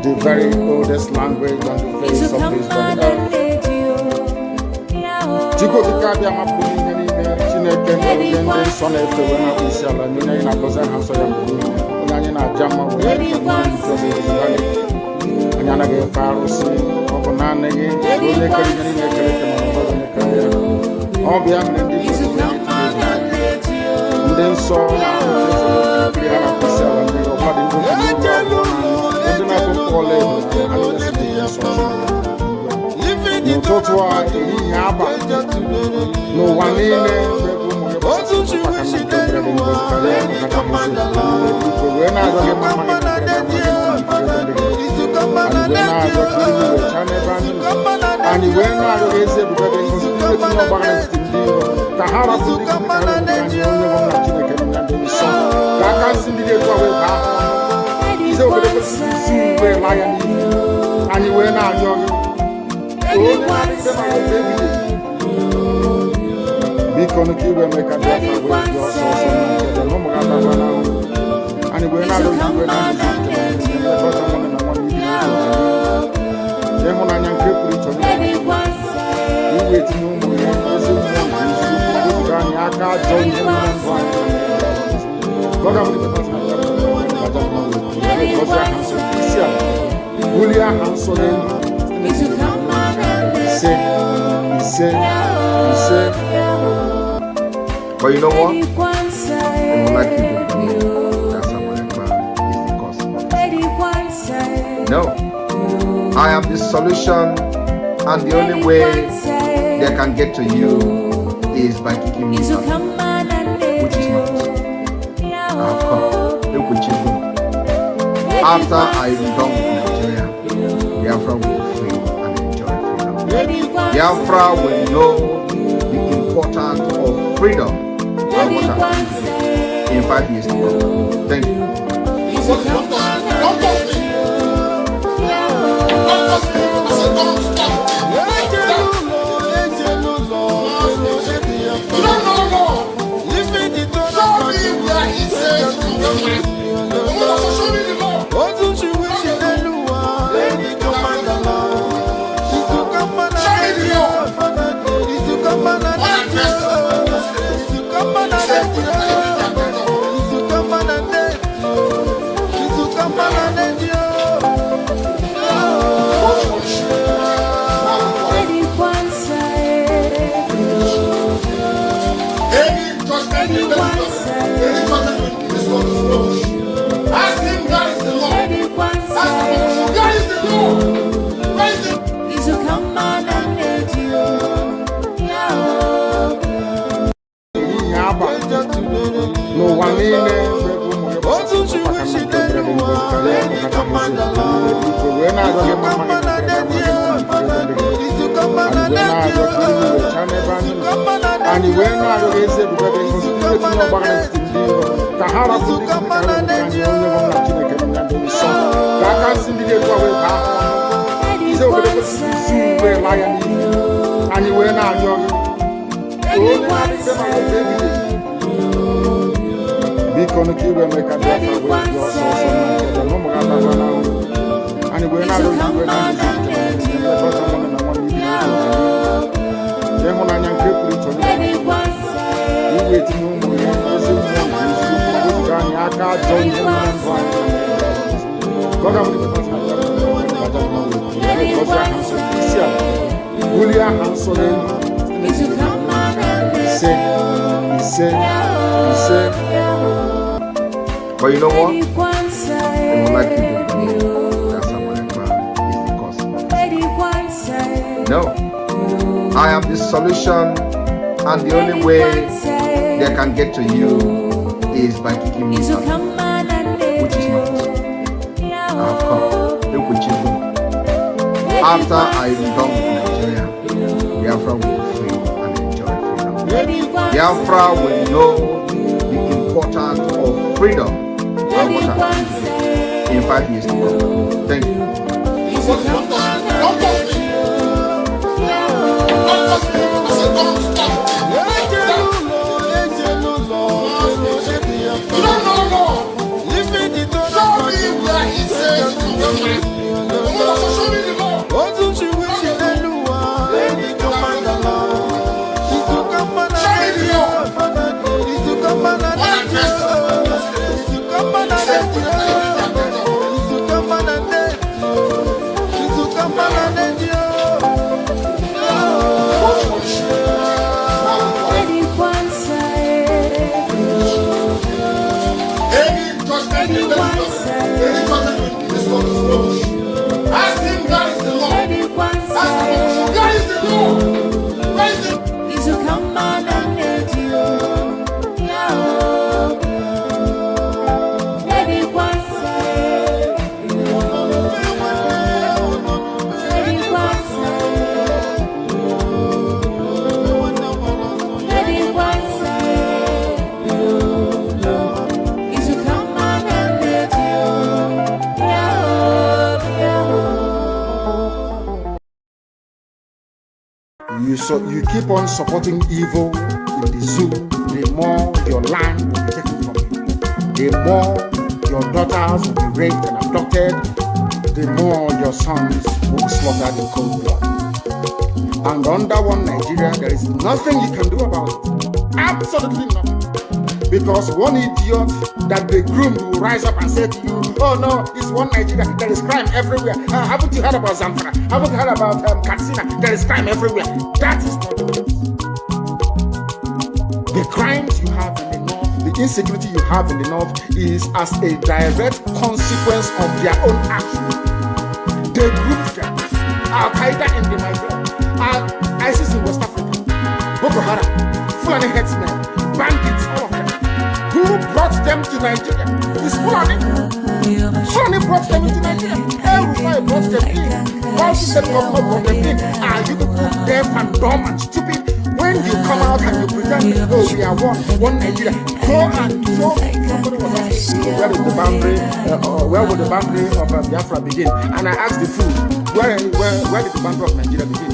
The very oldest language on the face of this earth. Chico di Cabia Mapuni, Chineke, and son of the Ishala, Nina Bosa Hansoya, Nana Jama, and Yana Faros, Okonana, all the and then saw no totua yaba no wanene Because you will make a difference with your source and no more and we're not going to do But you know what? I would like you to believe that someone is the cause of this. No. I am the solution, and the only way they can get to you is by kicking me out, which is not. I have come. Look what you do. After I am done with Nigeria, Biafra will be free and enjoy freedom. Biafra will know the importance of freedom and what happens in 5 years to come. Thank you. No one in because you will make a difference with your source and no more and we're not going to do But you know what? I would like you to believe that someone is the cause of this. No. I am the solution, and the only way they can get to you is by kicking me out, which is not. I have come. Look what you do. After I am done with Nigeria, Biafra will be free and enjoy freedom. Biafra will know the importance of freedom and what happens in 5 years to come. Thank you. You keep on supporting evil in the zoo, the more your land will be taken from you. The more your daughters will be raped and abducted, the more your sons will be slaughtered in cold blood. And under one Nigeria, there is nothing you can do about it. Absolutely nothing. Because one idiot that they groomed will rise up and say to you, oh no, it's one Nigeria, there is crime everywhere. Haven't you heard about Zamfara? Haven't you heard about Katsina? There is crime everywhere. That is not the case. The crimes you have in the north, the insecurity you have in the north is as a direct consequence of their own actions. They grouped them. Al-Qaeda in the Nigeria, ISIS in West Africa, Boko Haram, Fulani headsmen, bandits, all of them. Who brought them to Nigeria? It's Fulani. Fulani brought them into Nigeria. Everybody brought them in. Why should the government brought them in? Are you people deaf and dumb and stupid? When you come out and you pretend, oh, we are one Nigeria, go and show somebody was asking, where is the boundary, where would the boundary of Biafra begin? And I asked the fool, where did the boundary of Nigeria begin?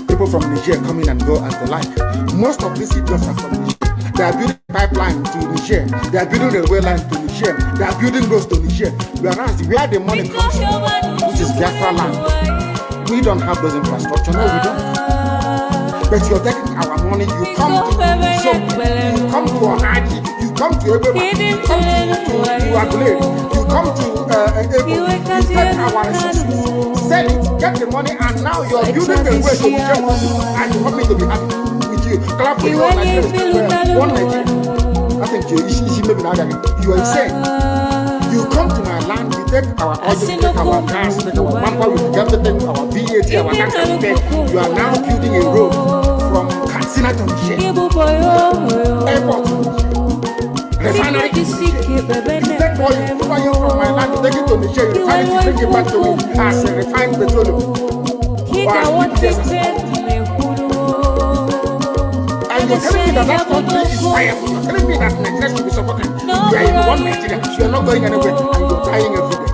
People from Niger come in and go as they like. Most of these idiots are from Niger. They are building pipeline to Niger. They are building railway line to Niger. They are building roads to Niger. Whereas where the money comes from, which is Biafra land, we don't have those infrastructure. No, we don't. But you're taking our money. You come to you come to Ohaji, you come to everybody, you come to Agule, you come to Ebo, you take our resources, sell it, get the money, and now you're building the way to Niger, and you want me to be happy. Clap for your Nigeria. One Nigeria. I think you maybe not. You are insane. You come to my land, we take our oil, we take our gas, we take our manpower, we take everything, our VAT, our tax, and pay. You are now building a road from Katsina to Niger. Airport. Refinery. You take oil from my land, you take it to Niger, you refine it, you bring it back to me as a refined petroleum. You're telling me that country is viable. You're telling me that Nigeria should be supported. You are in one Nigeria. You are not going anywhere and you're dying every day.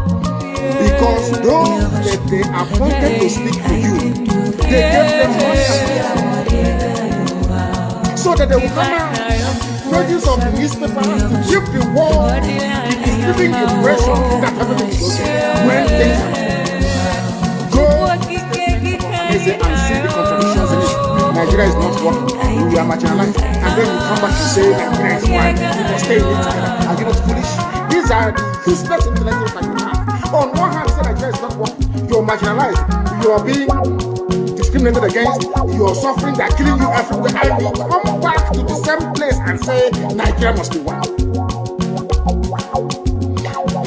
Because those that they appointed to speak for you, they gave them money so that they will come out, pages of the newspapers to give the world, giving the impression that everything is okay. When things are go and see the contradictions in it. Nigeria is not working. We are marginalized. And then you come back to say Nigeria is one. You must stay in it together. Are you not foolish? These are the useless intellectuals that you have. On one hand, say Nigeria is not working. You are marginalized. You are being discriminated against. You are suffering. They are killing you everywhere. And you come back to the same place and say Nigeria must be one.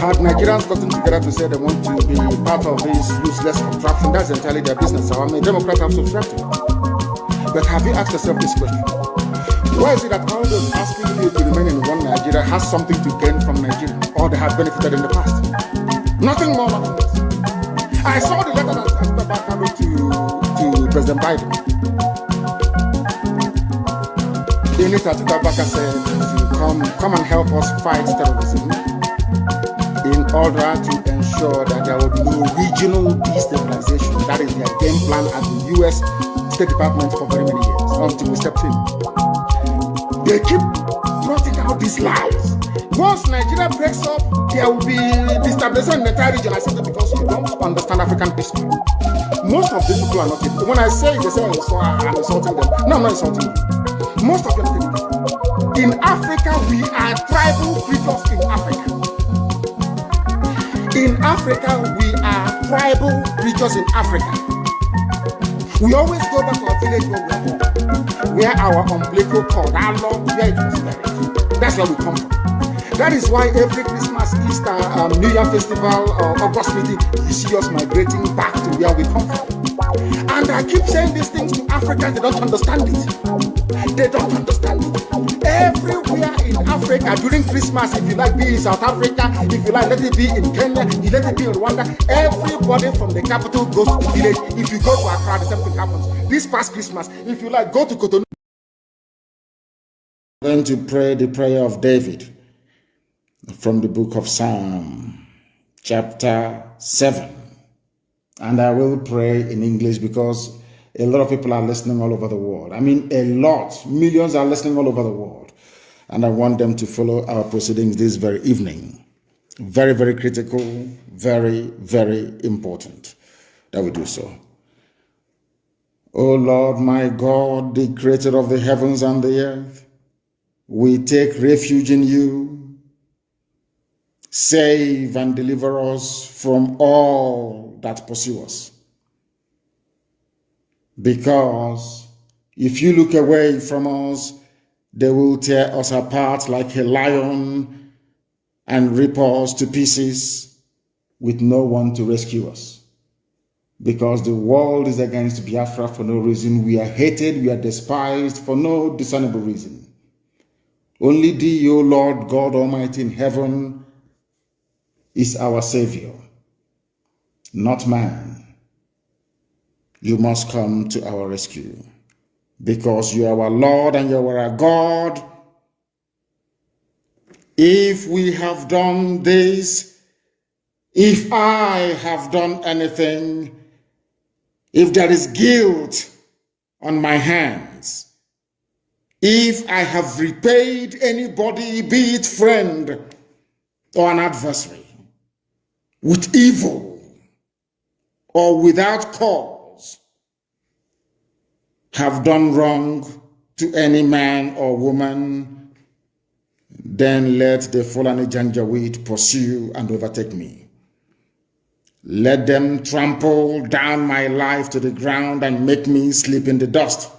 Had Nigerians gotten together to say they want to be part of this useless contraption, that's entirely their business. So I'm a Democrat, I'm subscribed to it. But have you asked yourself this question? Why is it that all those asking you to remain in one Nigeria has something to gain from Nigeria, or they have benefited in the past? Nothing more, nothing less. I saw the letter that Abubakar wrote to President Biden. In it, Abubakar said to come and help us fight terrorism in order to ensure that there will be no regional destabilization. That is their game plan at the U.S. State Department for very many years until we stepped in. They keep trotting out these lies. Once Nigeria breaks up, there will be destabilization in the entire region. I said that because you don't understand African history. Most of these people are not people. When I say they say I'm insulting them, no, I'm not insulting you. Most of them think in Africa, we are tribal creatures in Africa. In Africa, we are tribal creatures in Africa. We always go back to our village where we are born, where our umbilical cord, our long, where it was buried. That's where we come from. That is why every Christmas, Easter, New Year festival, or August meeting, you see us migrating back to where we come from. And I keep saying these things to Africans, they don't understand it. They don't understand it. Everywhere in Africa during Christmas, if you like, be in South Africa, if you like, let it be in Kenya, you let it be in Rwanda, everybody from the capital goes to the village. If you go to Accra, the same thing happens. This past Christmas, if you like, go to Cotonou. I'm going to pray the prayer of David from the book of Psalm, chapter 7. And I will pray in English because a lot of people are listening all over the world. I mean, a lot. Millions are listening all over the world. And I want them to follow our proceedings this very evening. Very, very critical, very, very important that we do so. O Lord, my God, the creator of the heavens and the earth, we take refuge in you. Save and deliver us from all that pursue us. Because if you look away from us, they will tear us apart like a lion and rip us to pieces with no one to rescue us. Because the world is against Biafra for no reason. We are hated, we are despised for no discernible reason. Only thee, O Lord God Almighty in heaven, is our Savior, not man. You must come to our rescue because you are our Lord and you are our God. If we have done this, if I have done anything, if there is guilt on my hands, if I have repaid anybody, be it friend or an adversary, with evil or without cause, have done wrong to any man or woman, then let the Fulani Janjaweed pursue and overtake me. Let them trample down my life to the ground and make me sleep in the dust.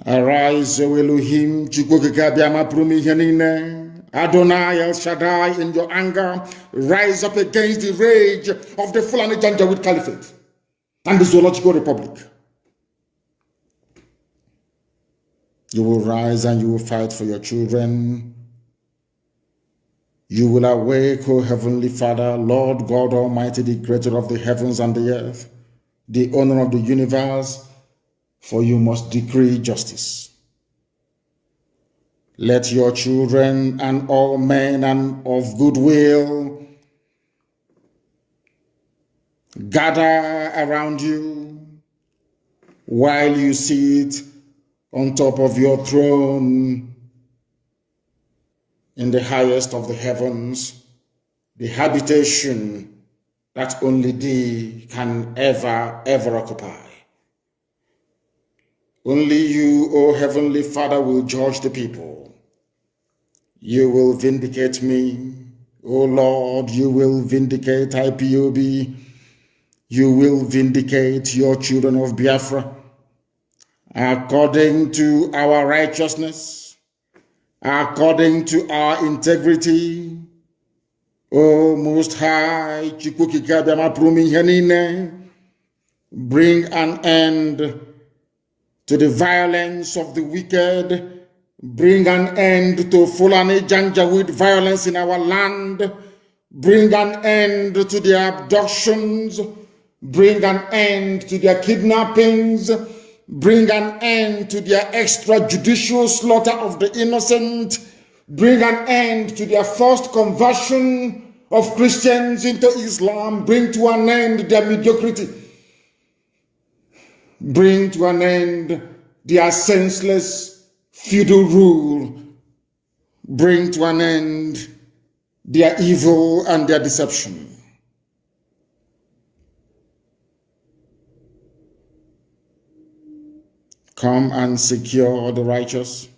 Arise, O Elohim, Adonai El Shaddai, in your anger, rise up against the rage of the Fulani Janjaweed Caliphate and the Zoological Republic. You will rise and you will fight for your children. You will awake, O Heavenly Father, Lord God Almighty, the creator of the heavens and the earth, the owner of the universe, for you must decree justice. Let your children and all men and of goodwill gather around you while you sit on top of your throne in the highest of the heavens, the habitation that only thee can ever occupy. Only you, O Heavenly Father, will judge the people. You will vindicate me, O Lord. You will vindicate IPOB. You will vindicate your children of Biafra according to our righteousness, according to our integrity. O Most High, bring an end to the violence of the wicked. Bring an end to Fulani Janjaweed violence in our land. Bring an end to their abductions. Bring an end to their kidnappings. Bring an end to their extrajudicial slaughter of the innocent. Bring an end to their forced conversion of Christians into Islam. Bring to an end their mediocrity. Bring to an end their senseless feudal rule. Bring to an end their evil and their deception. Come and secure the righteous,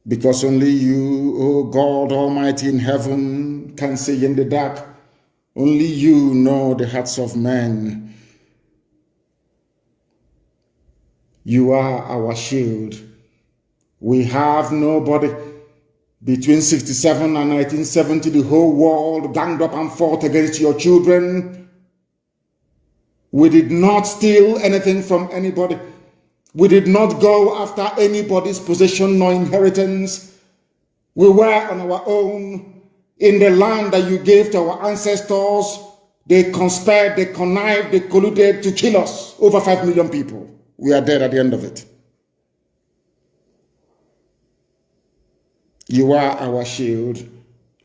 because only you, O God Almighty in heaven, can see in the dark. Only you know the hearts of men. You are our shield. We have nobody. Between 67 and 1970, the whole world ganged up and fought against your children. We did not steal anything from anybody. We did not go after anybody's possession nor inheritance. We were on our own in the land that you gave to our ancestors. They conspired, they connived, they colluded to kill us. Over 5 million people. We are dead at the end of it. You are our shield.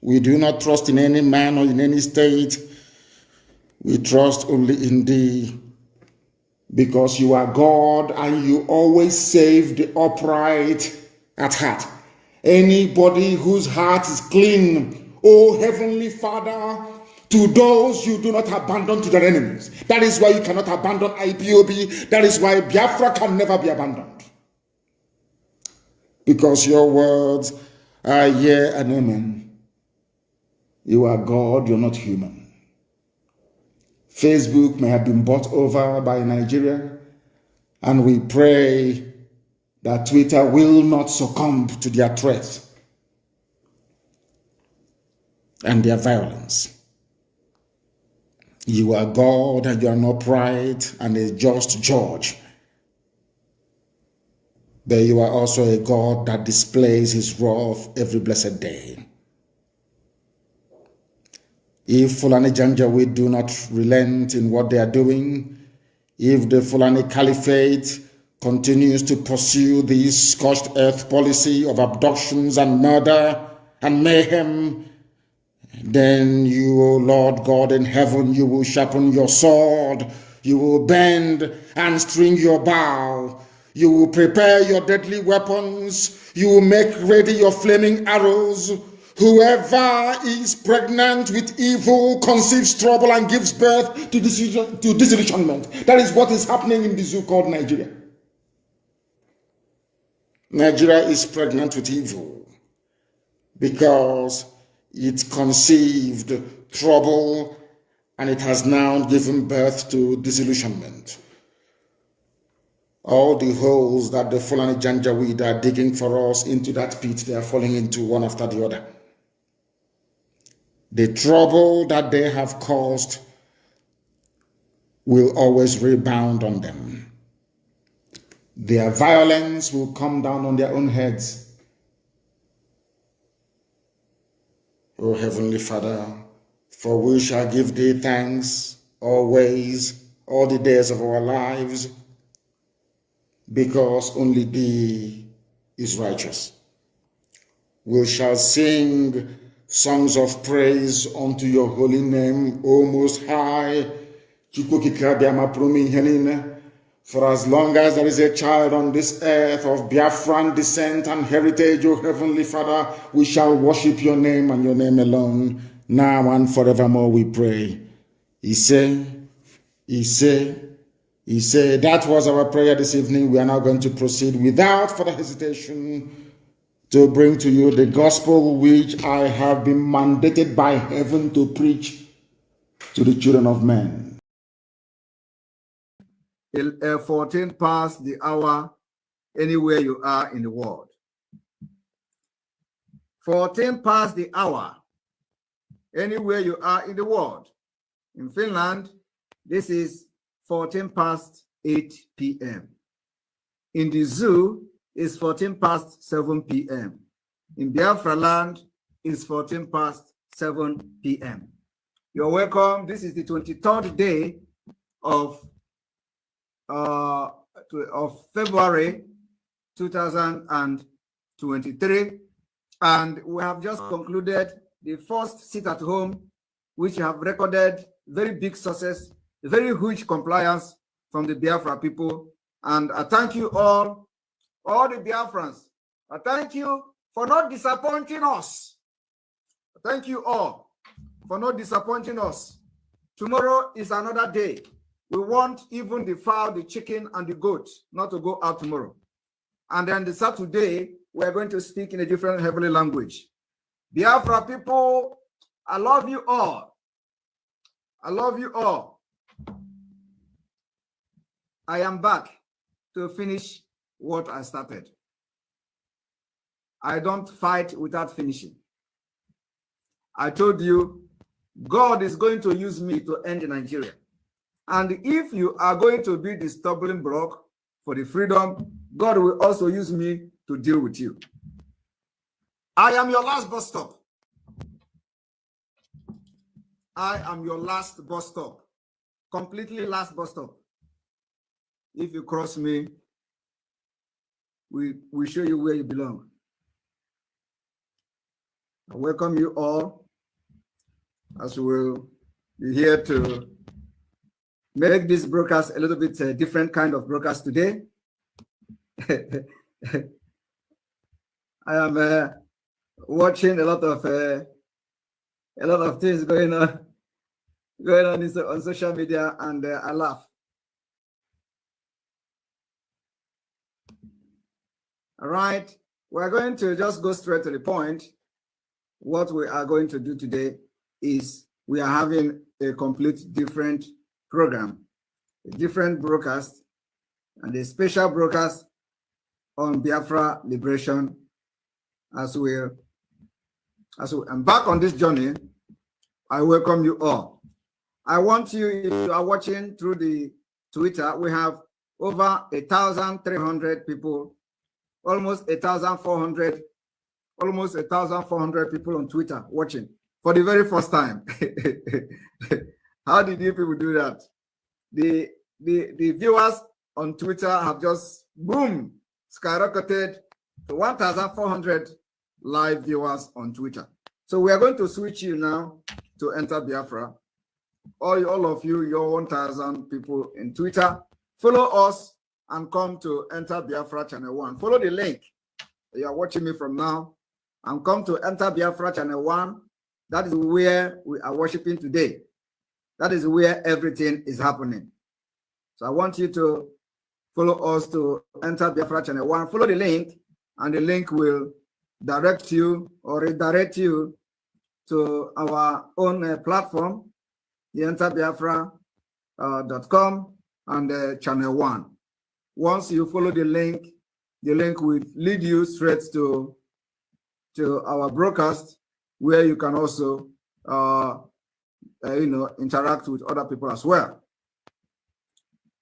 We do not trust in any man or in any state. We trust only in thee, because you are God and you always save the upright at heart. Anybody whose heart is clean, O Heavenly Father, to those you do not abandon to their enemies. That is why you cannot abandon IPOB. That is why Biafra can never be abandoned. Because your words are yea and amen. You are God, you're not human. Facebook may have been bought over by Nigeria, and we pray that Twitter will not succumb to their threats and their violence. You are God, and you are an upright and a just judge. But you are also a God that displays his wrath every blessed day. If Fulani Janjaweed do not relent in what they are doing, if the Fulani Caliphate continues to pursue this scorched earth policy of abductions and murder and mayhem, then you, O Lord God in heaven, you will sharpen your sword, you will bend and string your bow, you will prepare your deadly weapons, you will make ready your flaming arrows. Whoever is pregnant with evil conceives trouble and gives birth to disillusionment. That is what is happening in the zoo called Nigeria. Nigeria is pregnant with evil because it conceived trouble and it has now given birth to disillusionment. All the holes that the Fulani Janjaweed are digging for us into that pit, they are falling into one after the other. The trouble that they have caused will always rebound on them. Their violence will come down on their own heads. O Heavenly Father, for we shall give thee thanks always, all the days of our lives, because only thee is righteous. We shall sing songs of praise unto your holy name, O Most High. For as long as there is a child on this earth of Biafran descent and heritage, O Heavenly Father, we shall worship your name and your name alone, now and forevermore, we pray. He said, that was our prayer this evening. We are now going to proceed without further hesitation to bring to you the gospel which I have been mandated by heaven to preach to the children of men. 14 past the hour, anywhere you are in the world. 14 past the hour, anywhere you are in the world. In Finland, this is 14 past 8 p.m. In the zoo, it's 14 past 7 p.m. In Biafra land, it's 14 past 7 p.m. You're welcome. This is the 23rd day of February 2023, and we have just concluded the first sit at home, which have recorded very big success, very huge compliance from the Biafra people. And I thank you all the Biafrans. I thank you for not disappointing us. Thank you all for not disappointing us. Tomorrow is another day. We want even the fowl, the chicken, and the goat not to go out tomorrow. And then the Saturday, we're going to speak in a different heavenly language. Biafra people, I love you all. I love you all. I am back to finish what I started. I don't fight without finishing. I told you, God is going to use me to end Nigeria. And if you are going to be the stumbling block for the freedom, God will also use me to deal with you. I am your last bus stop. I am your last bus stop. Completely last bus stop. If you cross me, we show you where you belong. I welcome you all, as we will be here to make this broadcast a little bit different kind of broadcast today. I am watching a lot of things going on on social media, and I laugh. All right, we're going to just go straight to the point. What we are going to do today is we are having a complete different program, a different broadcast, and a special broadcast on Biafra liberation. As we embark on this journey, I welcome you all. I want you, if you are watching through the Twitter, we have over 1,300 people, almost 1,400 people on Twitter watching for the very first time. How did you people do that? The viewers on Twitter have just, boom, skyrocketed to 1,400 live viewers on Twitter. So we are going to switch you now to Enter Biafra. All of you, your 1,000 people in Twitter, follow us and come to Enter Biafra Channel 1. Follow the link. You are watching me from now, and come to Enter Biafra Channel 1. That is where we are worshiping today. That is where everything is happening. So I want you to follow us to Enter Biafra Channel 1. Follow the link, and the link will direct you or redirect you to our own platform, the enterbiafra.com and Channel 1. Once you follow the link will lead you straight to our broadcast, where you can also interact with other people as well.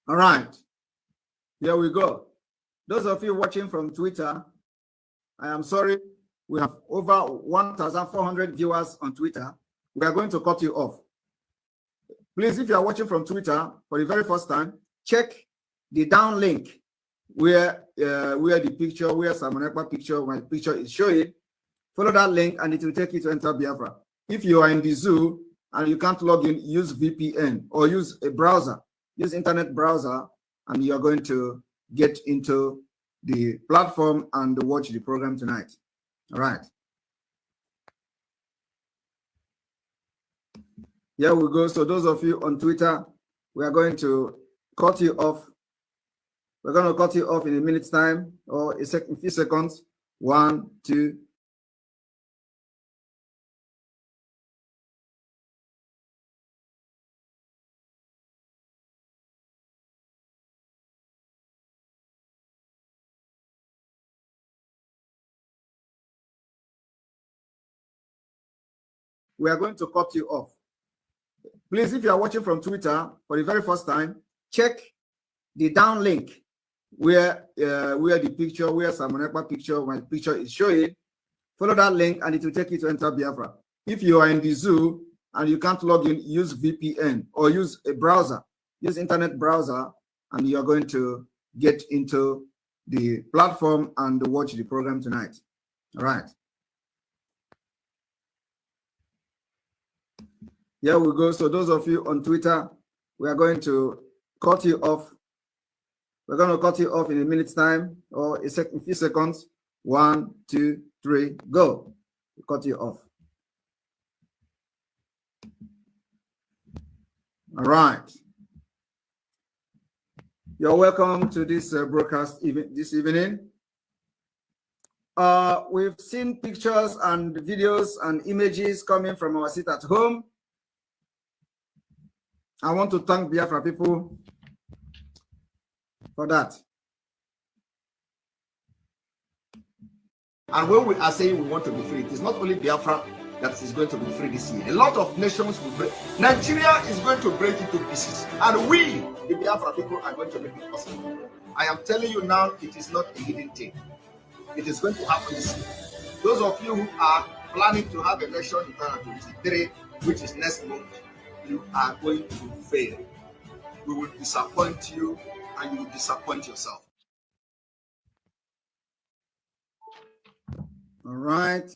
All right, here we go. Those of you watching from Twitter, I am sorry, we have over 1,400 viewers on Twitter. We are going to cut you off. Please, if you are watching from Twitter for the very first time, check the down link where the picture, where Samonekpa picture, my picture is showing. Follow that link and it will take you to Enter Biafra. If you are in the zoo and you can't log in, use VPN or use a browser, use internet browser, and you are going to get into the platform and watch the program tonight. All right. Here we go. So those of you on Twitter, we are going to cut you off. We're going to cut you off in a minute's time or a few seconds. 1, 2. We are going to cut you off. Please, if you are watching from Twitter for the very first time, check the down link where the picture, where Samonekpa picture, my picture is showing. Follow that link and it will take you to Enter Biafra. If you are in the zoo and you can't log in, use VPN or use a browser, use internet browser, and you are going to get into the platform and watch the program tonight. All right. Here we go. So those of you on Twitter, we are going to cut you off. We're going to cut you off in a minute's time or a few seconds. 1, 2, 3, go. We cut you off. All right. You're welcome to this broadcast this evening. We've seen pictures and videos and images coming from our seat at home. I want to thank Biafra people for that. And when we are saying we want to be free, it is not only Biafra that is going to be free this year. A lot of nations will break. Nigeria is going to break into pieces. And we, the Biafra people, are going to make it possible. I am telling you now, it is not a hidden thing. It is going to happen this year. Those of you who are planning to have election in 2023, which is next month, you are going to fail. We will disappoint you and you will disappoint yourself. All right.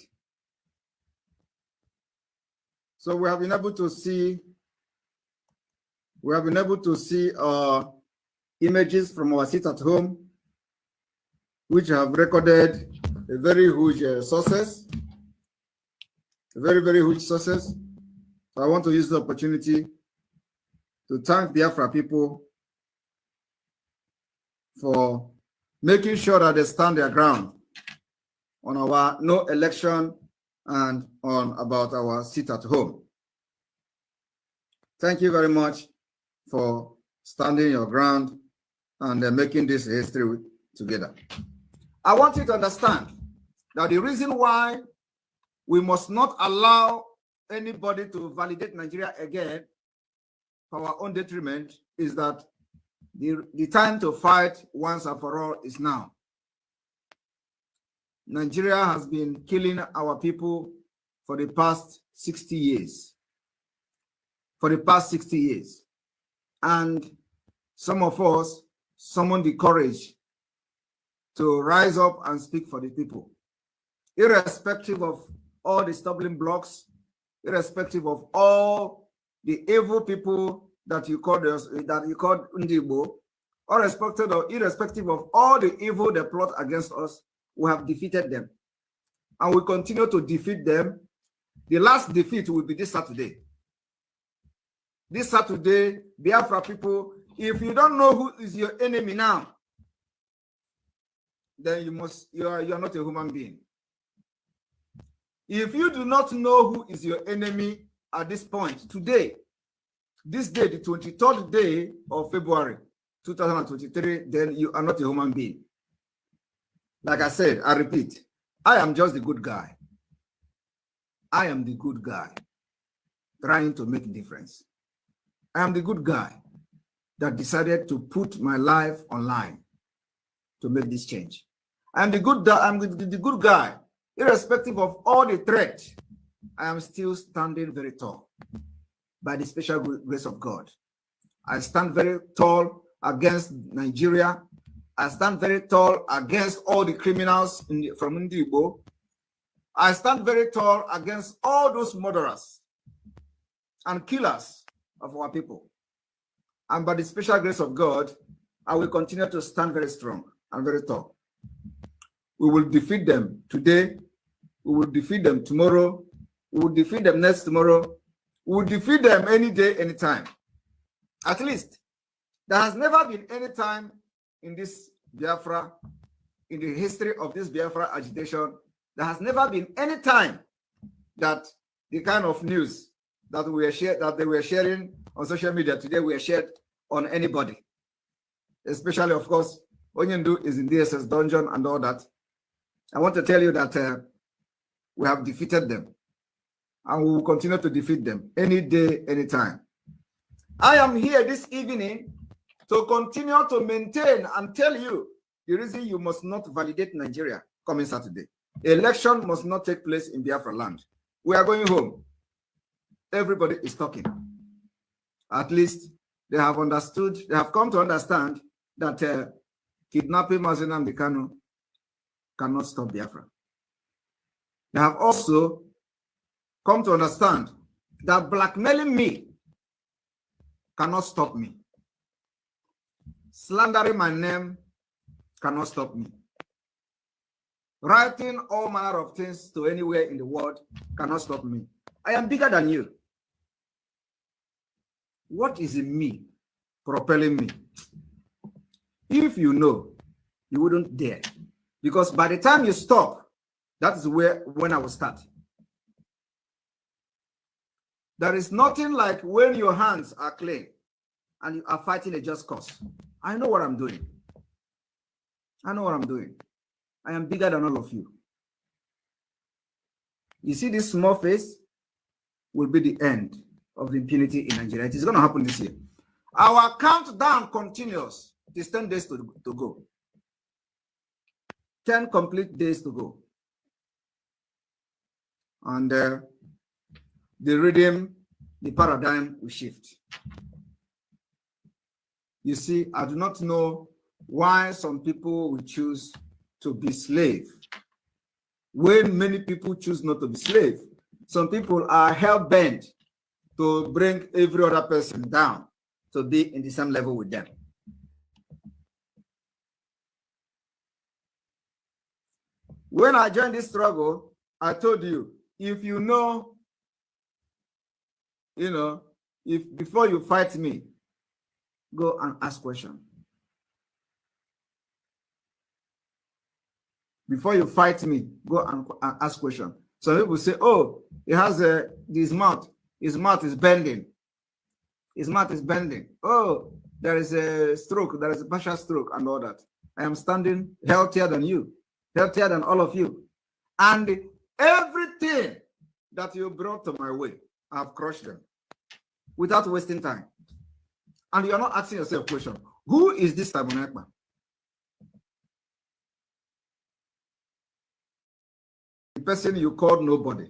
So we have been able to see images from our seat at home, which have recorded a very huge success, very huge success. So I want to use the opportunity to thank Biafra people for making sure that they stand their ground on our no election and on about our seat at home. Thank you very much for standing your ground and making this history together. I want you to understand that the reason why we must not allow anybody to validate Nigeria again for our own detriment is that the time to fight once and for all is now. Nigeria has been killing our people for the past 60 years. For the past 60 years. And some of us summoned the courage to rise up and speak for the people, irrespective of all the stumbling blocks, irrespective of all the evil people that you called Ndibo, irrespective of all the evil they plot against us. We have defeated them, and we continue to defeat them. The last defeat will be this Saturday. This Saturday, Biafra people, if you don't know who is your enemy now, then you are not a human being. If you do not know who is your enemy at this point, today, this day, the 23rd day of February 2023, then you are not a human being. Like I said, I repeat, I am just the good guy. I am the good guy trying to make a difference. I am the good guy that decided to put my life online to make this change. I'm the good guy, irrespective of all the threat. I am still standing very tall by the special grace of God. I stand very tall against Nigeria. I stand very tall against all the criminals from Ndibo. I stand very tall against all those murderers and killers of our people. And by the special grace of God, I will continue to stand very strong and very tall. We will defeat them today. We will defeat them tomorrow. We will defeat them next tomorrow. We will defeat them any day, anytime. At least, there has never been any time in this Biafra, in the history of this Biafra agitation, there has never been any time that the kind of news that they were sharing on social media today were shared on anybody. Especially, of course, Onyendu is in DSS dungeon and all that. I want to tell you that we have defeated them, and we will continue to defeat them any day, anytime. I am here this evening to continue to maintain and tell you the reason you must not validate Nigeria coming Saturday. Election must not take place in Biafra land. We are going home. Everybody is talking. At least they have understood, they have come to understand that kidnapping Mazi Nnamdi Kanu cannot stop Biafra. They have also come to understand that blackmailing me cannot stop me. Slandering my name cannot stop me. Writing all manner of things to anywhere in the world cannot stop me. I am bigger than you. What is in me propelling me? If you know, you wouldn't dare. Because by the time you stop, that is when I will start. There is nothing like when your hands are clean and you are fighting a just cause. I know what I'm doing. I know what I'm doing. I am bigger than all of you. You see, this small face will be the end of the impunity in Nigeria. It is going to happen this year. Our countdown continues. It is 10 days to go. 10 complete days to go. And the rhythm, the paradigm will shift. You see, I do not know why some people will choose to be slave. When many people choose not to be slave, some people are hell-bent to bring every other person down to be in the same level with them. When I joined this struggle, I told you, if you know, if before you fight me, go and ask questions. Before you fight me, go and ask questions. Some people say, oh, he has his mouth is bending. His mouth is bending. Oh, there is a stroke, there is a partial stroke and all that. I am standing healthier than you, healthier than all of you. And everything that you brought to my way, I have crushed them without wasting time. And you're not asking yourself a question, who is this Simon Ekman? The person you called nobody.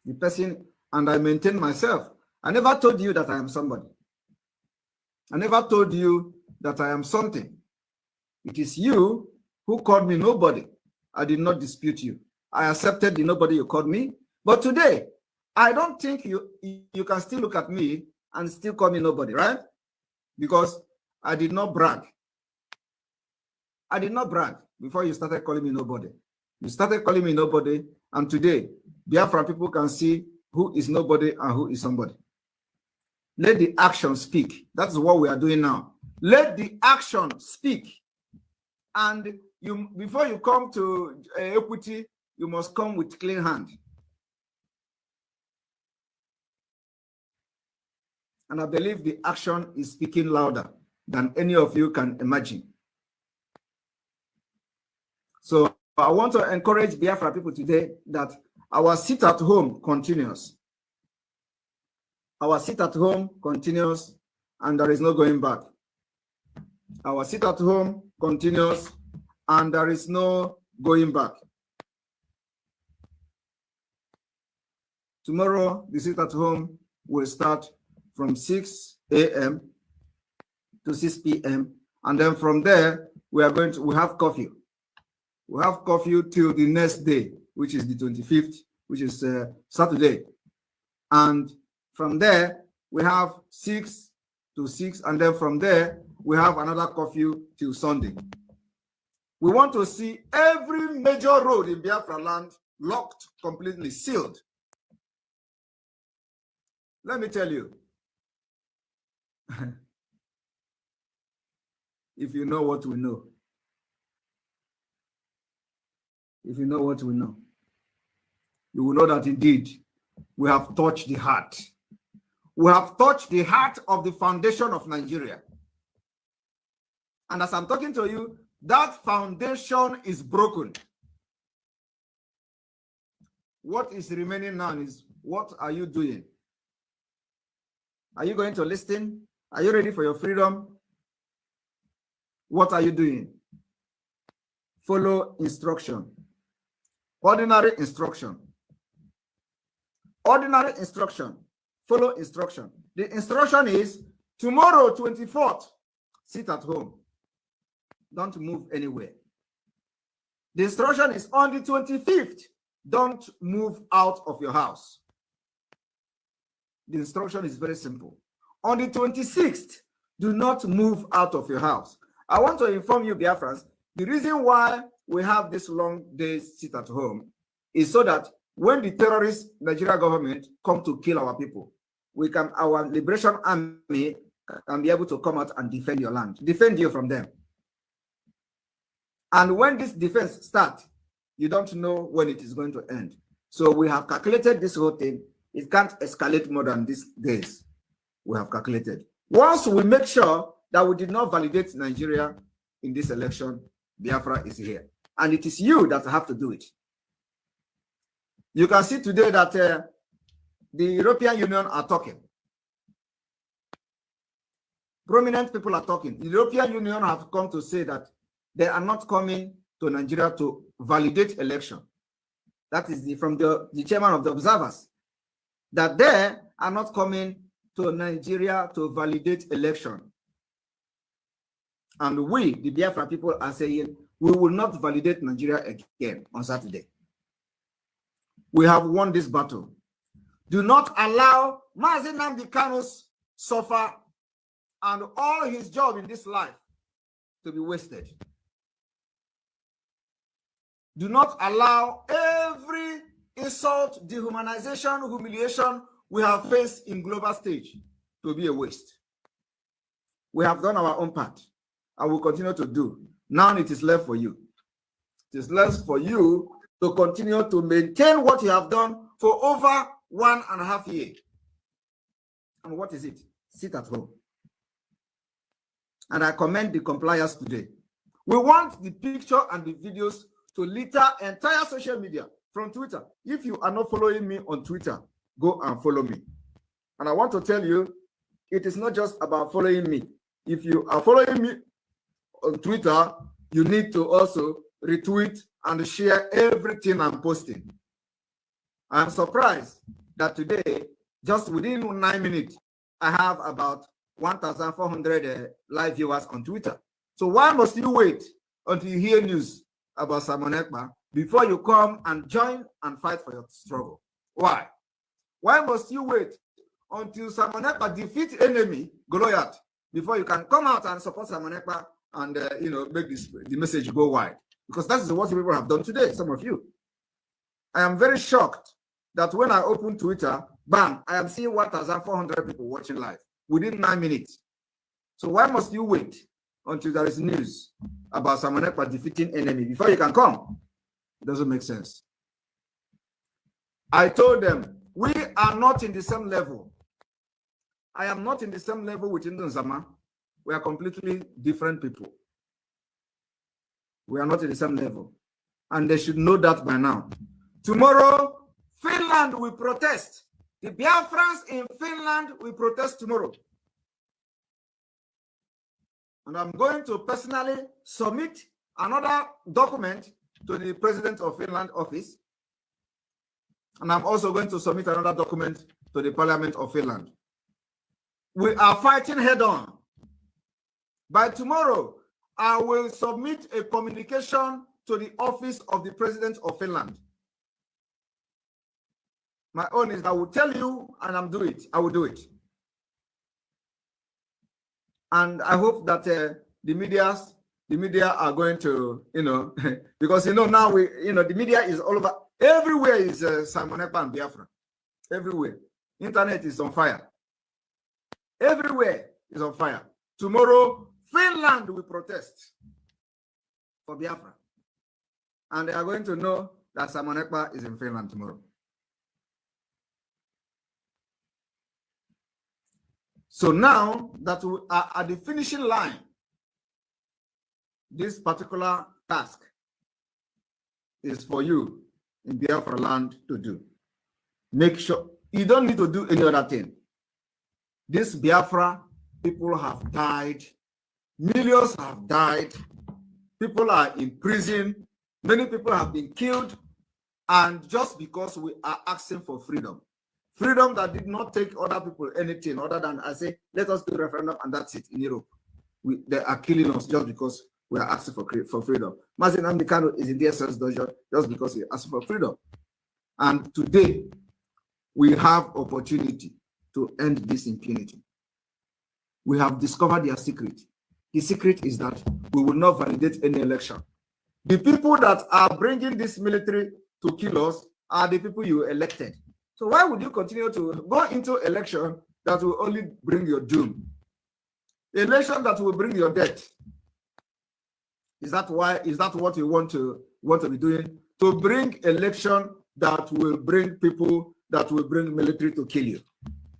The person, and I maintain myself. I never told you that I am somebody. I never told you that I am something. It is you who called me nobody. I did not dispute you. I accepted the nobody you called me. But today, I don't think you can still look at me and still call me nobody, right? Because I did not brag. I did not brag before you started calling me nobody. You started calling me nobody, and today, Biafra people can see who is nobody and who is somebody. Let the action speak. That's what we are doing now. Let the action speak. And you, before you come to equity, you must come with clean hand. And I believe the action is speaking louder than any of you can imagine. So I want to encourage Biafra people today that our sit at home continues. Our sit at home continues, and there is no going back. Our sit at home continues, and there is no going back. Tomorrow, the sit at home will start from 6 a.m. to 6 p.m. And then from there, we have curfew. We have curfew till the next day, which is the 25th, which is Saturday. And from there, we have 6 to 6. And then from there, we have another curfew till Sunday. We want to see every major road in Biafra land locked, completely sealed. Let me tell you, if you know what we know, if you know what we know, you will know that indeed we have touched the heart. We have touched the heart of the foundation of Nigeria. And as I'm talking to you, that foundation is broken. What is remaining now is, what are you doing? Are you going to listen? Are you ready for your freedom? What are you doing? Follow instruction. Ordinary instruction. Ordinary instruction. Follow instruction. The instruction is tomorrow, 24th, sit at home. Don't move anywhere. The instruction is on the 25th, don't move out of your house. The instruction is very simple. On the 26th, do not move out of your house. I want to inform you, Biafrans, the reason why we have this long days sit at home is so that when the terrorist Nigerian government come to kill our people, our liberation army can be able to come out and defend your land, defend you from them. And when this defense starts, you don't know when it is going to end. So we have calculated this whole thing. It can't escalate more than these days. We have calculated. Once we make sure that we did not validate Nigeria in this election, Biafra is here. And it is you that have to do it. You can see today that the European Union are talking. Prominent people are talking. The European Union have come to say that they are not coming to Nigeria to validate election. That is from the chairman of the observers. That they are not coming to Nigeria to validate election. And we, the Biafra people, are saying we will not validate Nigeria again on Saturday. We have won this battle. Do not allow Mazi Nnamdi Kanu suffer and all his job in this life to be wasted. Do not allow every insult, dehumanization, humiliation we have faced in global stage to be a waste. We have done our own part and will continue to do. Now it is left for you. It is left for you to continue to maintain what you have done for over 1.5 years. And what is it? Sit at home. And I commend the compliers today. We want the picture and the videos to litter entire social media from Twitter. If you are not following me on Twitter, go and follow me. And I want to tell you, it is not just about following me. If you are following me on Twitter, you need to also retweet and share everything I'm posting. I'm surprised that today, just within 9 minutes, I have about 1,400 live viewers on Twitter. So why must you wait until you hear news about Simon Ekpa before you come and join and fight for your struggle? Why? Why must you wait until Simon Ekpa defeats enemy Goliath before you can come out and support Simon Ekpa and make the message go wide? Because that is what people have done today, some of you. I am very shocked that when I open Twitter, bam, I am seeing 1,400 people watching live within 9 minutes. So why must you wait until there is news about Simon Ekpa defeating enemy before you can come? It doesn't make sense. I told them, we are not in the same level. I am not in the same level with Ndon Zama. We are completely different people. We are not in the same level. And they should know that by now. Tomorrow, Finland will protest. The Biafrans in Finland will protest tomorrow. And I'm going to personally submit another document to the President of Finland office. And I'm also going to submit another document to the Parliament of Finland. We are fighting head on. By tomorrow, I will submit a communication to the office of the President of Finland. My own is I will tell you and I'm doing it. I will do it. And I hope that the media are going to, because now the media is all over. Everywhere is Simon Ekpa and Biafra. Everywhere. Internet is on fire. Everywhere is on fire. Tomorrow, Finland will protest for Biafra. And they are going to know that Simon Ekpa is in Finland tomorrow. So now that we are at the finishing line, this particular task is for you in Biafra land to do. Make sure you don't need to do any other thing. This Biafra, people have died, millions have died, people are in prison, many people have been killed, and just because we are asking for freedom. Freedom that did not take other people anything other than I say, let us do a referendum and that's it in Europe. They are killing us just because we are asking for freedom. Mazi Nnamdi Kanu is in the SS dojo just because he asked for freedom. And today, we have opportunity to end this impunity. We have discovered their secret. The secret is that we will not validate any election. The people that are bringing this military to kill us are the people you elected. So why would you continue to go into election that will only bring your doom. Election that will bring your death. Is that what you want to be doing? To bring election that will bring people, that will bring military to kill you.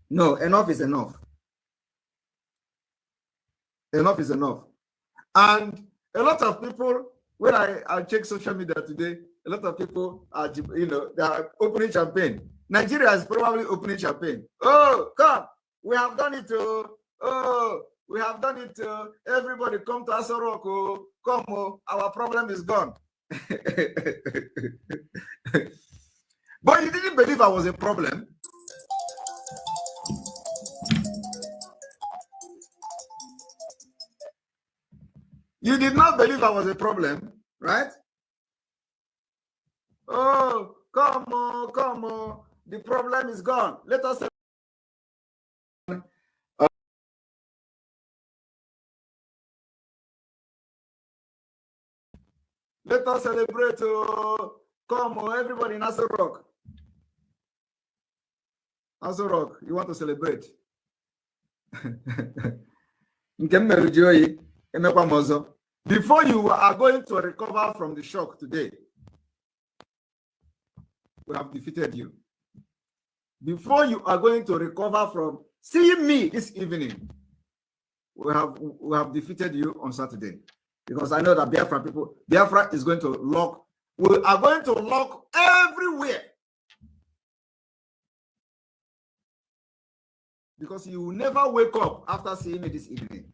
No, enough is enough. Enough is enough. And a lot of people, when I check social media today, a lot of people are, they are opening champagne. Nigeria is probably opening champagne. Oh, come, we have done it. Oh, we have done it. Everybody come to Aso Rock. Oh, come, oh, our problem is gone. But you didn't believe I was a problem. You did not believe I was a problem, right? Oh, come on, come on. The problem is gone. Let us celebrate. Oh, come on, everybody in Aso Rock. Aso Rock, you want to celebrate? Before you are going to recover from the shock today, we have defeated you. Before you are going to recover from seeing me this evening, we have defeated you on Saturday. Because I know that Biafra is going to lock. We are going to lock everywhere. Because you will never wake up after seeing me this evening.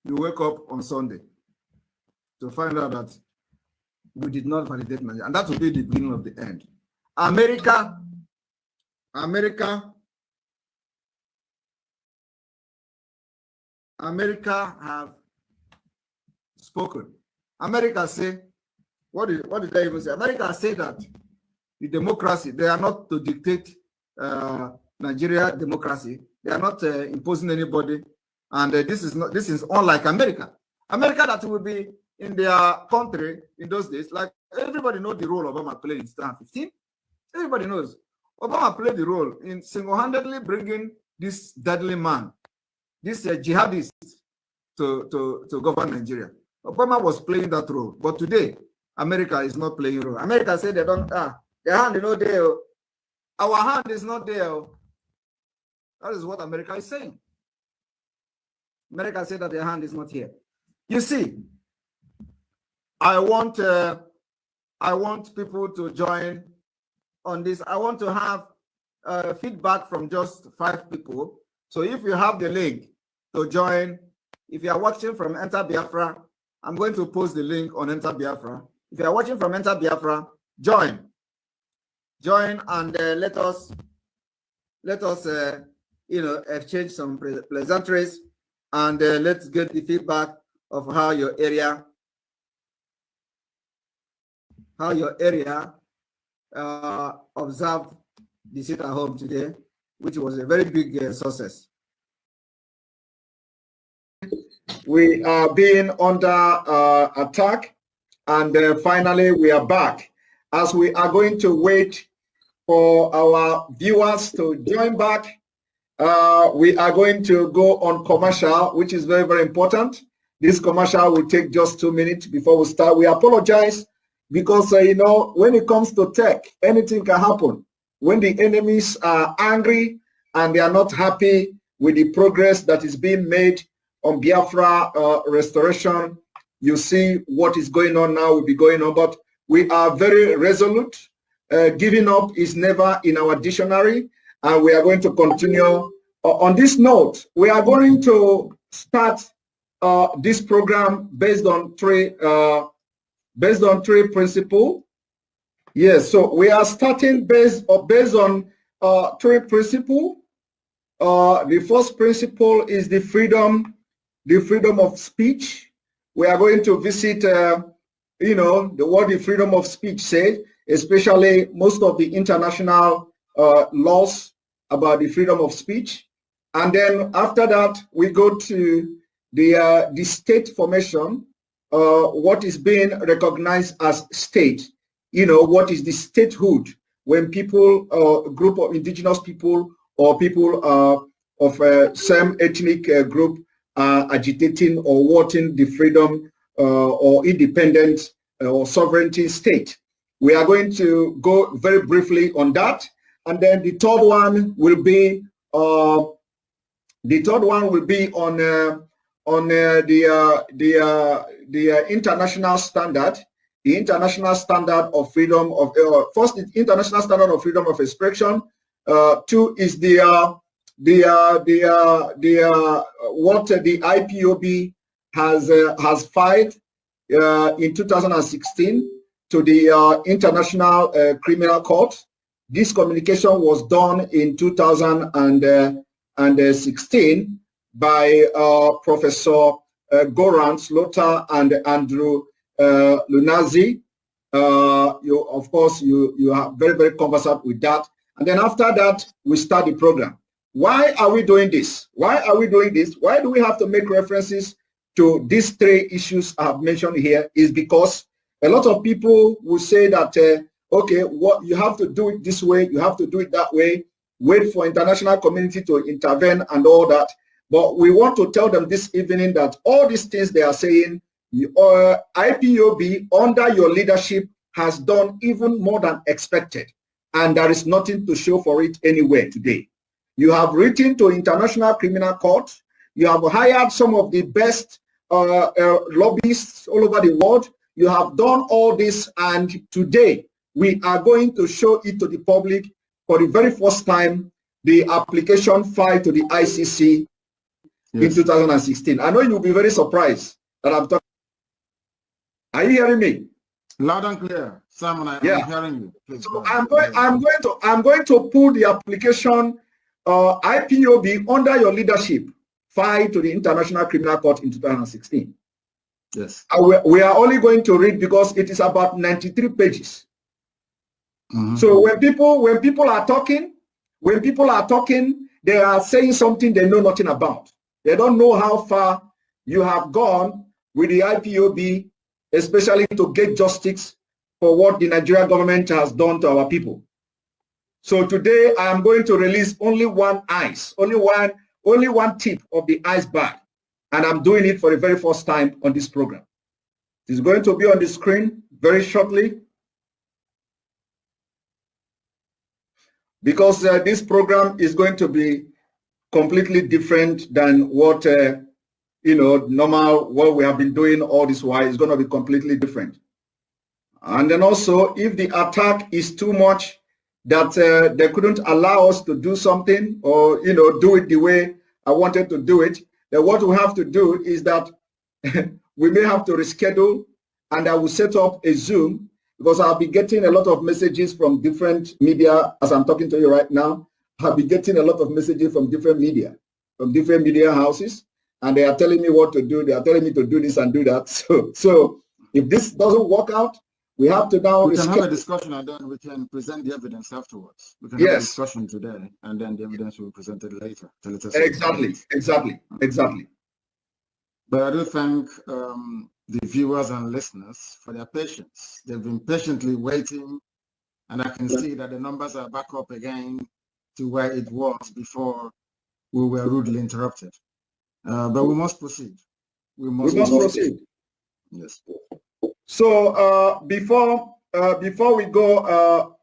You wake up on Sunday to find out that we did not validate Nigeria. And that will be the beginning of the end. America have spoken. America say, what did they even say? America say that the democracy, they are not to dictate Nigeria democracy. They are not imposing anybody. And this is unlike America. America that will be in their country in those days, like everybody knows the role Obama played in 2015. Everybody knows. Obama played the role in single-handedly bringing this deadly man, this jihadist, to govern Nigeria. Obama was playing that role. But today, America is not playing a role. America said they don't, their hand is not there. Our hand is not there. That is what America is saying. America said that their hand is not here. You see, I want people to join on this. I want to have feedback from just 5 people. So if you have the link to join, if you are watching from Enter Biafra, I'm going to post the link on Enter Biafra. If you are watching from Enter Biafra, join and let us exchange some pleasantries, and let's get the feedback of how your area observed the sit at home today, which was a very big success. We are being under attack, and finally we are back. As we are going to wait for our viewers to join back, we are going to go on commercial, which is very, very important. This commercial will take just 2 minutes before we start. We apologize because, when it comes to tech, anything can happen. When the enemies are angry and they are not happy with the progress that is being made on Biafra restoration, you see what is going on now will be going on. But we are very resolute. Giving up is never in our dictionary, and we are going to continue. On this note, we are going to start this program based on three principles. Yes, so we are starting based on 3 principles. The first principle is the freedom of speech. We are going to visit, what the freedom of speech said, especially most of the international laws about the freedom of speech. And then after that, we go to the state formation, what is being recognized as state. What is the statehood when people, a group of indigenous people or people of same ethnic group are agitating or wanting the freedom or independent or sovereignty state. We are going to go very briefly on that, and then the third one will be on the international standard, the international standard of freedom of first the international standard of freedom of expression. Two is what the IPOB has filed in 2016 to the International Criminal Court. This communication was done in 2016 by Professor Goran Slota and Andrew Lunazi. Of course, you are very, very conversant with that. And then after that, we start the program. Why are we doing this? Why are we doing this? Why do we have to make references to these three issues I have mentioned here? Is because a lot of people will say that, okay, what you have to do it this way, you have to do it that way, wait for international community to intervene and all that. But we want to tell them this evening that all these things they are saying, IPOB under your leadership has done even more than expected. And there is nothing to show for it anywhere today. You have written to International Criminal Court. You have hired some of the best lobbyists all over the world. You have done all this, and today we are going to show it to the public for the very first time, the application filed to the ICC in 2016. I know you'll be very surprised that I'm talking. Are you hearing me? Loud and clear, Simon. I'm hearing you. Please so I'm going to pull the application IPOB under your leadership filed to the International Criminal Court in 2016. Yes. We are only going to read because it is about 93 pages. Mm-hmm. So when people are talking, they are saying something they know nothing about. They don't know how far you have gone with the IPOB, especially to get justice for what the Nigerian government has done to our people. So today I am going to release only one tip of the iceberg, and I'm doing it for the very first time on this program. It's going to be on the screen very shortly, because this program is going to be completely different than what normal what we have been doing all this while. Is going to be completely different. And then also, if the attack is too much that they couldn't allow us to do something or do it the way I wanted to do it, then what we have to do is that we may have to reschedule, and I will set up a Zoom, because I'll be getting a lot of messages from different media as I'm talking to you right now. I'll be getting a lot of messages from different media houses, and they are telling me what to do. They are telling me to do this and do that. So if this doesn't work out, we have to now. We can have a discussion, and then we can present the evidence afterwards. We can have a discussion today, and then the evidence will be presented later. Exactly. But I do thank the viewers and listeners for their patience. They've been patiently waiting, and I can see that the numbers are back up again to where it was before we were rudely interrupted. But we must proceed. We must proceed. Yes. So before we go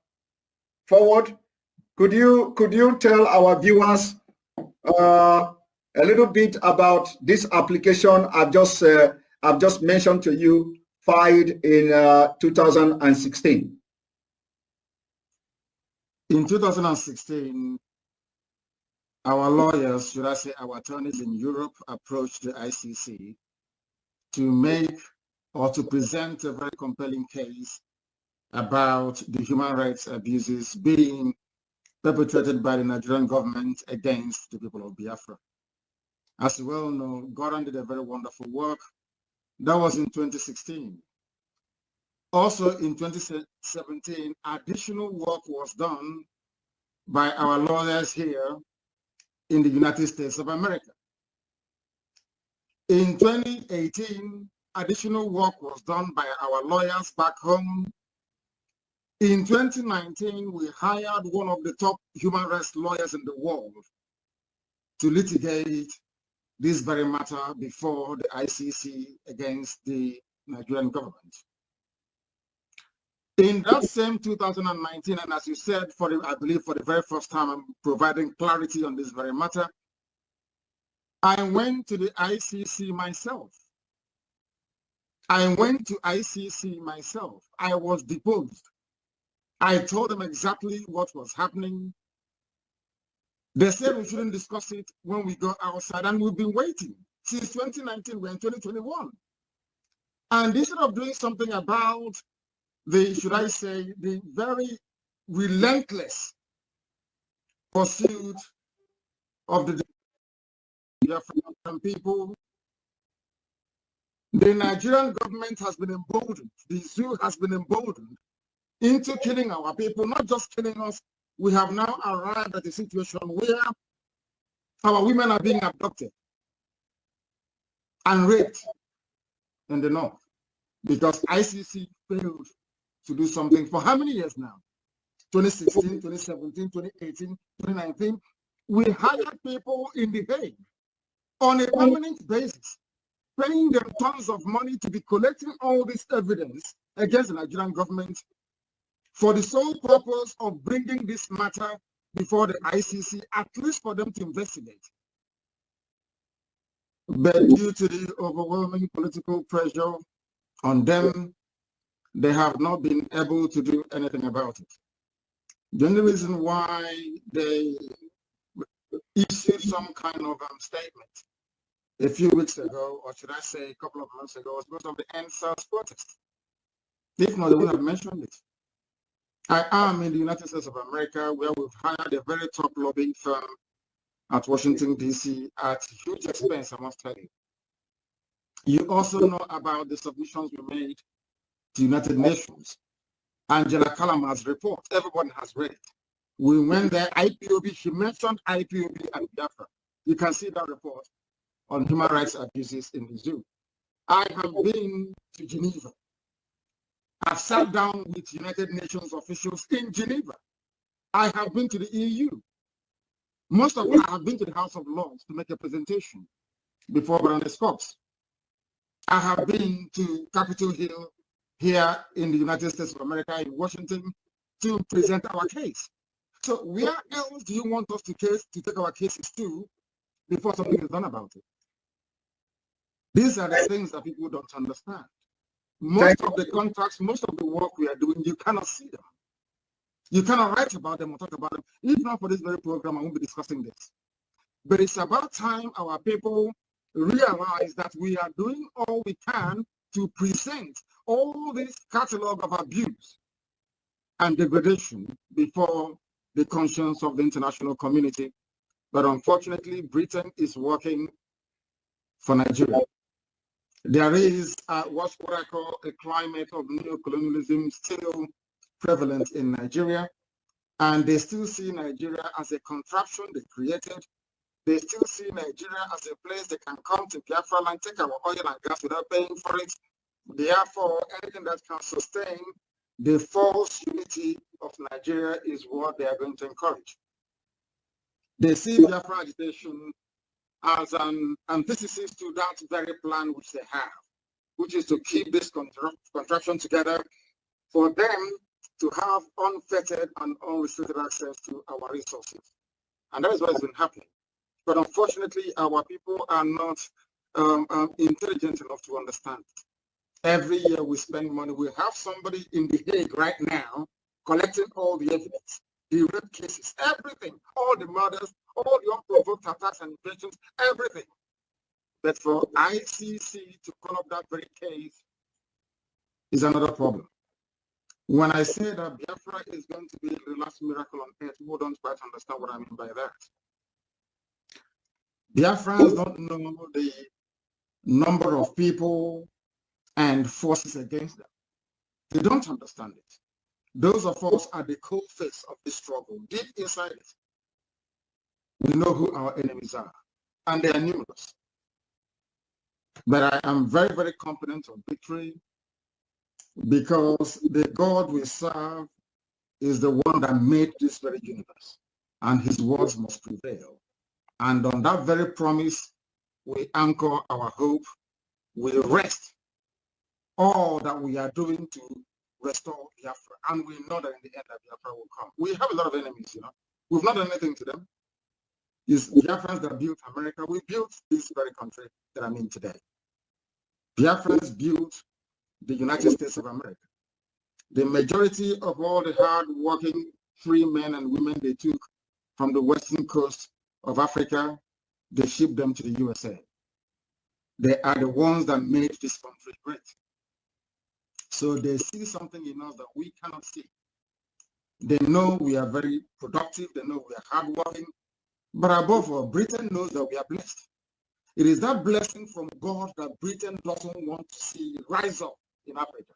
forward, could you tell our viewers a little bit about this application I've just mentioned to you, filed in 2016? In 2016, our lawyers, should I say our attorneys in Europe, approached the ICC to make or to present a very compelling case about the human rights abuses being perpetrated by the Nigerian government against the people of Biafra. As you well know, Goran did a very wonderful work. That was in 2016. Also in 2017, additional work was done by our lawyers here in the United States of America. In 2018, additional work was done by our lawyers back home. In 2019, we hired one of the top human rights lawyers in the world to litigate this very matter before the ICC against the Nigerian government. In that same 2019, and as you said, I believe for the very first time, I'm providing clarity on this very matter, I went to the ICC myself. I went to ICC myself. I was deposed. I told them exactly what was happening. They said we shouldn't discuss it when we go outside, and we've been waiting since 2019. We're in 2021. And instead of doing something about the, should I say, the very relentless pursuit of the Biafran people, the Nigerian government has been emboldened, the zoo has been emboldened into killing our people, not just killing us. We have now arrived at a situation where our women are being abducted and raped in the north because ICC failed to do something for how many years now? 2016, 2017, 2018, 2019. We hired people in The Hague on a permanent basis, paying them tons of money to be collecting all this evidence against the Nigerian government for the sole purpose of bringing this matter before the ICC, at least for them to investigate. But due to the overwhelming political pressure on them, they have not been able to do anything about it. The only reason why they issued some kind of statement a few weeks ago, or should I say a couple of months ago, was because of the NSAS protest. If not, they would have mentioned it. I am in the United States of America, where we've hired a very top lobbying firm at Washington, D.C. at huge expense, I must tell you. You also know about the submissions we made to United Nations. Angela Calamar's report, everyone has read it. We went there, IPOB, she mentioned IPOB and Biafra. You can see that report on human rights abuses in the zoo. I have been to Geneva. I've sat down with United Nations officials in Geneva. I have been to the EU. Most of them, I have been to the House of Lords to make a presentation before Baroness Cox. I have been to Capitol Hill here in the United States of America, in Washington, to present our case. So where else do you want us to take our cases to before something is done about it? These are the things that people don't understand. Most of the contracts, most of the work we are doing, you cannot see them. You cannot write about them or talk about them. If not for this very program, I won't be discussing this. But it's about time our people realize that we are doing all we can to present all this catalog of abuse and degradation before the conscience of the international community. But unfortunately, Britain is working for Nigeria. There is what I call a climate of neocolonialism still prevalent in Nigeria, and they still see Nigeria as a contraption they created. They still see Nigeria as a place they can come to Biafra and take our oil and gas without paying for it. Therefore, anything that can sustain the false unity of Nigeria is what they are going to encourage. They see Biafra agitation as an antithesis to that very plan which they have, which is to keep this contraption together for them to have unfettered and unrestricted access to our resources. And that is what has been happening. But unfortunately, our people are not intelligent enough to understand it. Every year we spend money. We have somebody in The Hague right now collecting all the evidence, the rape cases, everything, all the murders, all the unprovoked attacks and invasions, everything. But for ICC to call up that very case is another problem. When I say that Biafra is going to be the last miracle on earth, people don't quite understand what I mean by that. Biafrans don't know the number of people and forces against them. They don't understand it. Those of us at the cold face of this struggle, deep inside it, we know who our enemies are, and they are numerous. But I am very, very confident of victory because the God we serve is the one that made this very universe, and his words must prevail. And on that very promise, we anchor our hope. We rest all that we are doing to restore Biafra. And we know that in the end that Biafra will come. We have a lot of enemies, you know. We've not done anything to them. It's Biafrans that built America. We built this very country that I'm in today. Biafrans built the United States of America. The majority of all the hard-working free men and women they took from the western coast of Africa, they shipped them to the USA. They are the ones that made this country great. So they see something in us that we cannot see. They know we are very productive. They know we are hardworking. But above all, Britain knows that we are blessed. It is that blessing from God that Britain doesn't want to see rise up in Africa.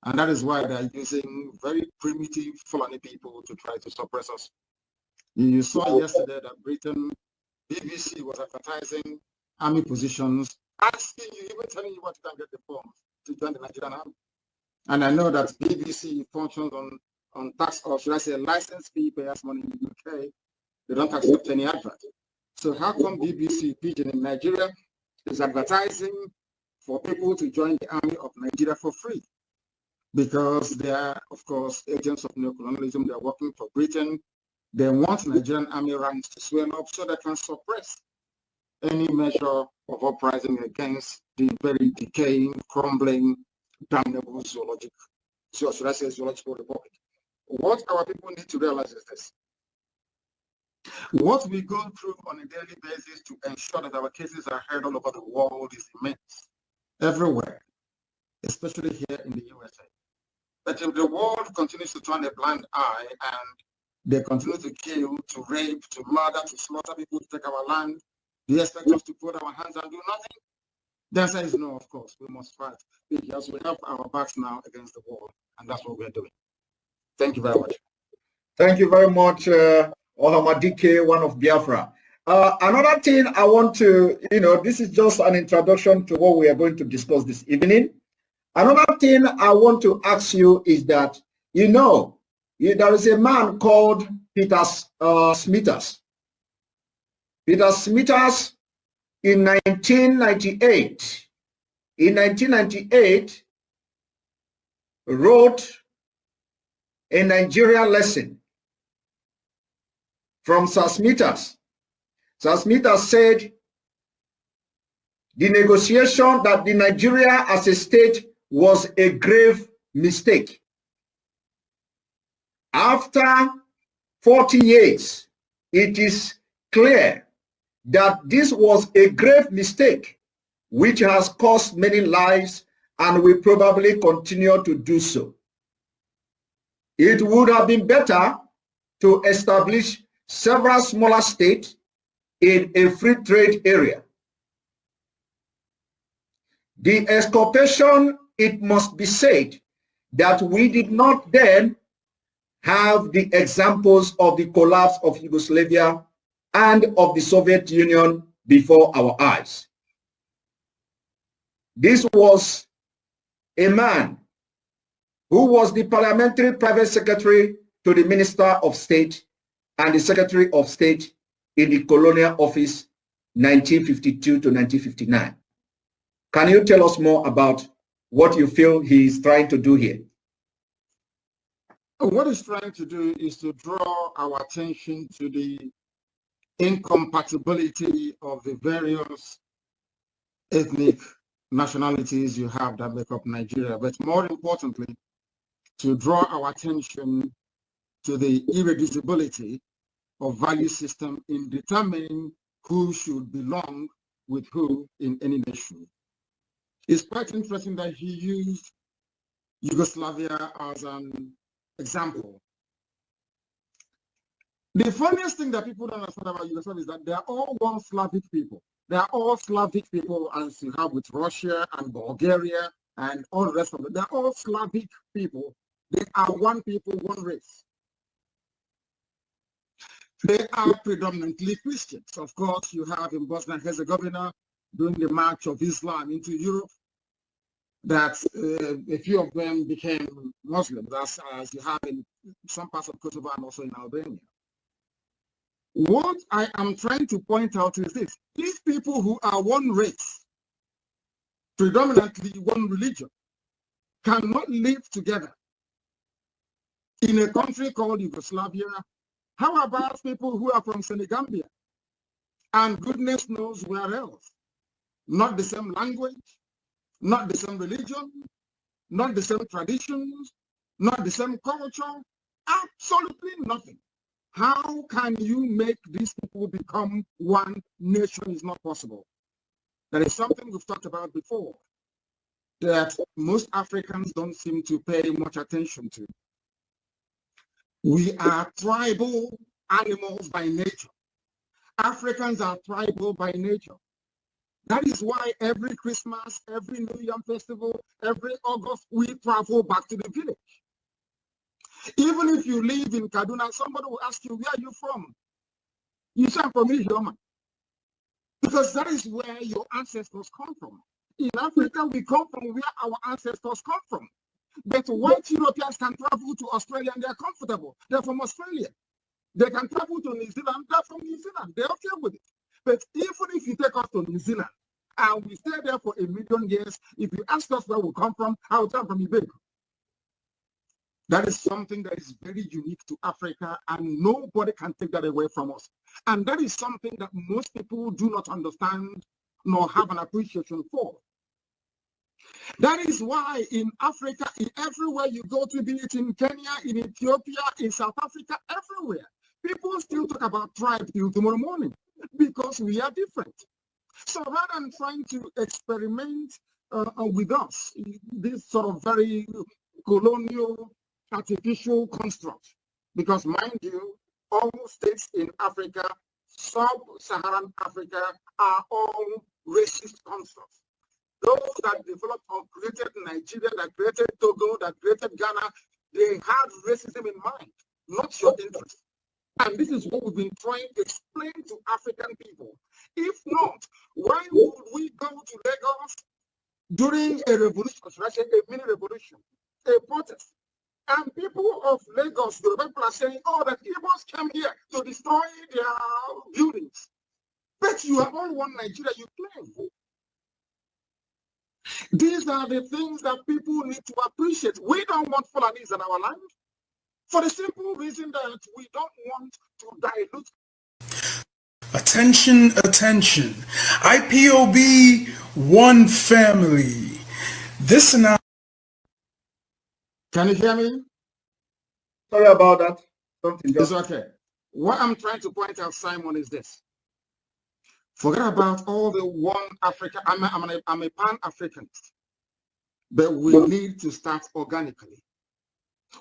And that is why they're using very primitive Fulani people to try to suppress us. You saw yesterday that Britain, BBC was advertising army positions, asking you, even telling you what you can get the forms to join the Nigerian army. And I know that BBC functions on tax, or should I say license fee payers money in the UK. They don't accept any advert. So how come BBC Pigeon in Nigeria is advertising for people to join the army of Nigeria for free? Because they are, of course, agents of neocolonialism. They're working for Britain. They want Nigerian army ranks to swell up so they can suppress any measure of uprising against the very decaying, crumbling, damnable zoological republic. What our people need to realize is this. What we go through on a daily basis to ensure that our cases are heard all over the world is immense, everywhere, especially here in the USA. But if the world continues to turn a blind eye and they continue to kill, to rape, to murder, to slaughter people, to take our land, they expect us to put our hands and do nothing? The answer is no, of course. We must fight because we have our backs now against the world, and that's what we're doing. Thank you very much. Thank you very much, Decay, one of Biafra. Another thing I want to, this is just an introduction to what we are going to discuss this evening. Another thing I want to ask you is that, there is a man called Peter Smithers. Peter Smithers in 1998. In 1998, wrote a Nigerian lesson from Sir Smithers. Sir Smithers said the negotiation that the Nigeria as a state was a grave mistake. After 40 years, it is clear that this was a grave mistake which has cost many lives and will probably continue to do so. It would have been better to establish several smaller states in a free trade area. The exculpation, it must be said, that we did not then have the examples of the collapse of Yugoslavia and of the Soviet Union before our eyes. This was a man who was the parliamentary private secretary to the Minister of State and the Secretary of State in the Colonial Office 1952 to 1959. Can you tell us more about what you feel he is trying to do here? What he's trying to do is to draw our attention to the incompatibility of the various ethnic nationalities you have that make up Nigeria, but more importantly, to draw our attention to the irreducibility of value system in determining who should belong with who in any nation. It's quite interesting that he used Yugoslavia as an example. The funniest thing that people don't understand about Yugoslavia is that they are all one Slavic people. They are all Slavic people, as you have with Russia and Bulgaria and all the rest of it. They're all Slavic people. They are one people, one race. They are predominantly Christians. Of course, you have in Bosnia and Herzegovina during the march of Islam into Europe, that a few of them became Muslims, as you have in some parts of Kosovo and also in Albania. What I am trying to point out is this. These people who are one race, predominantly one religion, cannot live together in a country called Yugoslavia. How about people who are from Senegambia and goodness knows where else? Not the same language, not the same religion, not the same traditions, not the same culture, absolutely nothing. How can you make these people become one nation? Is not possible. That is something we've talked about before, that most Africans don't seem to pay much attention to. We are tribal animals by nature. Africans are tribal by nature. That is why every Christmas, every New Year festival, every August, we travel back to the village. Even if you live in Kaduna, somebody will ask you, where are you from? You say, I'm from Ijeoma. Because that is where your ancestors come from. In Africa, we come from where our ancestors come from. But white Europeans can travel to Australia and they're comfortable. They're from Australia. They can travel to New Zealand. They're from New Zealand. They're okay with it. But even if you take us to New Zealand and we stay there for 1 million years, if you ask us where we come from, I will come from Ibeco. That is something that is very unique to Africa, and nobody can take that away from us. And that is something that most people do not understand nor have an appreciation for. That is why in Africa, everywhere you go to, be it in Kenya, in Ethiopia, in South Africa, everywhere, people still talk about tribe till tomorrow morning because we are different. So rather than trying to experiment with us, this sort of very colonial, artificial construct, because mind you, all states in Africa, sub-Saharan Africa, are all racist constructs. Those that developed or created Nigeria, that created Togo, that created Ghana, they had racism in mind, not your interest. And this is what we've been trying to explain to African people. If not, why would we go to Lagos during a revolution, should I say a mini revolution, a protest? And people of Lagos, the people are saying, oh, that Igbos came here to destroy their buildings. But you are all one Nigeria, you claim. These are the things that people need to appreciate. We don't want Fulanis in our land for the simple reason that we don't want to dilute. Attention, attention. IPOB, one family. This announcement. Can you hear me? Sorry about that. It's okay. What I'm trying to point out, Simon, is this. Forget about all the one Africa. I'm a Pan-Africanist. But we need to start organically.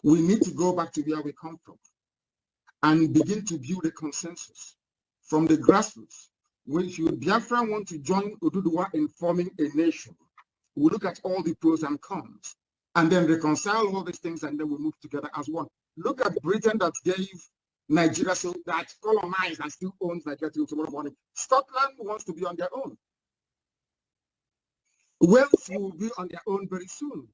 We need to go back to where we come from and begin to build a consensus from the grassroots. When Biafra want to join Oduduwa in forming a nation, we look at all the pros and cons and then reconcile all these things, and then we move together as one. Look at Britain that gave Nigeria, so that colonized and still owns Nigeria till tomorrow morning. Scotland wants to be on their own. Wales will be on their own very soon.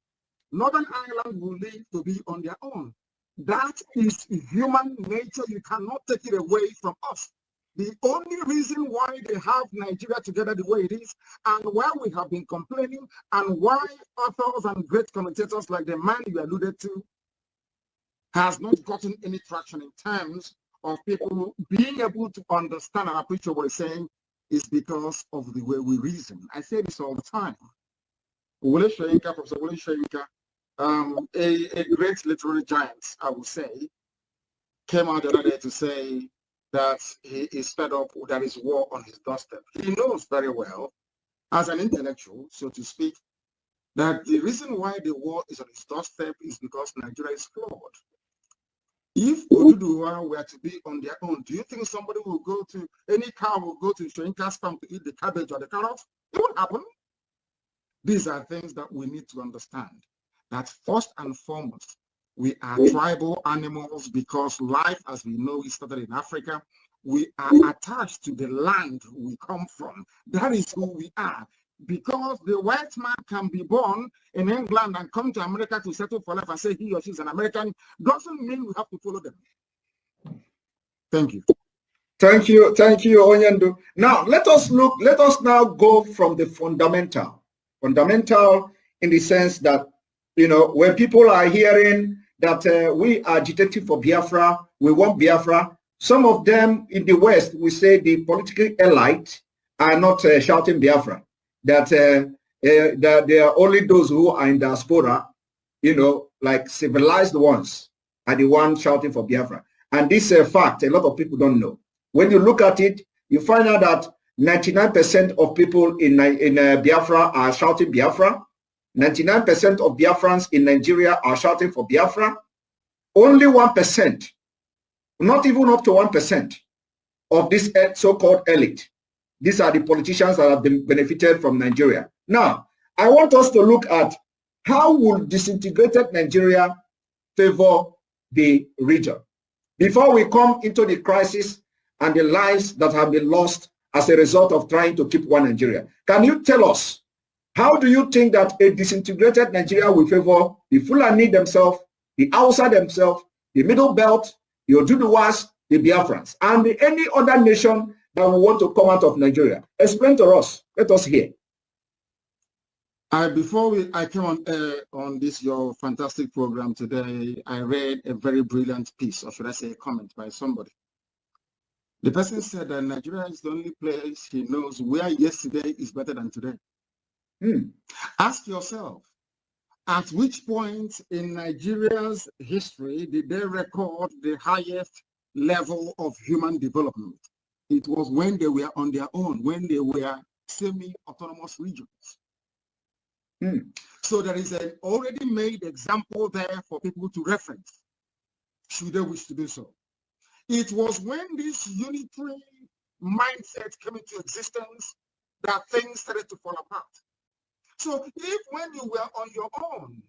Northern Ireland will need to be on their own. That is human nature. You cannot take it away from us. The only reason why they have Nigeria together the way it is, and why we have been complaining, and why authors and great commentators like the man you alluded to has not gotten any traction in terms of people being able to understand and appreciate what he's saying, is because of the way we reason. I say this all the time. Professor Wole Soyinka, a great literary giant, I would say, came out the other day to say that he is fed up, there is war on his doorstep. He knows very well, as an intellectual, so to speak, that the reason why the war is on his doorstep is because Nigeria is flawed. If Oduduwa were to be on their own, do you think somebody will go to, any cow will go to Soyinka's farm to eat the cabbage or the carrots? It won't happen. These are things that we need to understand, that first and foremost, we are tribal animals because life as we know it started in Africa. We are attached to the land we come from. That is who we are. Because the white man can be born in England and come to America to settle for life and say he or she is an American, doesn't mean we have to follow them. Thank you. Thank you, Onyendu. Now let us now go from the fundamental in the sense that, you know, when people are hearing that we are agitating for Biafra, we want Biafra, some of them in the West, we say the political elite are not shouting Biafra, that there are only those who are in diaspora, you know, like civilized ones are the ones shouting for Biafra. And this fact, a lot of people don't know. When you look at it, you find out that 99% of people in Biafra are shouting Biafra. 99% of Biafrans in Nigeria are shouting for Biafra. Only 1%, not even up to 1% of this so-called elite. These are the politicians that have been benefited from Nigeria. Now, I want us to look at how will disintegrated Nigeria favor the region before we come into the crisis and the lives that have been lost as a result of trying to keep one Nigeria. Can you tell us, how do you think that a disintegrated Nigeria will favor the Fulani themselves, the Hausa themselves, the Middle Belt, the Oduduwas, the Biafrans, and any other nation that will want to come out of Nigeria? Explain to us. Let us hear. Before I came on this your fantastic program today, I read a very brilliant piece, or should I say a comment by somebody. The person said that Nigeria is the only place he knows where yesterday is better than today. Ask yourself, at which point in Nigeria's history did they record the highest level of human development? It was when they were on their own, when they were semi-autonomous regions. So there is an already made example there for people to reference, should they wish to do so. It was when this unitary mindset came into existence that things started to fall apart. So if when you were on your own,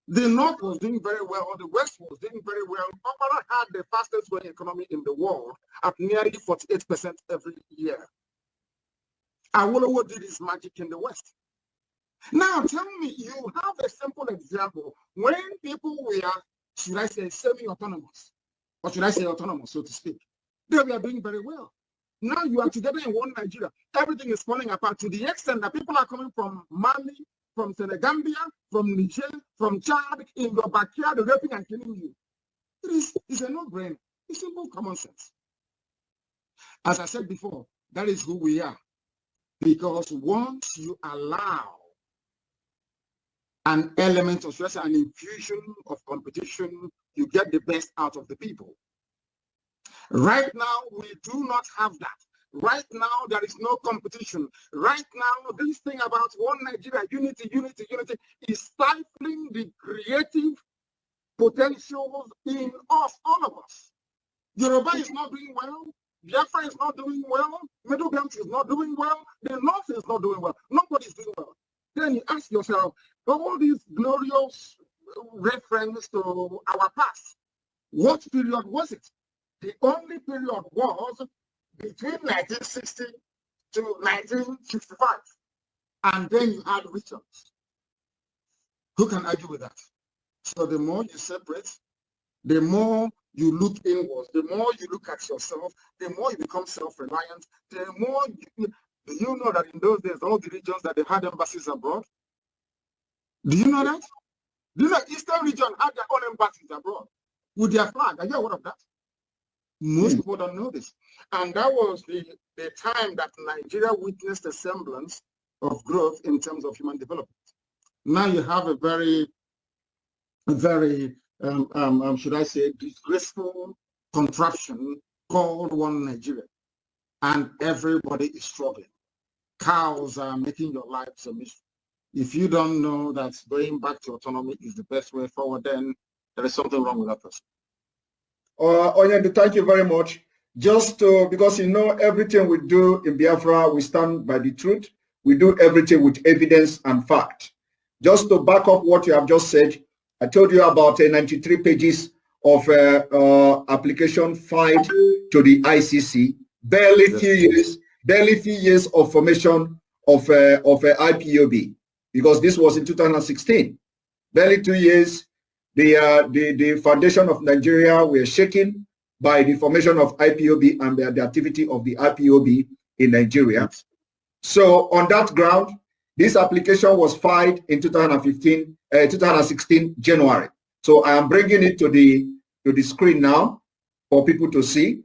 the North was doing very well, or the West was doing very well, Opera had the fastest growing economy in the world at nearly 48% every year. Awolowo did his magic in the West. Now tell me, you have a simple example. When people were, should I say, semi-autonomous, or should I say autonomous, so to speak, they were doing very well. Now you are together in one Nigeria. Everything is falling apart to the extent that people are coming from Mali, from Senegambia, from Niger, from Chad, in your backyard, raping and killing you. It's a no-brainer. It's simple common sense. As I said before, that is who we are. Because once you allow an element of stress, an infusion of competition, you get the best out of the people. Right now, we do not have that. Right now, there is no competition. Right now, this thing about one Nigeria, unity is stifling the creative potentials in us, all of us. Yoruba is not doing well. Biafra is not doing well. Middle Belt is not doing well. The North is not doing well. Nobody is doing well. Then you ask yourself, all these glorious reference to our past, what period was it? The only period was between 1960 to 1965. And then you had returns. Who can argue with that? So the more you separate, the more you look inwards, the more you look at yourself, the more you become self-reliant, the more you know that in those days, all the regions that they had embassies abroad? Do you know that? Do you know Eastern region had their own embassies abroad with their flag? Are you aware of that? Most people don't know this. And that was the time that Nigeria witnessed a semblance of growth in terms of human development. Now you have a very, should I say, disgraceful contraption called one Nigeria. And everybody is struggling. Cows are making your lives a misery. If you don't know that going back to autonomy is the best way forward, then there is something wrong with that person. Onyendu, thank you very much. Just because you know everything we do in Biafra, we stand by the truth. We do everything with evidence and fact. Just to back up what you have just said, I told you about 93 pages of application filed to the ICC. Barely few years of formation of IPOB, because this was in 2016. Barely 2 years. The foundation of Nigeria were shaking. by the formation of IPOB and the activity of the IPOB in Nigeria. So on that ground, this application was filed in 2016 January. So I am bringing it to the screen now for people to see.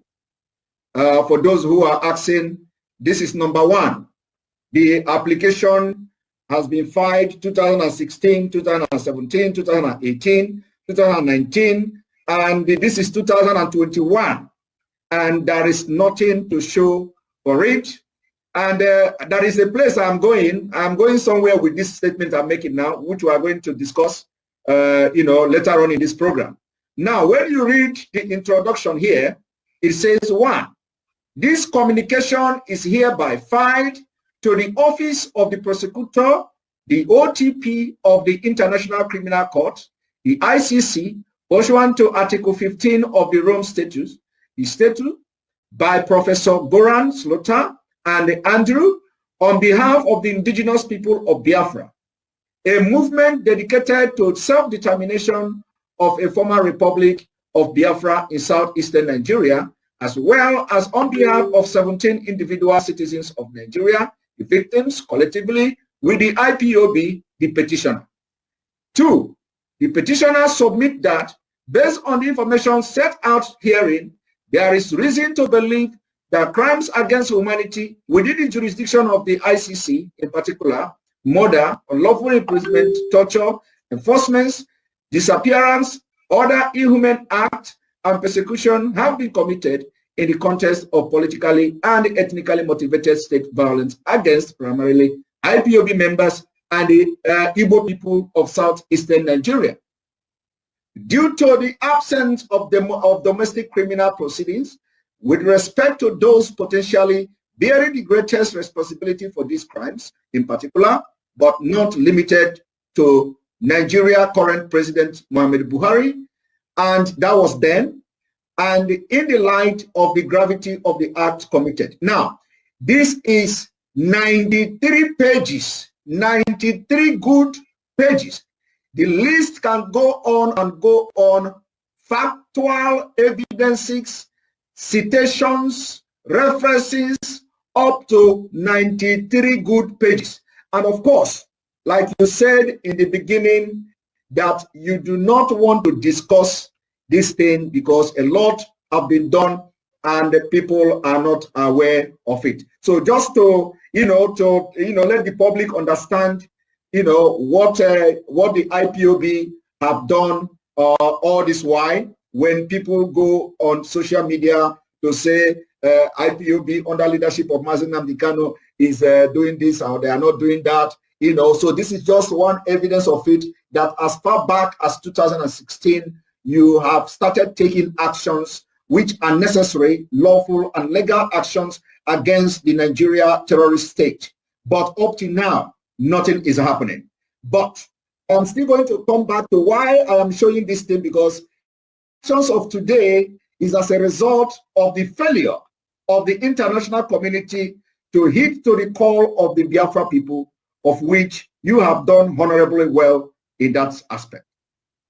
For those who are asking, this is number one. The application has been filed 2016, 2017, 2018, 2019, and this is 2021. And there is nothing to show for it. And there is a place I'm going. I'm going somewhere with this statement I'm making now, which we are going to discuss, later on in this program. Now, when you read the introduction here, it says, one, this communication is hereby filed to the Office of the Prosecutor, the OTP of the International Criminal Court, the ICC, pursuant to Article 15 of the Rome Statute, the statute, by Professor Goran Slota and Andrew, on behalf of the indigenous people of Biafra, a movement dedicated to self-determination of a former republic of Biafra in southeastern Nigeria, as well as on behalf of 17 individual citizens of Nigeria, the victims collectively, with the IPOB, the petitioner. Two, the petitioner submit that, based on the information set out herein, there is reason to believe that crimes against humanity within the jurisdiction of the ICC, in particular, murder, unlawful imprisonment, torture, enforcements, disappearance, other inhuman acts, and persecution have been committed in the context of politically and ethnically motivated state violence against primarily IPOB members and the Igbo people of southeastern Nigeria. Due to the absence of domestic criminal proceedings with respect to those potentially bearing the greatest responsibility for these crimes, in particular, but not limited to Nigeria current President Muhammad Buhari, and that was then, and in the light of the gravity of the act committed. Now, this is 93 pages, 93 good pages. The list can go on and go on. Factual evidences, citations, references, up to 93 good pages. And of course, like you said in the beginning, that you do not want to discuss this thing because a lot have been done and the people are not aware of it. So just to let the public understand, what the IPOB have done all this while, when people go on social media to say IPOB under leadership of Mazi Nnamdi Kanu is doing this or they are not doing that, so this is just one evidence of it, that as far back as 2016, you have started taking actions which are necessary, lawful and legal actions against the Nigeria terrorist state. But up to now, nothing is happening. But I'm still going to come back to why I am showing this thing, because actions of today is as a result of the failure of the international community to heed to the call of the Biafra people, of which you have done honorably well in that aspect.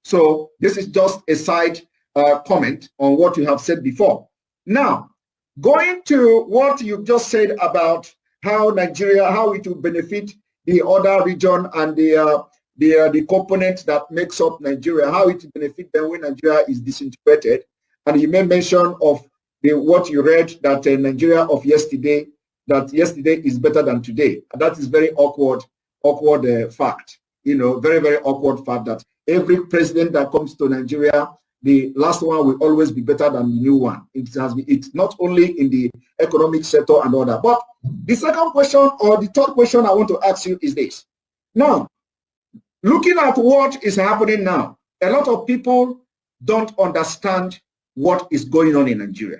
So this is just a side comment on what you have said before. Now, going to what you just said about how Nigeria, how it will benefit the other region and the component that makes up Nigeria, how it will benefit them when Nigeria is disintegrated. And you made mention of what you read, that Nigeria of yesterday, that yesterday is better than today. And that is very awkward fact. Very, very awkward fact that every president that comes to Nigeria, the last one will always be better than the new one. It's not only in the economic sector and all that. But the second question, or the third question I want to ask you is this. Now, looking at what is happening now, a lot of people don't understand what is going on in Nigeria.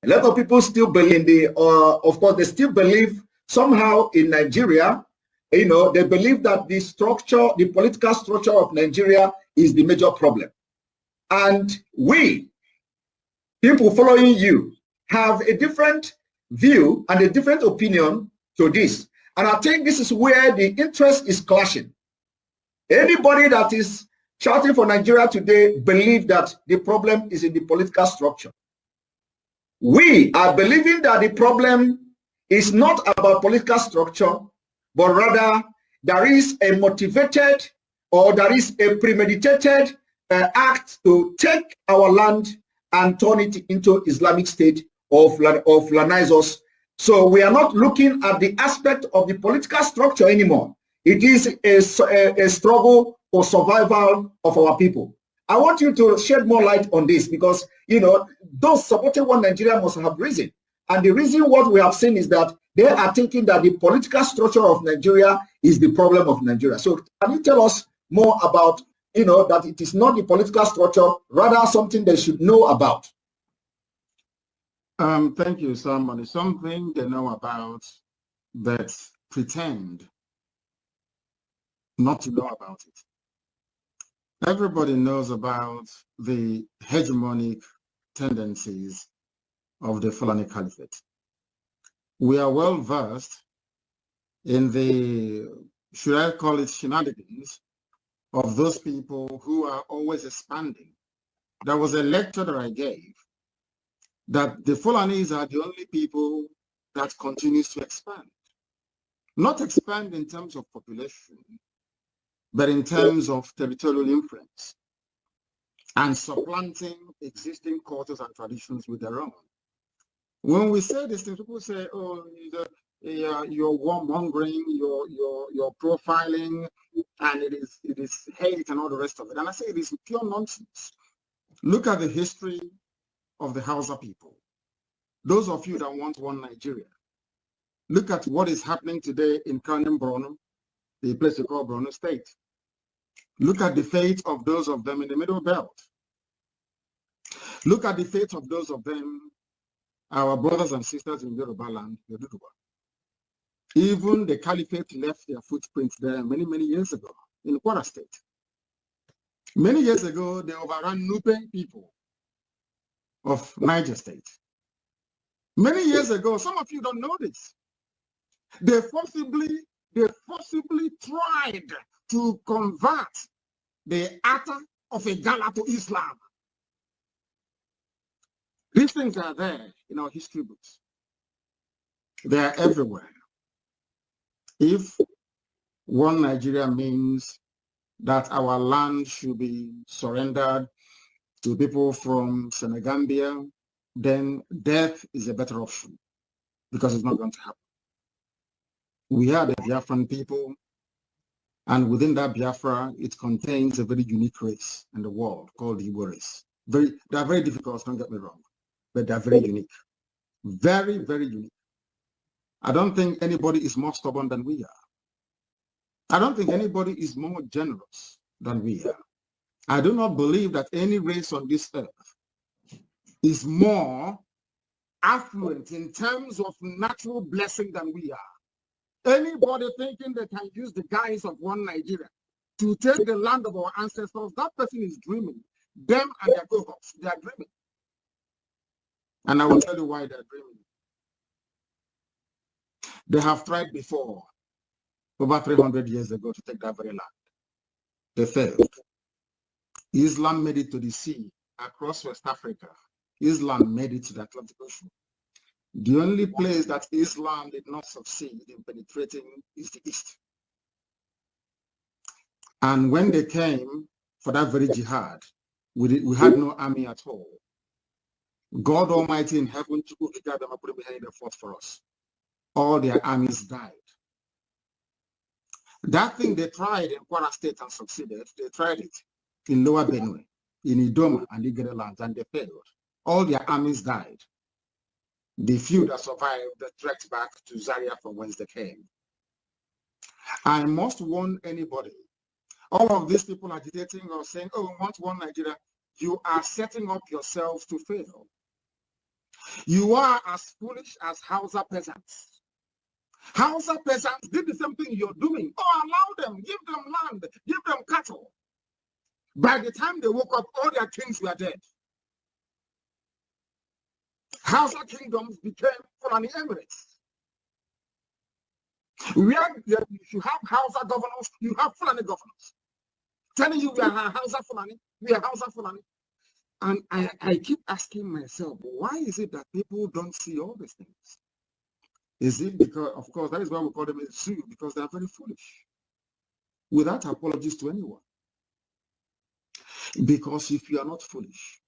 A lot of people still believe of course, they still believe somehow in Nigeria. They believe that the political structure of Nigeria is the major problem. And we, people following you, have a different view and a different opinion to this. And I think this is where the interest is clashing. Anybody that is shouting for Nigeria today believe that the problem is in the political structure. We are believing that the problem is not about political structure, but rather there is a motivated or there is a premeditated act to take our land and turn it into Islamic State of Lanise us. So we are not looking at the aspect of the political structure anymore. It is a struggle for survival of our people. I want you to shed more light on this because, you know, those supporting one Nigeria must have reason. And the reason what we have seen is that they are thinking that the political structure of Nigeria is the problem of Nigeria. So can you tell us more about, you know, that it is not the political structure, rather something they should know about? Thank you, somebody. Something they know about but pretend not to know about it. Everybody knows about the hegemonic tendencies of the Fulani Caliphate. We are well versed in the, should I call it shenanigans, of those people who are always expanding. There was a lecture that I gave that the Fulanis are the only people that continues to expand. Not expand in terms of population, but in terms of territorial influence and supplanting existing cultures and traditions with their own. When we say this thing, people say, oh, you're warmongering, you're profiling, and it is hate and all the rest of it. And I say it is pure nonsense. Look at the history of the Hausa people. Those of you that want one Nigeria, look at what is happening today in Colonial Borno, the place they call Borno State. Look at the fate of those of them in the Middle Belt. Look at the fate of those of them, our brothers and sisters in Yoruba land, Yoruba. Even the Caliphate left their footprints there many, many years ago in Kwara State. Many years ago, they overran Nupe people of Niger State. Many years ago, some of you don't know this. They forcibly tried to convert the Atta of a Gala to Islam. These things are there in our history books. They are everywhere. If one Nigeria means that our land should be surrendered to people from Senegambia, then death is a better option because it's not going to happen. We are the Biafran people, and within that Biafra, it contains a very unique race in the world called the Igbo race. They are very difficult, don't get me wrong, but they are very unique. Very, very unique. I don't think anybody is more stubborn than we are. I don't think anybody is more generous than we are. I do not believe that any race on this earth is more affluent in terms of natural blessing than we are. Anybody thinking they can use the guise of one Nigeria to take the land of our ancestors, that person is dreaming. Them and their cohorts, they are dreaming. And I will tell you why they're dreaming. They have tried before, over 300 years ago, to take that very land. They failed. Islam made it to the sea across West Africa. Islam made it to the Atlantic Ocean. The only place that Islam did not succeed in penetrating is the East. And when they came for that very jihad, we had no army at all. God Almighty in heaven fought for us. All their armies died. That thing they tried in Kwara State and succeeded, they tried it in Lower Benue, in Idoma and Igere lands, and they failed. All their armies died. The few that survived, they trekked back to Zaria from whence they came. I must warn anybody. All of these people agitating or saying, oh, we want one Nigeria, you are setting up yourselves to fail. You are as foolish as Hausa peasants. Hausa peasants did the same thing you're doing. Oh, allow them, give them land, give them cattle. By the time they woke up, all their kings were dead. Hausa kingdoms became Fulani Emirates. Where you have Hausa governors, you have Fulani governors. telling you we are Hausa Fulani, we are Hausa Fulani. And I keep asking myself, why is it that people don't see all these things? Is it because, of course, that is why we call them a zoo, because they are very foolish, without apologies to anyone. Because if you are not foolish,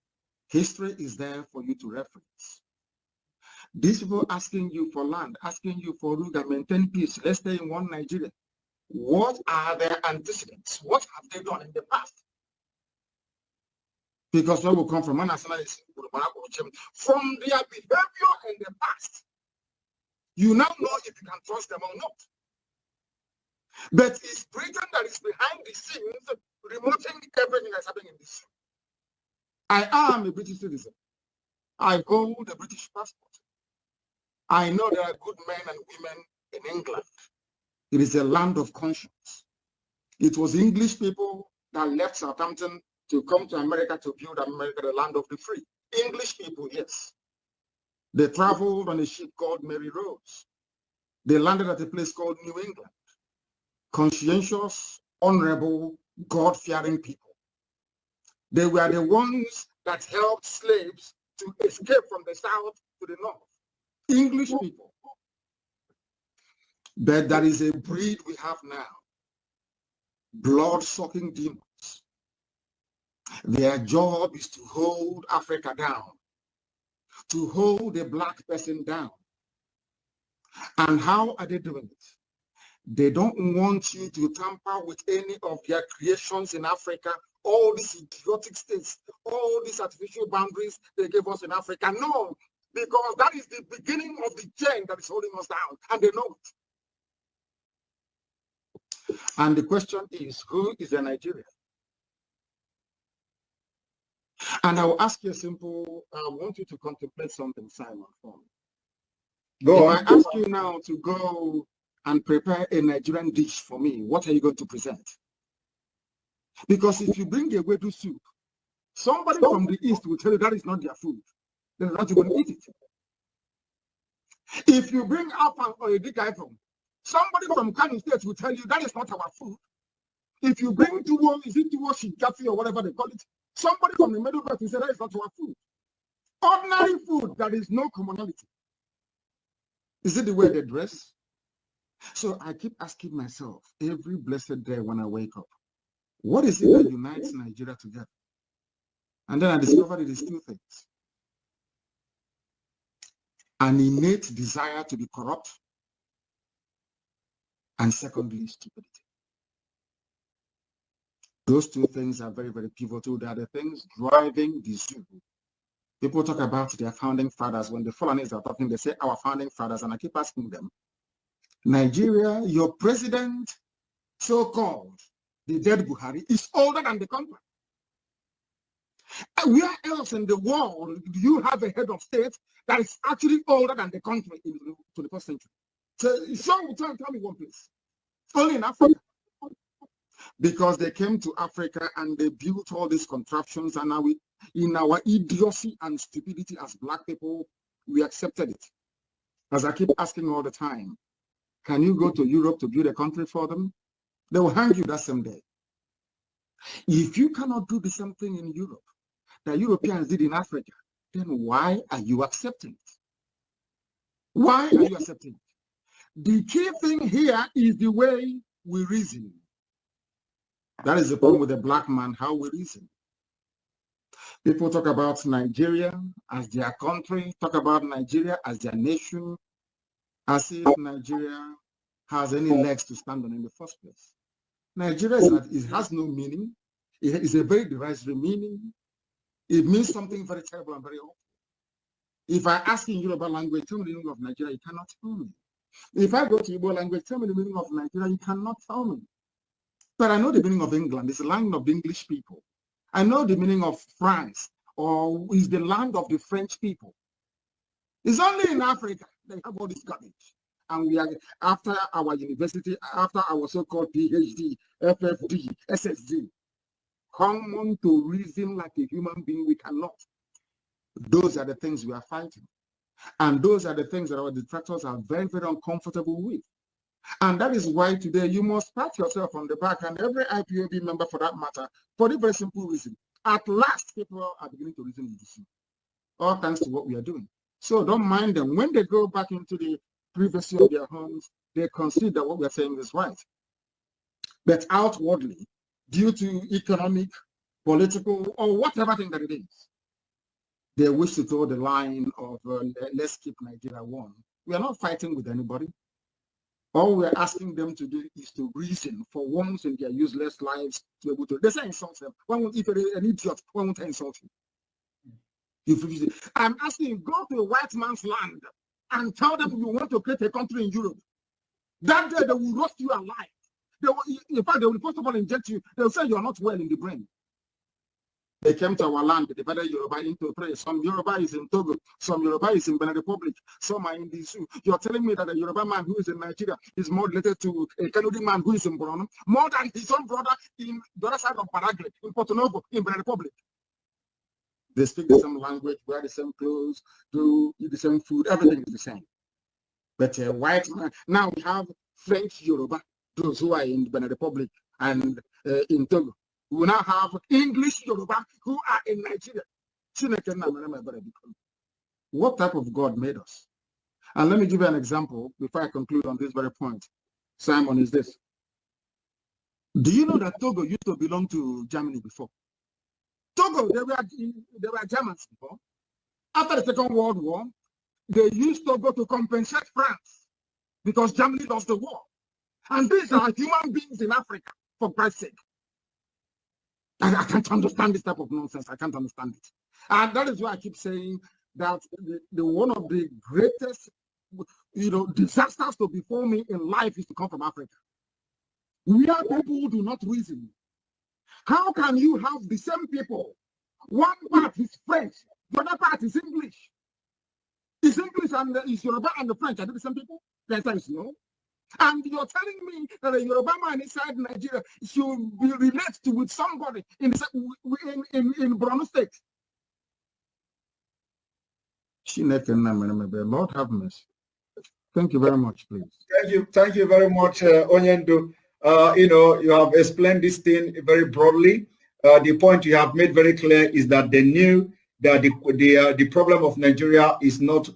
history is there for you to reference. These people asking you for land, asking you for rule and maintain peace, let's stay in one Nigeria. What are their antecedents? What have they done in the past? Because where we come from their behavior in the past, you now know if you can trust them or not. But it's Britain that is behind the scenes, remoting everything that's happening in this. I am a British citizen. I hold a British passport. I know there are good men and women in England. It is a land of conscience. It was English people that left Southampton to come to America to build America, the land of the free. English people, yes. They traveled on a ship called Mary Rose. They landed at a place called New England. Conscientious, honorable, God-fearing people. They were the ones that helped slaves to escape from the south to the north. English people. But there is a breed we have now. Blood-sucking demons. Their job is to hold Africa down, to hold a black person down. And how are they doing it? They don't want you to tamper with any of their creations in Africa, all these idiotic states, all these artificial boundaries they gave us in Africa. No, because that is the beginning of the chain that is holding us down, and they know it. And the question is, who is a Nigerian? And I will ask you a simple, I want you to contemplate something, Simon, for me. Go on. If I ask you now to go and prepare a Nigerian dish for me, what are you going to present? Because if you bring a wedu soup, somebody from the East will tell you that is not their food. Then they're not going to eat it. If you bring afang or a decay, somebody from Kano State will tell you that is not our food. If you bring tuwo, is it tuwo shinkafi or whatever they call it, somebody from the Middle Belt will say that is not our food. Ordinary food, there is no commonality. Is it the way they dress? So I keep asking myself every blessed day when I wake up, what is it that unites Nigeria together? And then I discovered it is two things. An innate desire to be corrupt, and secondly, stupidity. Those two things are very, very pivotal. They are the things driving the zoo. People talk about their founding fathers. When the Fulanis are talking, they say our founding fathers, and I keep asking them, Nigeria, your president, so-called, the dead Buhari, is older than the country. And where else in the world do you have a head of state that is actually older than the country in the 21st century? So tell me one place. Only in Africa. Because they came to Africa and they built all these contraptions, and now in our idiocy and stupidity as black people, we accepted it. As I keep asking all the time, can you go to Europe to build a country for them? They will hang you that same day. If you cannot do the same thing in Europe that Europeans did in Africa, then why are you accepting it? Why are you accepting it? The key thing here is the way we reason. That is the problem with the black man, how we reason. People talk about Nigeria as their country, talk about Nigeria as their nation, as if Nigeria has any legs to stand on in the first place. Nigeria it has no meaning. It is a very derisory meaning. It means something very terrible and very awful. If I ask in Yoruba language, tell me the meaning of Nigeria, you cannot tell me. If I go to Igbo language, tell me the meaning of Nigeria, you cannot tell me. But I know the meaning of England. It's the land of the English people. I know the meaning of France, or is the land of the French people. It's only in Africa they have all this garbage. And we are, after our university, after our so-called PhD, FFD, SSD, common to reason like a human being, we cannot. Those are the things we are fighting. And those are the things that our detractors are very, very uncomfortable with. And that is why today you must pat yourself on the back, and every IPOB member for that matter, for the very simple reason. At last, people are beginning to reason with you, all thanks to what we are doing. So don't mind them. When they go back into the privacy of their homes, they consider what we are saying is right. But outwardly, due to economic, political, or whatever thing that it is, they wish to draw the line of let's keep Nigeria warm. We are not fighting with anybody. All we're asking them to do is to reason for once in their useless lives to be able to. They say insult them. If you're an idiot, why won't I insult you? I'm asking you, go to a white man's land and tell them you want to create a country in Europe. That day they will roast you alive. They will, in fact, they will first of all inject you. They will say you are not well in the brain. They came to our land, they divided Yoruba into three. Some Yoruba is in Togo, some Yoruba is in Benin Republic, some are in the zoo. You're telling me that a Yoruba man who is in Nigeria is more related to a Canadian man who is in Borno, more than his own brother in the other side of Paraguay, in Porto Novo, in Benin Republic. They speak the same language, wear the same clothes, do eat the same food, everything is the same. But a white man, now we have French Yoruba, those who are in Benin Republic and in Togo. We will now have English Yoruba who are in Nigeria. What type of God made us? And let me give you an example before I conclude on this very point. Simon, is this. Do you know that Togo used to belong to Germany before? Togo, they were Germans before. After the Second World War, they used Togo to compensate France because Germany lost the war. And these are human beings in Africa, for Christ's sake. I can't understand this type of nonsense. I can't understand it. And that is why I keep saying that the one of the greatest, disasters to befall me in life is to come from Africa. We are people who do not reason. How can you have the same people? One part is French, the other part is English. Is English and is Yoruba and the French, are they the same people? The answer is no. And you're telling me that a Yoruba man inside Nigeria should be related with somebody in Borno State. Lord have mercy. Thank you very much, please. Thank you very much, Onyendu. You have explained this thing very broadly. The point you have made very clear is that they knew that the problem of Nigeria is not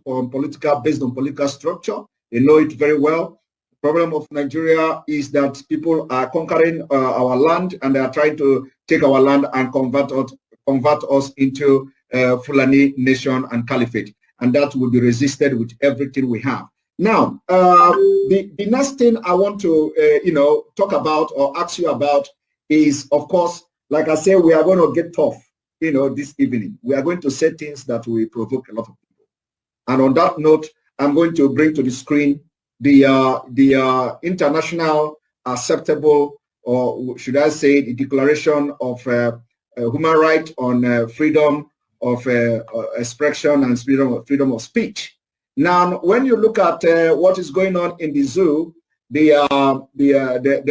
based on political structure. They know it very well. The problem of Nigeria is that people are conquering our land, and they are trying to take our land and convert us into Fulani nation and caliphate, and that will be resisted with everything we have. Now, the next thing I want to talk about or ask you about is, of course, like I said, we are going to get tough, this evening. We are going to say things that will provoke a lot of people. And on that note, I'm going to bring to the screen the international acceptable, or should I say, the Declaration of Human Rights on freedom of expression and freedom of speech. Now, when you look at what is going on in the zoo, they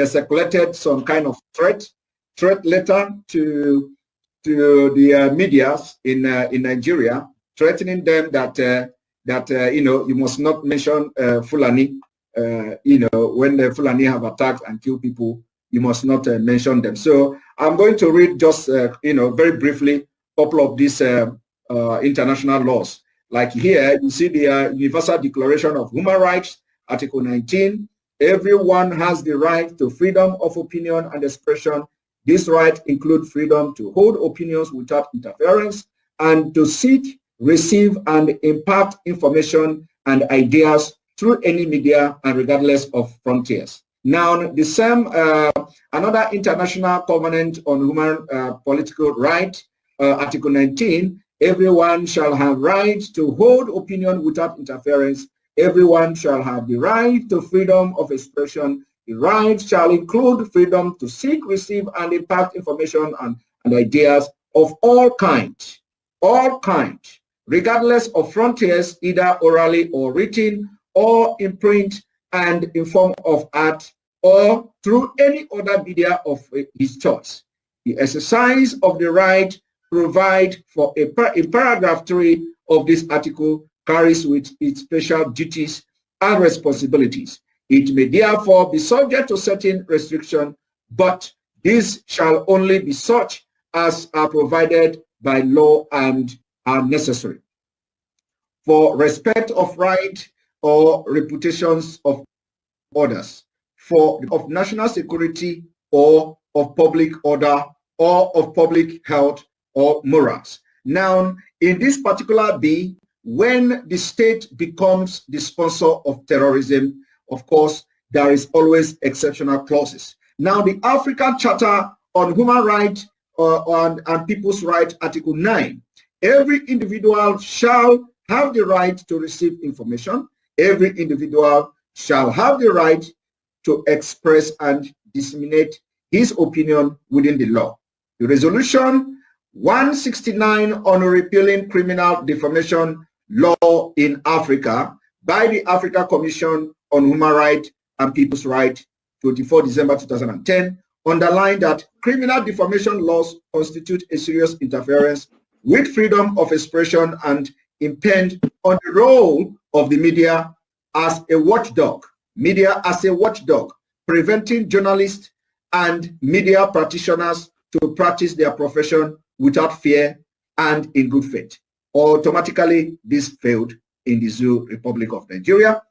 circulated some kind of threat letter to the media in Nigeria, threatening them that you must not mention Fulani. When the Fulani have attacked and killed people, you must not mention them. So I'm going to read just very briefly a couple of these international laws. Like here, you see the Universal Declaration of Human Rights, Article 19. Everyone has the right to freedom of opinion and expression. This right includes freedom to hold opinions without interference and to seek, receive, and impart information and ideas through any media and regardless of frontiers. Now, the same, another international covenant on human political rights, Article 19, everyone shall have right to hold opinion without interference. Everyone shall have the right to freedom of expression. The right shall include freedom to seek, receive, and impart information and ideas of all kinds, regardless of frontiers, either orally or written, or in print and in form of art, or through any other media of his choice. The exercise of the right provide for in paragraph 3 of this article carries with its special duties and responsibilities. It may therefore be subject to certain restriction, but these shall only be such as are provided by law and are necessary for respect of right or reputations of others, for of national security or of public order or of public health or morals. Now, in this particular B, when the state becomes the sponsor of terrorism, of course, there is always exceptional clauses. Now, the African Charter on Human Rights and People's Rights, Article 9, every individual shall have the right to receive information. Every individual shall have the right to express and disseminate his opinion within the law. The resolution 169 on repealing criminal defamation law in Africa by the Africa Commission on Human Rights and People's Rights, 24 December 2010, underlined that criminal defamation laws constitute a serious interference with freedom of expression and impinge on the role of the media as a watchdog, preventing journalists and media practitioners to practice their profession without fear and in good faith. Automatically, this failed in the Zoo Republic of Nigeria,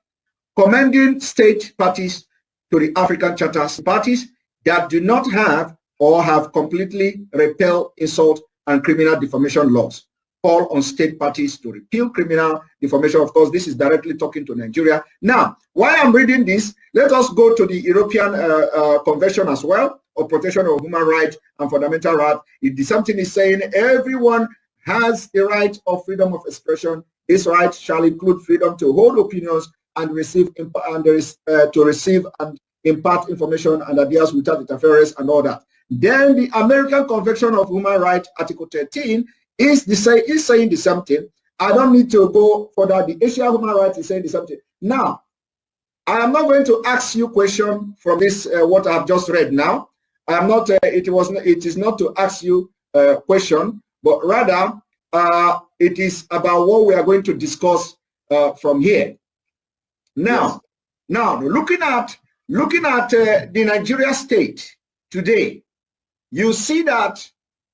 commending state parties to the African Charter parties that do not have or have completely repealed insult and criminal defamation laws. Call on state parties to repeal criminal defamation. Of course, this is directly talking to Nigeria. Now, while I'm reading this, let us go to the European Convention as well, of Protection of Human Rights and Fundamental Rights. Something is saying everyone has the right of freedom of expression. This right shall include freedom to hold opinions and receive and impart information and ideas without interference and all that. Then the American Convention of Human Rights, Article 13, is saying the same thing. I don't need to go further. The Asian Human Rights is saying the same thing. Now, I am not going to ask you a question from this what I've just read now. I am not. It is not to ask you a question, but rather it is about what we are going to discuss from here. Now, looking at the Nigeria state today, you see that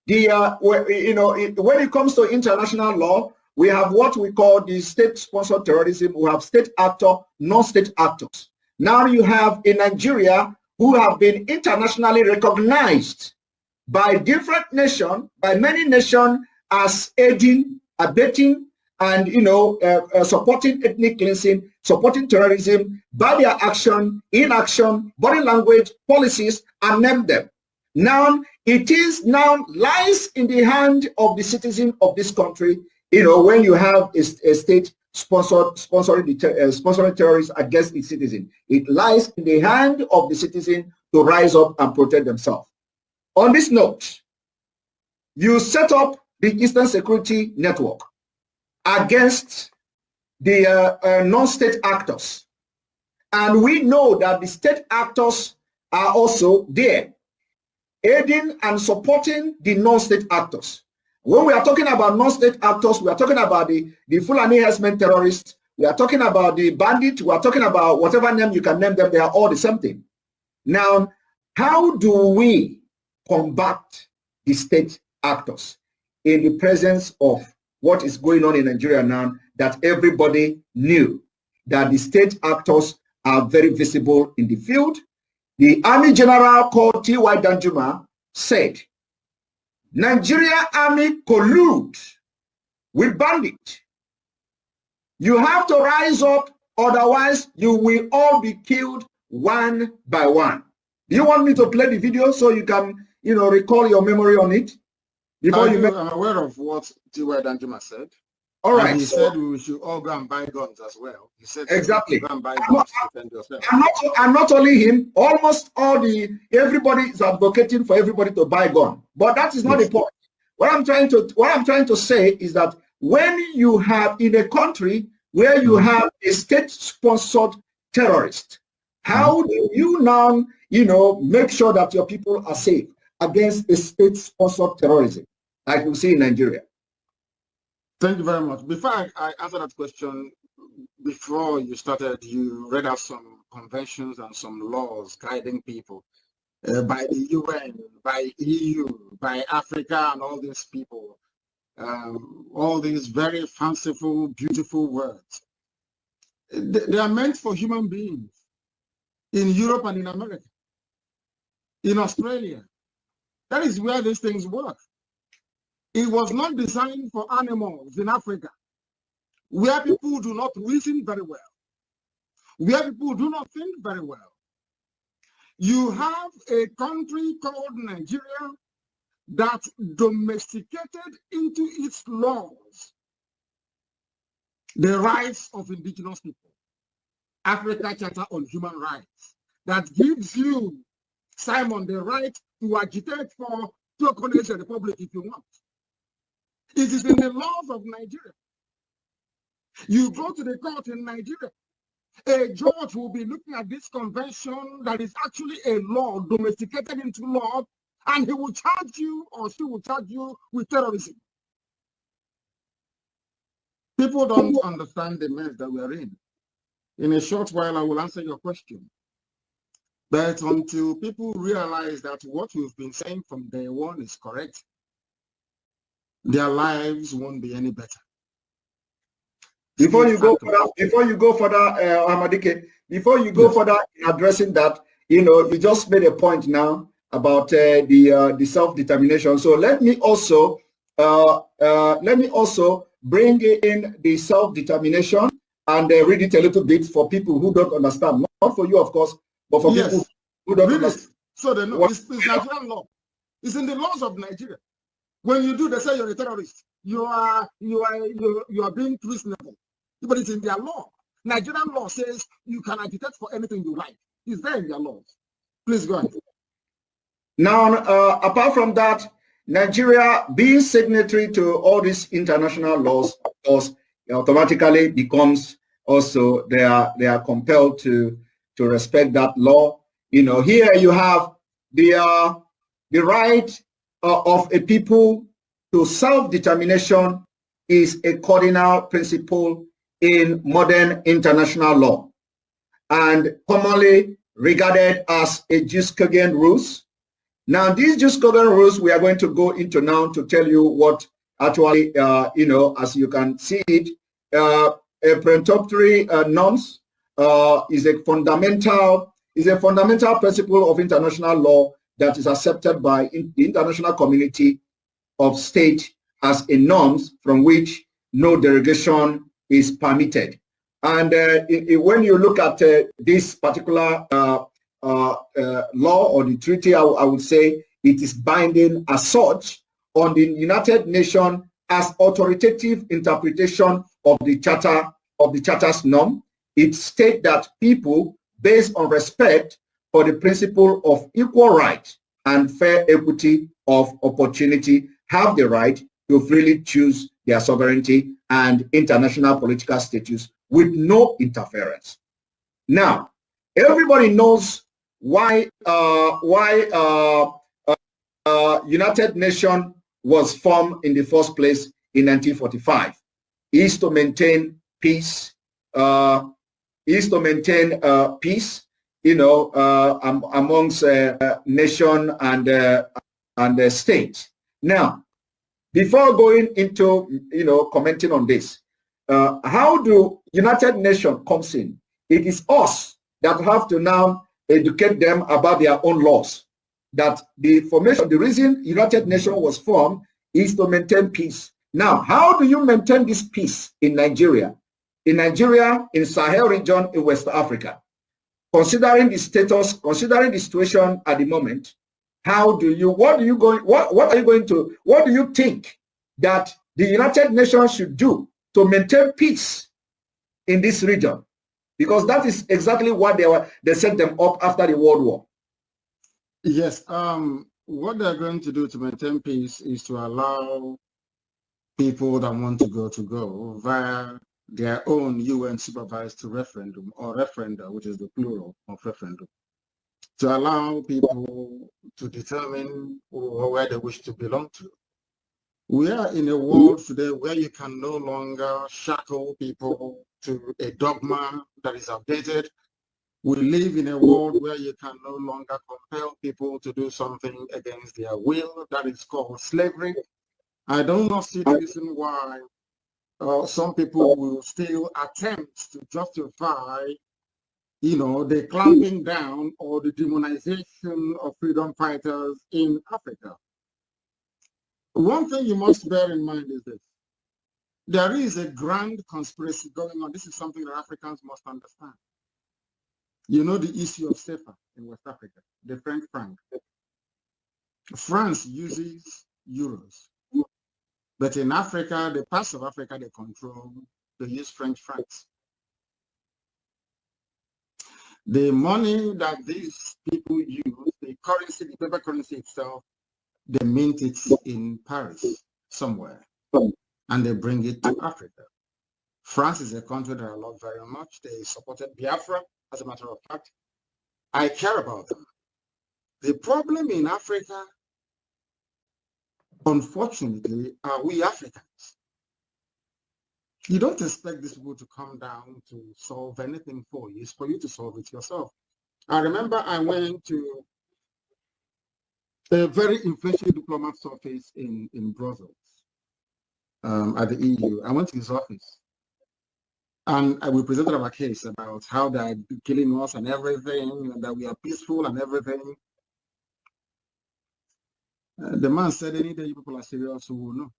when it comes to international law, we have what we call the state-sponsored terrorism. We have state actor, non-state actors. Now you have in Nigeria who have been internationally recognized by different nations, by many nations, as aiding, abetting, and supporting ethnic cleansing, supporting terrorism by their action, inaction, body language, policies, and name them. Now it lies in the hand of the citizen of this country. When you have a state sponsoring terrorists against its citizen, it lies in the hand of the citizen to rise up and protect themselves. On this note, you set up the Eastern Security Network against the non-state actors, and we know that the state actors are also there, aiding and supporting the non-state actors. When we are talking about non-state actors, we are talking about the Fulani herdsmen terrorists, we are talking about the bandits, we are talking about whatever name you can name them, they are all the same thing. Now, how do we combat the state actors in the presence of what is going on in Nigeria now, that everybody knew that the state actors are very visible in the field? The Army General called T.Y. Danjuma said, Nigeria Army collude with bandits. You have to rise up, otherwise you will all be killed one by one. Do you want me to play the video so you can, recall your memory on it? I'm aware of what T.Y. Danjuma said. All right. And he said we should all go and buy guns as well. He said exactly. Go and buy guns to defend yourself. And not only him, almost everybody is advocating for everybody to buy gun. But that is not the point. What I'm trying to say is that when you have in a country where you have a state-sponsored terrorist, how do you now, make sure that your people are safe against a state-sponsored terrorism, like you see in Nigeria? Thank you very much. Before I answer that question, before you started, you read out some conventions and some laws guiding people by the UN, by EU, by Africa, and all these people. All these very fanciful, beautiful words. They are meant for human beings in Europe and in America, in Australia. That is where these things work. It was not designed for animals in Africa, where people do not reason very well, where people do not think very well. You have a country called Nigeria that domesticated into its laws the rights of indigenous people. Africa Charter on Human Rights that gives you, Simon, the right to agitate for tokenized republic if you want. It is in the laws of Nigeria. You go to the court in Nigeria, a judge will be looking at this convention that is actually a law domesticated into law, and he will charge you or she will charge you with terrorism. People don't understand the mess that we are in. In a short while, I will answer your question. But until people realize that what we've been saying from day one is correct, their lives won't be any better. Before you go further, Amadike, before you go further in addressing that, you just made a point now about the self-determination. So let me also bring in the self-determination and read it a little bit for people who don't understand. Not for you, of course, but for people who don't understand. So they know it's Nigerian law. It's in the laws of Nigeria. When you do, they say you're a terrorist. You are being treasonable. But it's in their law. Nigerian law says you can agitate for anything you like. It's there in their laws. Please go ahead. Now, apart from that, Nigeria being signatory to all these international laws, automatically becomes also they are compelled to respect that law. Here you have the right of a people to self-determination is a cardinal principle in modern international law and commonly regarded as a jus cogens rules. Now, these jus cogens rules we are going to go into now to tell you what actually, as you can see it, a peremptory norms is a fundamental principle of international law that is accepted by the international community of states as a norms from which no derogation is permitted. And when you look at this particular law or the treaty, I would say it is binding as such on the United Nations as authoritative interpretation of the charter's norm. It states that people, based on respect for the principle of equal right and fair equity of opportunity, have the right to freely choose their sovereignty and international political status with no interference. Now, everybody knows why United Nations was formed in the first place in 1945. Is to maintain peace. Peace, amongst nation and state. Now, before going into commenting on this, how do United Nations comes in? It is us that have to now educate them about their own laws. That the reason United Nations was formed is to maintain peace. Now, how do you maintain this peace in Nigeria? In Nigeria, in Sahel region, in West Africa, considering the situation at the moment, what do you think that the United Nations should do to maintain peace in this region? Because that is exactly what they set them up after the World War. Yes, what they're going to do to maintain peace is to allow people that want to go via their own UN supervised referendum or referenda, which is the plural of referendum, to allow people to determine where they wish to belong to. We are in a world today where you can no longer shackle people to a dogma that is outdated, We live in a world where you can no longer compel people to do something against their will. That is called slavery. I do not see the reason why some people will still attempt to justify, the clamping down or the demonization of freedom fighters in Africa. One thing you must bear in mind is this. There is a grand conspiracy going on. This is something that Africans must understand. You know the issue of CFA in West Africa, the French franc. France uses euros. But in Africa, the parts of Africa they control, they use French francs. The money that these people use, the currency, the paper currency itself, they mint it in Paris somewhere, and they bring it to Africa. France is a country that I love very much. They supported Biafra, as a matter of fact. I care about them. The problem in Africa, unfortunately, are we Africans. You don't expect these people to come down to solve anything for you. It's for you to solve it yourself. I remember I went to a very influential diplomat's office in Brussels, at the EU. I went to his office. And we presented our case about how they're killing us and everything, and that we are peaceful and everything. The man said, any day you people are serious, we will know.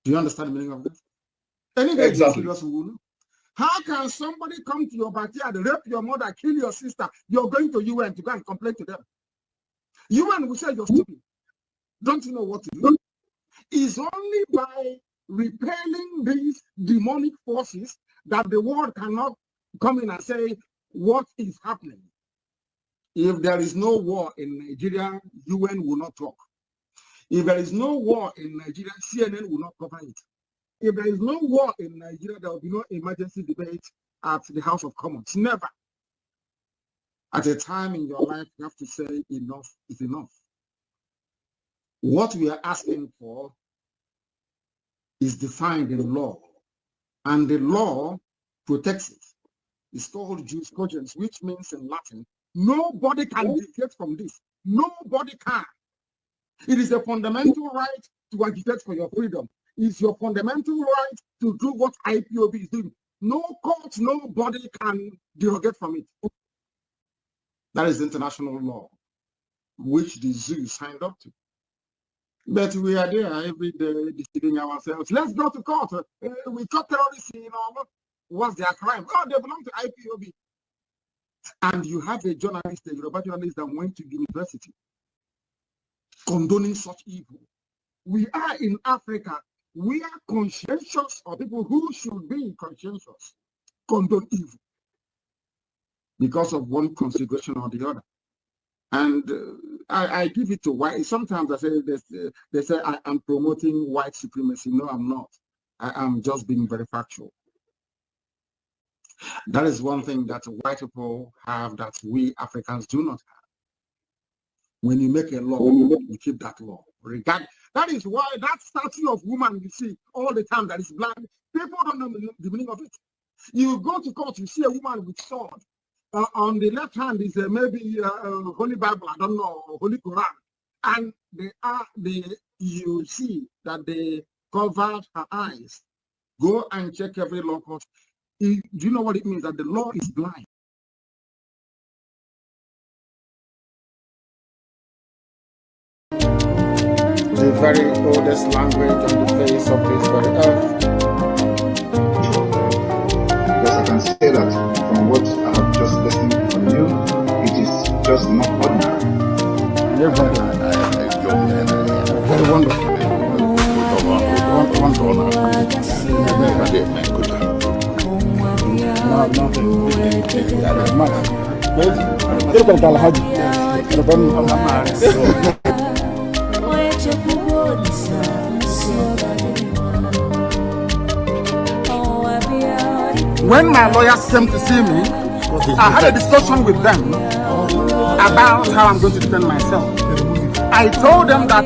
Do you understand the meaning of that? Any day you're serious, we will know. How can somebody come to your backyard, rape your mother, kill your sister? You're going to UN to go and complain to them. UN will say you're stupid. Don't you know what to do? It's only by repelling these demonic forces that the world cannot come in and say what is happening. If there is no war in Nigeria, UN will not talk. If there is no war in Nigeria, CNN will not cover it. If there is no war in Nigeria, there will be no emergency debate at the House of Commons. Never. At a time in your life, you have to say enough is enough. What we are asking for is defined in law, and the law protects it. It's called jus cogens, which means in Latin, nobody can deviate from this. Nobody can. It is a fundamental right to agitate for your freedom. It's your fundamental right to do what IPOB is doing. No court, nobody can derogate from it. That is international law, which the zoo signed up to. But we are there every day deceiving ourselves. Let's go to court. We caught terrorists in what's their crime? Oh, they belong to IPOB. And you have a journalist, a Yoruba journalist that went to university condoning such evil. We are in Africa. We are conscientious, or people who should be conscientious condone evil because of one consideration or the other. And I give it to white. Sometimes I say they say I am promoting white supremacy. No, I'm not. I am just being very factual. That is one thing that white people have that we Africans do not have. When you make a law, you keep that law. That is why that statue of woman you see all the time that is black, people don't know the meaning of it. You go to court, you see a woman with sword. On the left hand is maybe Holy Bible, I don't know, Holy Quran. And you see that they covered her eyes. Go and check every law court. Do you know what it means? That the law is blind. The very oldest language on the face of this very earth. Yes, I can say that from what I have just listened from you, it is just not ordinary. Very wonderful. When my lawyers came to see me, I had a discussion with them about how I'm going to defend myself. I told them that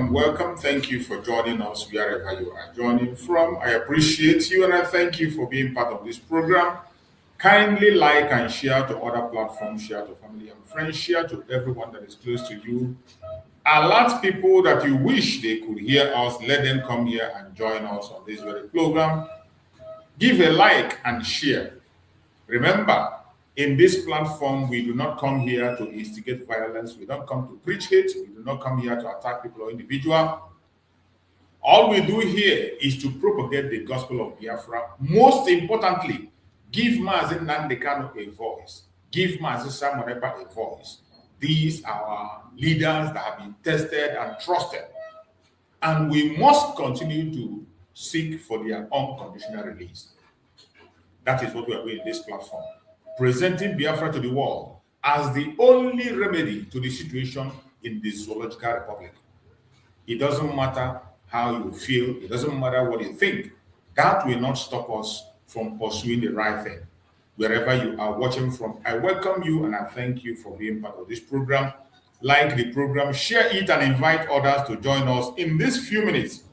Welcome. Thank you for joining us wherever you are joining from. I appreciate you and I thank you for being part of this program. Kindly like and share to other platforms, share to family and friends, share to everyone that is close to you. Alert people that you wish they could hear us. Let them come here and join us on this very program. Give a like and share. Remember, in this platform, we do not come here to instigate violence. We don't come to preach hate. We do not come here to attack people or individual. All we do here is to propagate the gospel of Biafra. Most importantly, give Mazi Nnamdi Kanu a voice. Give Mazi Simon Ekpa a voice. These are our leaders that have been tested and trusted. And we must continue to seek for their unconditional release. That is what we are doing in this platform. Presenting Biafra to the world as the only remedy to the situation in the Zoological Republic. It doesn't matter how you feel, it doesn't matter what you think. That will not stop us from pursuing the right thing. Wherever you are watching from, I welcome you and I thank you for being part of this program. Like the program, share it and invite others to join us in these few minutes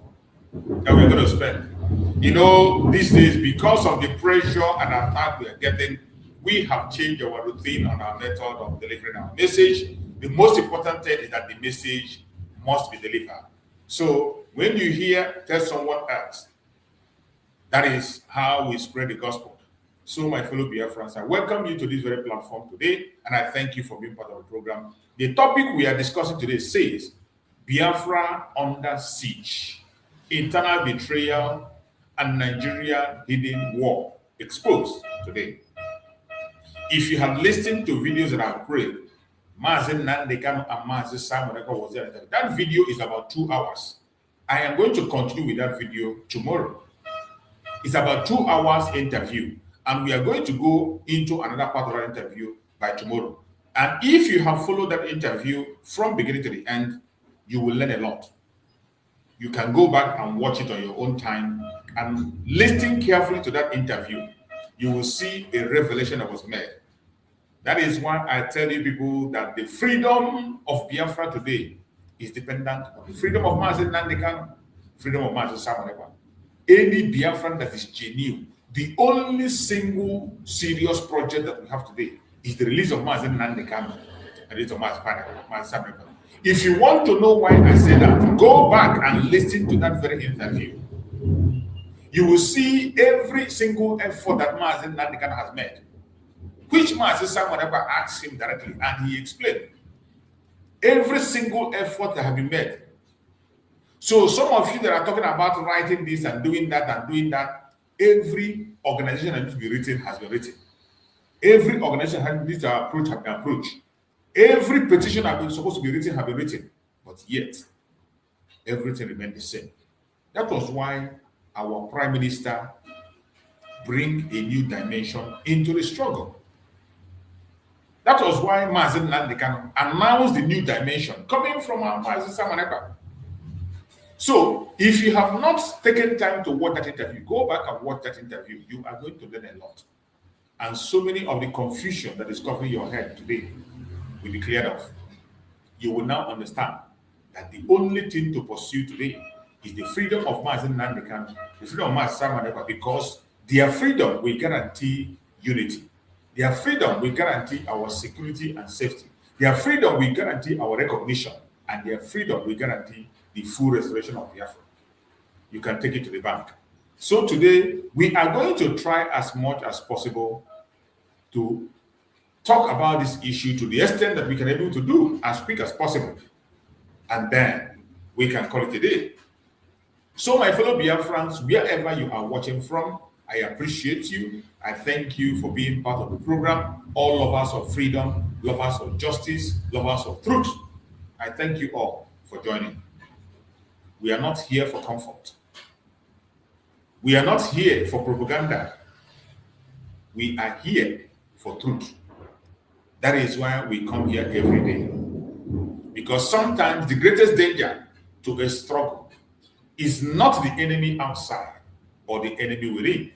that we're going to spend. You know, these days, because of the pressure and attack we are getting, we have changed our routine and our method of delivering our message. The most important thing is that the message must be delivered. So when you hear, tell someone else. That is how we spread the gospel. So my fellow Biafrans, I welcome you to this very platform today, and I thank you for being part of the program. The topic we are discussing today says, Biafra under siege, internal betrayal, and Nigerian hidden war exposed today. If you have listened to videos that I've played, Mazi Nnamdi Kanu and Mazi Simon Ekpa was there. That video is about 2 hours. I am going to continue with that video tomorrow. It's about 2 hours interview, and we are going to go into another part of that interview by tomorrow. And if you have followed that interview from beginning to the end, you will learn a lot. You can go back and watch it on your own time and listen carefully to that interview. You will see a revelation that was made. That is why I tell you people that the freedom of Biafra today is dependent on the freedom of Mazi Nnamdi Kanu, freedom of Mazi Simon Ekpa. Any Biafran that is genuine, the only single serious project that we have today is the release of Mazi Nnamdi Kanu and the release of Mazi Simon Ekpa. If you want to know why I say that, go back and listen to that very interview. You will see every single effort that Mazi Nnamdi Kanu has made, which Mazi Simon Ekpa asked him directly, and he explained every single effort that has been made. So some of you that are talking about writing this and doing that, every organization that needs to be written has been written. Every organization has this approach. Every petition has been supposed to be written, have been written, but yet everything remained the same. That was why our Prime Minister bring a new dimension into the struggle. That was why Mazen Nandekan announced the new dimension coming from our Mazen Samaneka. So, if you have not taken time to watch that interview, go back and watch that interview. You are going to learn a lot. And so many of the confusion that is covering your head today will be cleared off. You will now understand that the only thing to pursue today is the freedom of Mazen Nandekan, the freedom of Mazen Samaneka, because their freedom will guarantee unity. Their freedom will guarantee our security and safety. Their freedom will guarantee our recognition. And their freedom will guarantee the full restoration of Biafra. You can take it to the bank. So today, we are going to try as much as possible to talk about this issue to the extent that we can be able to do as quick as possible. And then we can call it a day. So my fellow Biafrans, wherever you are watching from, I appreciate you. I thank you for being part of the program. All lovers of freedom, lovers of justice, lovers of truth. I thank you all for joining. We are not here for comfort. We are not here for propaganda. We are here for truth. That is why we come here every day. Because sometimes the greatest danger to a struggle is not the enemy outside or the enemy within.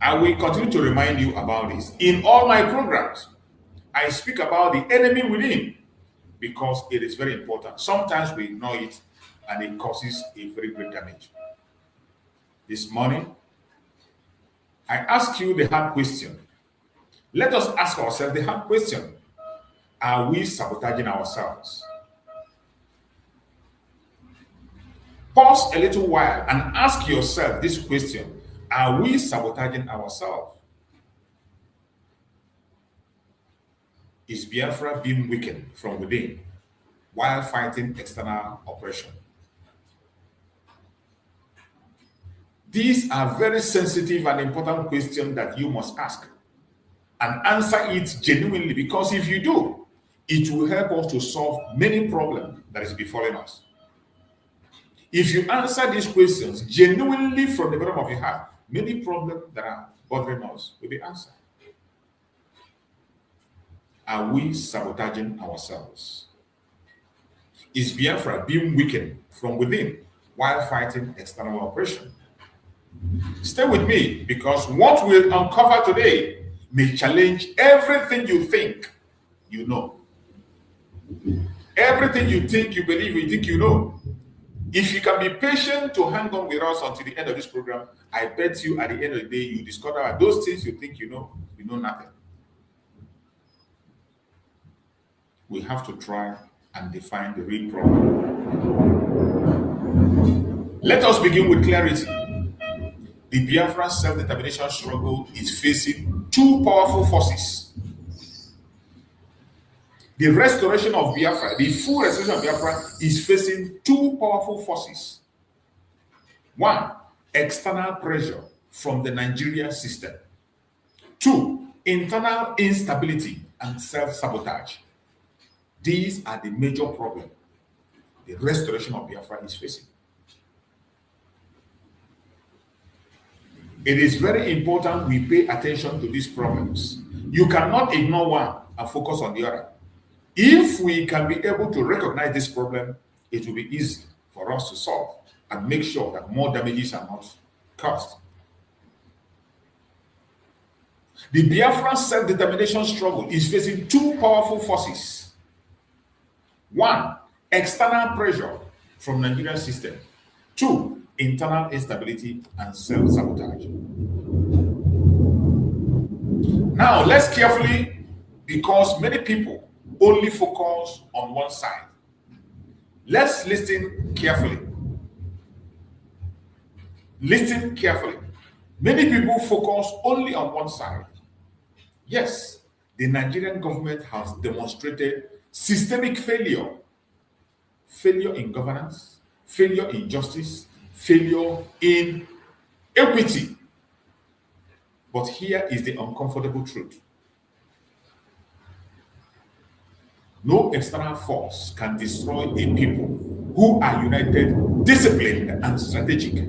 I will continue to remind you about this. In all my programs, I speak about the enemy within because it is very important. Sometimes we ignore it and it causes a very great damage. This morning, I ask you the hard question. Let us ask ourselves the hard question. Are we sabotaging ourselves? Pause a little while and ask yourself this question. Are we sabotaging ourselves? Is Biafra being weakened from within while fighting external oppression? These are very sensitive and important questions that you must ask and answer it genuinely, because if you do, it will help us to solve many problems that is befalling us. If you answer these questions genuinely from the bottom of your heart, many problems that are bothering us will be answered. Are we sabotaging ourselves? Is Biafra being weakened from within while fighting external oppression? Stay with me, because what we'll uncover today may challenge everything you think you know. Everything you think you believe, you think you know. If you can be patient to hang on with us until the end of this program, I bet you at the end of the day, you discover that those things you think you know nothing. We have to try and define the real problem. Let us begin with clarity. The Biafra self-determination struggle is facing two powerful forces. The restoration of Biafra, the full restoration of Biafra, is facing two powerful forces. One, external pressure from the Nigerian system. Two, internal instability and self-sabotage. These are the major problems the restoration of Biafra is facing. It is very important we pay attention to these problems. You cannot ignore one and focus on the other. If we can be able to recognize this problem, it will be easy for us to solve and make sure that more damages are not caused. The Biafran self-determination struggle is facing two powerful forces. One, external pressure from the Nigerian system. Two, internal instability and self-sabotage. Now, let's carefully, because many people only focus on one side. Let's listen carefully. Listen carefully. Many people focus only on one side. Yes, the Nigerian government has demonstrated systemic failure. Failure in governance, failure in justice, failure in equity. But here is the uncomfortable truth. No external force can destroy a people who are united, disciplined, and strategic.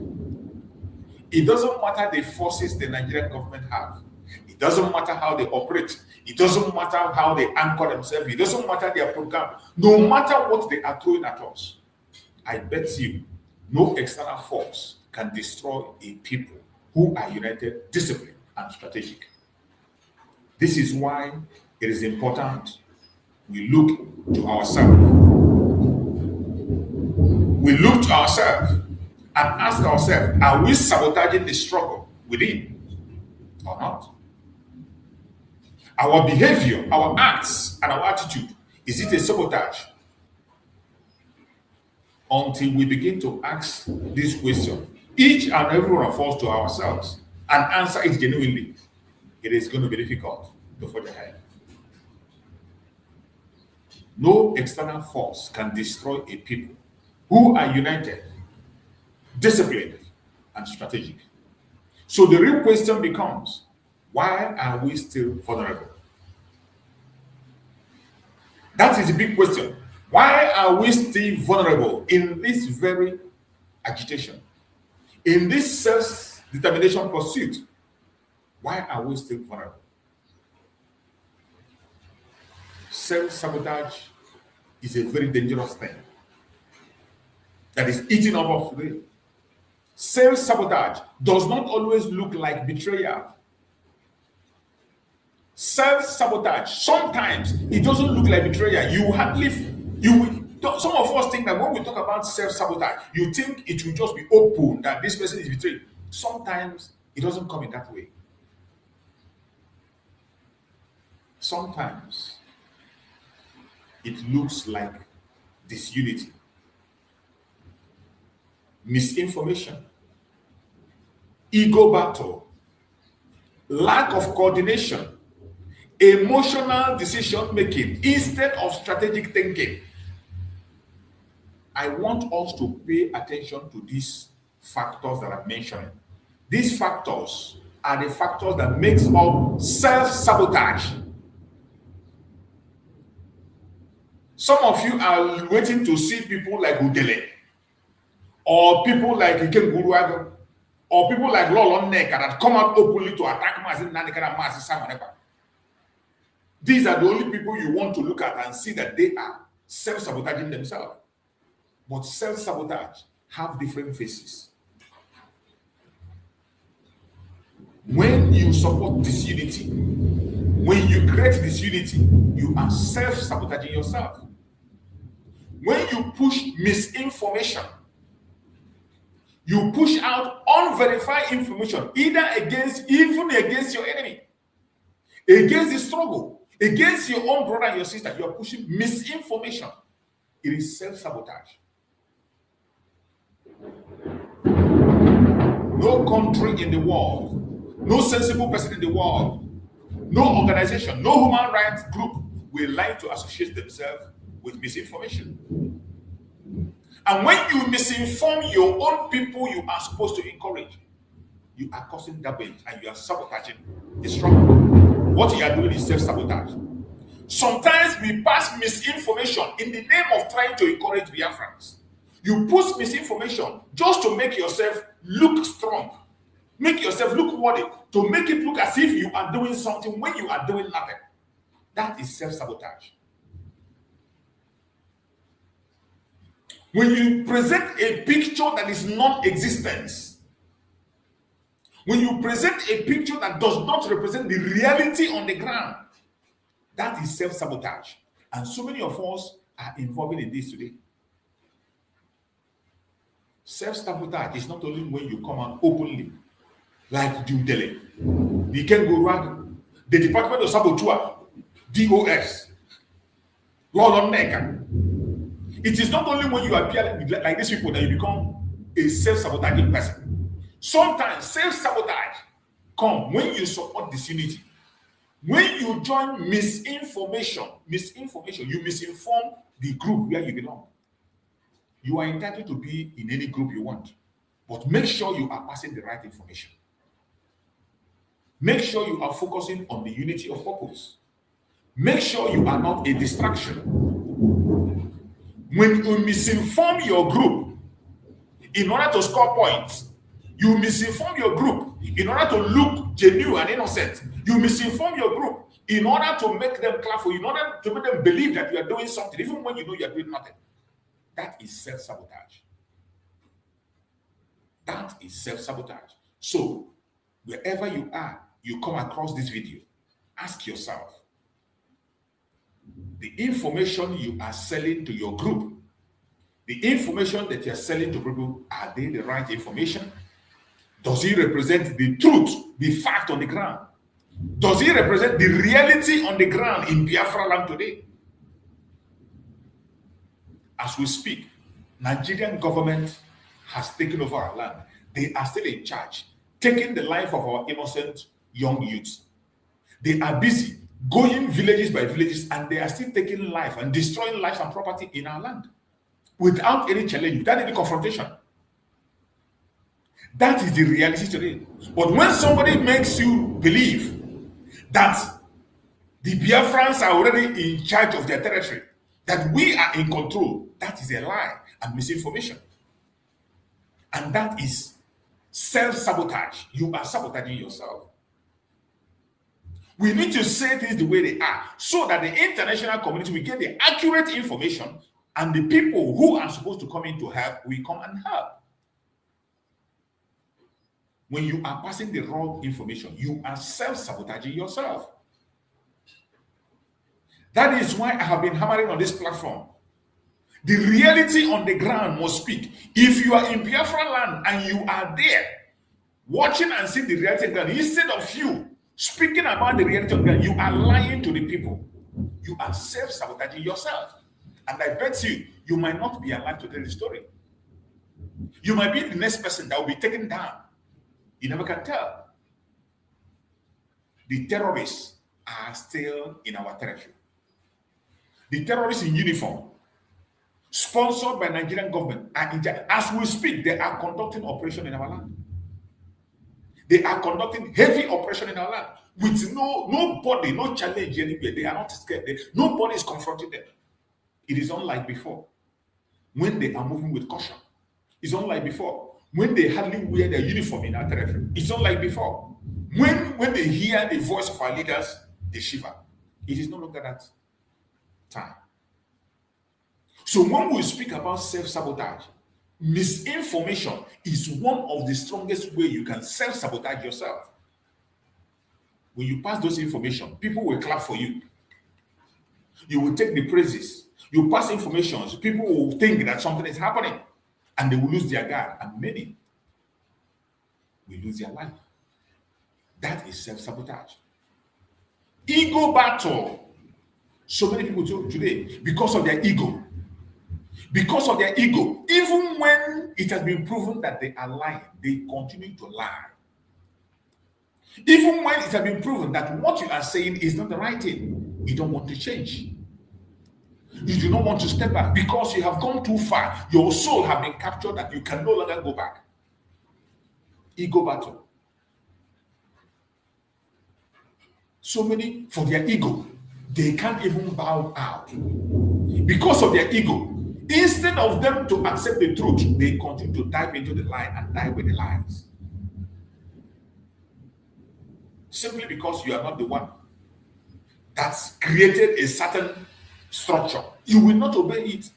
It doesn't matter the forces the Nigerian government have. It doesn't matter how they operate. It doesn't matter how they anchor themselves. It doesn't matter their program. No matter what they are throwing at us, I bet you no external force can destroy a people who are united, disciplined, and strategic. This is why it is important we look to ourselves. We look to ourselves and ask ourselves, are we sabotaging the struggle within or not? Our behavior, our acts, and our attitude, is it a sabotage? Until we begin to ask this question, each and every one of us to ourselves, and answer it genuinely, it is going to be difficult to forge ahead. No external force can destroy a people who are united, disciplined, and strategic. So the real question becomes, why are we still vulnerable? That is the big question. Why are we still vulnerable in this very agitation? In this self-determination pursuit? Why are we still vulnerable? Self-sabotage is a very dangerous thing that is eating up of today. Self-sabotage does not always look like betrayal. Self-sabotage, sometimes it doesn't look like betrayal. Some of us think that when we talk about self-sabotage, you think it will just be open that this person is betrayed. Sometimes it doesn't come in that way. Sometimes it looks like disunity, misinformation, ego battle, lack of coordination, emotional decision making instead of strategic thinking. I want us to pay attention to these factors that I'm mentioning. These factors are the factors that makes up self-sabotage. Some of you are waiting to see people like Udele, or people like Iken Guruago, or people like Lolon Neka that come out openly to attack Mazin Nanikara Mazi. These are the only people you want to look at and see that they are self-sabotaging themselves. But self-sabotage have different faces. When you support disunity, when you create disunity, you are self-sabotaging yourself. When you push misinformation, you push out unverified information, even against your enemy, against the struggle, against your own brother and your sister. You are pushing misinformation. It is self-sabotage. No country in the world, no sensible person in the world, no organization, no human rights group will like to associate themselves with misinformation. And when you misinform your own people you are supposed to encourage, you are causing damage and you are sabotaging the struggle. What you are doing is self-sabotage. Sometimes we pass misinformation in the name of trying to encourage Biafrans. You push misinformation just to make yourself look strong, make yourself look worthy, to make it look as if you are doing something when you are doing nothing. That is self-sabotage. When you present a picture that is non-existence, when you present a picture that does not represent the reality on the ground, that is self-sabotage. And so many of us are involved in this today. Self-sabotage is not only when you come out openly, like Dudele, the Kengurag, the Department of Saboteur, DOS, Lord Neka. It is not only when you appear like these people that you become a self-sabotaging person. Sometimes self-sabotage comes when you support disunity. When you join misinformation, you misinform the group where you belong. You are entitled to be in any group you want, but make sure you are passing the right information. Make sure you are focusing on the unity of purpose. Make sure you are not a distraction. When you misinform your group in order to score points, you misinform your group in order to look genuine and innocent. You misinform your group in order to make them clap for you, in order to make them believe that you are doing something, even when you know you are doing nothing. That is self-sabotage. That is self-sabotage. So, wherever you are, you come across this video, ask yourself, the information you are selling to your group, the information that you are selling to people, are they the right information? Does it represent the truth, the fact on the ground? Does it represent the reality on the ground in Biafra land today? As we speak, Nigerian government has taken over our land. They are still in charge, taking the life of our innocent young youths. They are busy going villages by villages, and they are still taking life and destroying lives and property in our land without any challenge, without any confrontation. That is the reality today. But when somebody makes you believe that the Biafrans are already in charge of their territory, that we are in control, that is a lie and misinformation. And that is self-sabotage. You are sabotaging yourself. We need to say things the way they are so that the international community will get the accurate information, and the people who are supposed to come in to help will come and help. When you are passing the wrong information, you are self-sabotaging yourself. That is why I have been hammering on this platform. The reality on the ground must speak. If you are in Biafra land and you are there, watching and seeing the reality on the ground, instead of you speaking about the reality on the ground, you are lying to the people. You are self-sabotaging yourself. And I bet you might not be alive to tell the story. You might be the next person that will be taken down. You never can tell. The terrorists are still in our territory. The terrorists in uniform, sponsored by Nigerian government, are in charge. As we speak, they are conducting operation in our land. They are conducting heavy operation in our land with nobody, no challenge anywhere. They are not scared. Nobody is confronting them. It is unlike before, when they are moving with caution. It's unlike before, when they hardly wear their uniform in our territory. It's unlike before, when they hear the voice of our leaders, they shiver. It is no longer that time. So when we speak about self-sabotage, misinformation is one of the strongest ways you can self-sabotage yourself. When you pass those information, people will clap for you. You will take the praises. You pass information, so people will think that something is happening, and they will lose their guard, and many will lose their life. That is self-sabotage. Ego battle. So many people today, because of their ego, even when it has been proven that they are lying, they continue to lie. Even when it has been proven that what you are saying is not the right thing, you don't want to change. You do not want to step back because you have gone too far. Your soul has been captured that you can no longer go back. Ego battle. So many, for their ego, they can't even bow out. Because of their ego, instead of them to accept the truth, they continue to dive into the lie and die with the lies. Simply because you are not the one that's created a certain structure, you will not obey it.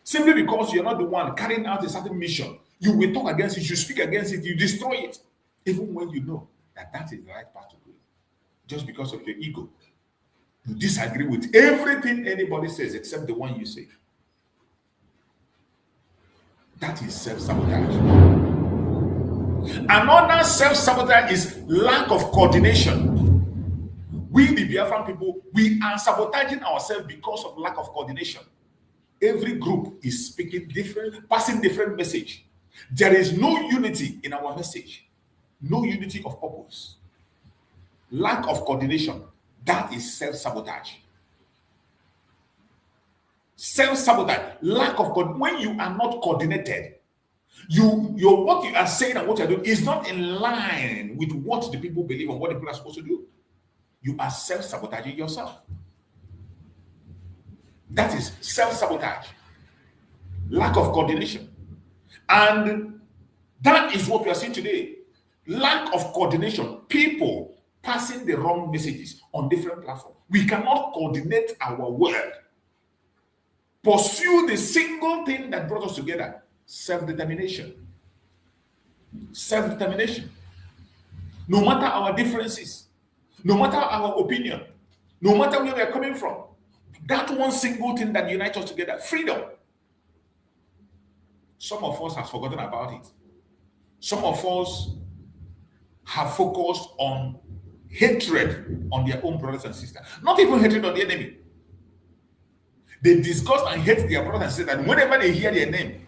Simply because you are not the one carrying out a certain mission, you will talk against it, you speak against it, you destroy it, even when you know that that is the right path to go. Just because of your ego, you disagree with everything anybody says except the one you say. That is self-sabotage. Another self-sabotage is lack of coordination. We, the Biafran people, we are sabotaging ourselves because of lack of coordination. Every group is speaking different, passing different message. There is no unity in our message, no unity of purpose. Lack of coordination, that is self-sabotage. Self-sabotage, lack of when you are not coordinated, what you are saying and what you are doing is not in line with what the people believe and what the people are supposed to do. you are self-sabotaging yourself. That is self-sabotage, lack of coordination. And that is what we are seeing today. Lack of coordination, people passing the wrong messages on different platforms. We cannot coordinate our word. Pursue the single thing that brought us together, self-determination. Self-determination. No matter our differences, no matter our opinion, no matter where we are coming from, that one single thing that unites us together, freedom. Some of us have forgotten about it. Some of us have focused on hatred on their own brothers and sisters. Not even hatred on the enemy. They disgust and hate their brothers and sisters, and whenever they hear their name,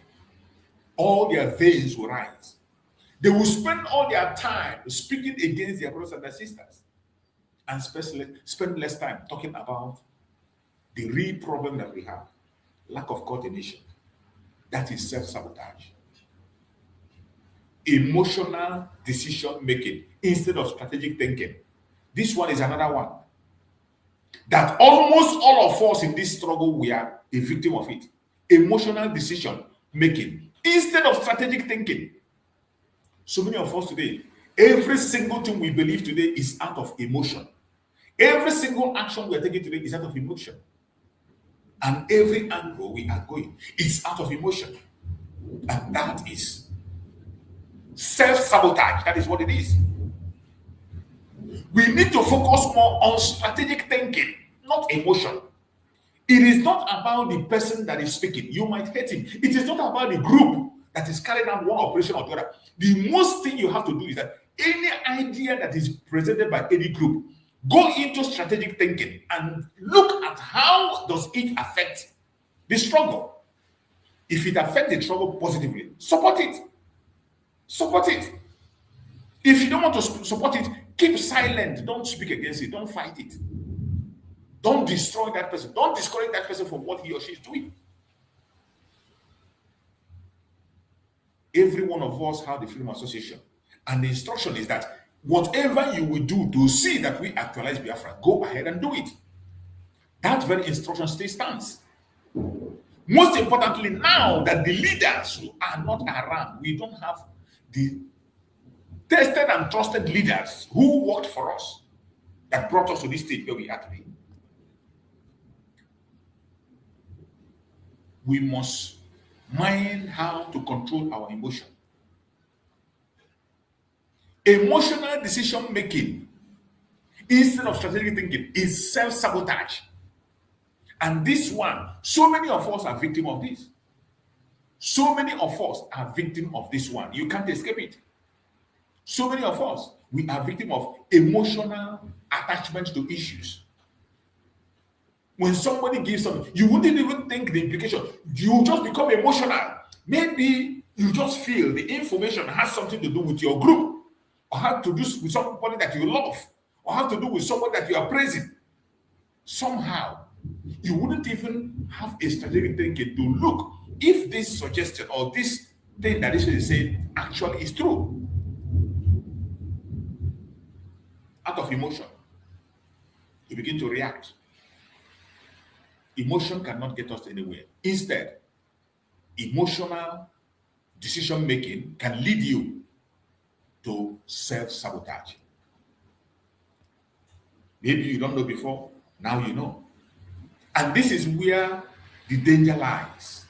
all their veins will rise. They will spend all their time speaking against their brothers and their sisters, and especially spend less time talking about the real problem that we have, lack of coordination. That is self-sabotage. Emotional decision making instead of strategic thinking. This one is another one that almost all of us in this struggle, we are a victim of it. Emotional decision making instead of strategic thinking. So many of us today, every single thing we believe today is out of emotion. Every single action we are taking today is out of emotion. And every angle we are going is out of emotion. And that is self-sabotage. That is what it is. We need to focus more on strategic thinking, not emotion. It is not about the person that is speaking. You might hate him. It is not about the group that is carrying out one operation or the other. The most thing you have to do is that any idea that is presented by any group, go into strategic thinking and look at how does it affect the struggle. If it affects the struggle positively, support it. Support it. If you don't want to support it, keep silent. Don't speak against it. Don't fight it. Don't destroy that person. Don't discourage that person from what he or she is doing. Every one of us have the Freedom Association. And the instruction is that whatever you will do to see that we actualize Biafra, go ahead and do it. That very instruction still stands. Most importantly, now that the leaders who are not around, we don't have the tested and trusted leaders who worked for us that brought us to this stage where we are today. We must mind how to control our emotion. Emotional decision making instead of strategic thinking is self-sabotage. And this one, so many of us are victim of this. So many of us are victim of this one. You can't escape it. So many of us, we are victim of emotional attachment to issues. When somebody gives something, you wouldn't even think the implication. You just become emotional. Maybe you just feel the information has something to do with your group, or have to do with somebody that you love, or have to do with someone that you are praising. Somehow, you wouldn't even have a strategic thinking to look if this suggestion or this thing that this is saying actually is true. Out of emotion, you begin to react. Emotion cannot get us anywhere. Instead, emotional decision making can lead you to self-sabotage. Maybe you don't know before, now you know. And this is where the danger lies.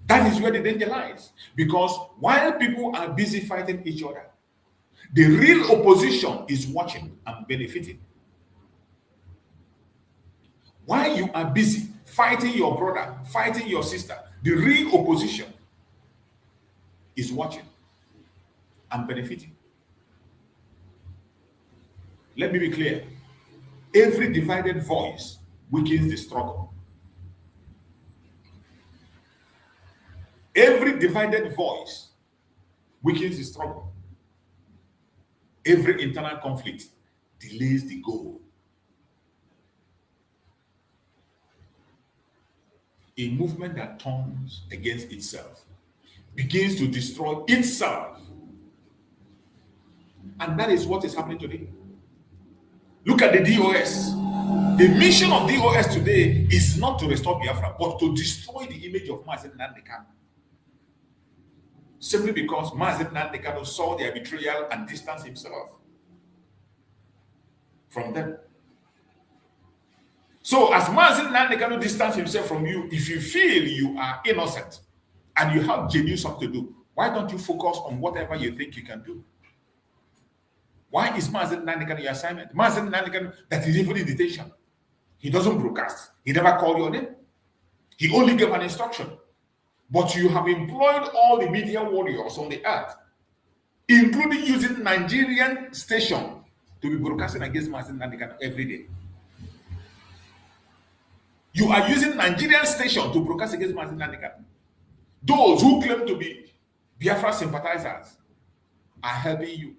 That is where the danger lies. Because while people are busy fighting each other, the real opposition is watching and benefiting. While you are busy fighting your brother, fighting your sister, the real opposition is watching and benefiting. Let me be clear. Every divided voice weakens the struggle. Every divided voice weakens the struggle. Every internal conflict delays the goal. A movement that turns against itself begins to destroy itself. And that is what is happening today. Look at the DOS. The mission of DOS today is not to restore Biafra, but to destroy the image of Mazen Nnamdi Kanu. Simply because Mazen Nnamdi Kanu saw their betrayal and distanced himself from them. So as Mazen Nnamdi Kanu distanced himself from you, if you feel you are innocent and you have genuine something to do, why don't you focus on whatever you think you can do? Why is Mazen Nnamdi Kanu your assignment? Mazen Nnamdi Kanu, that is even in detention. He doesn't broadcast. He never called your name. He only gave an instruction. But you have employed all the media warriors on the earth, including using Nigerian station to be broadcasting against Mazen Nnamdi Kanu every day. You are using Nigerian station to broadcast against Mazen Nnamdi Kanu. Those who claim to be Biafra sympathizers are helping you.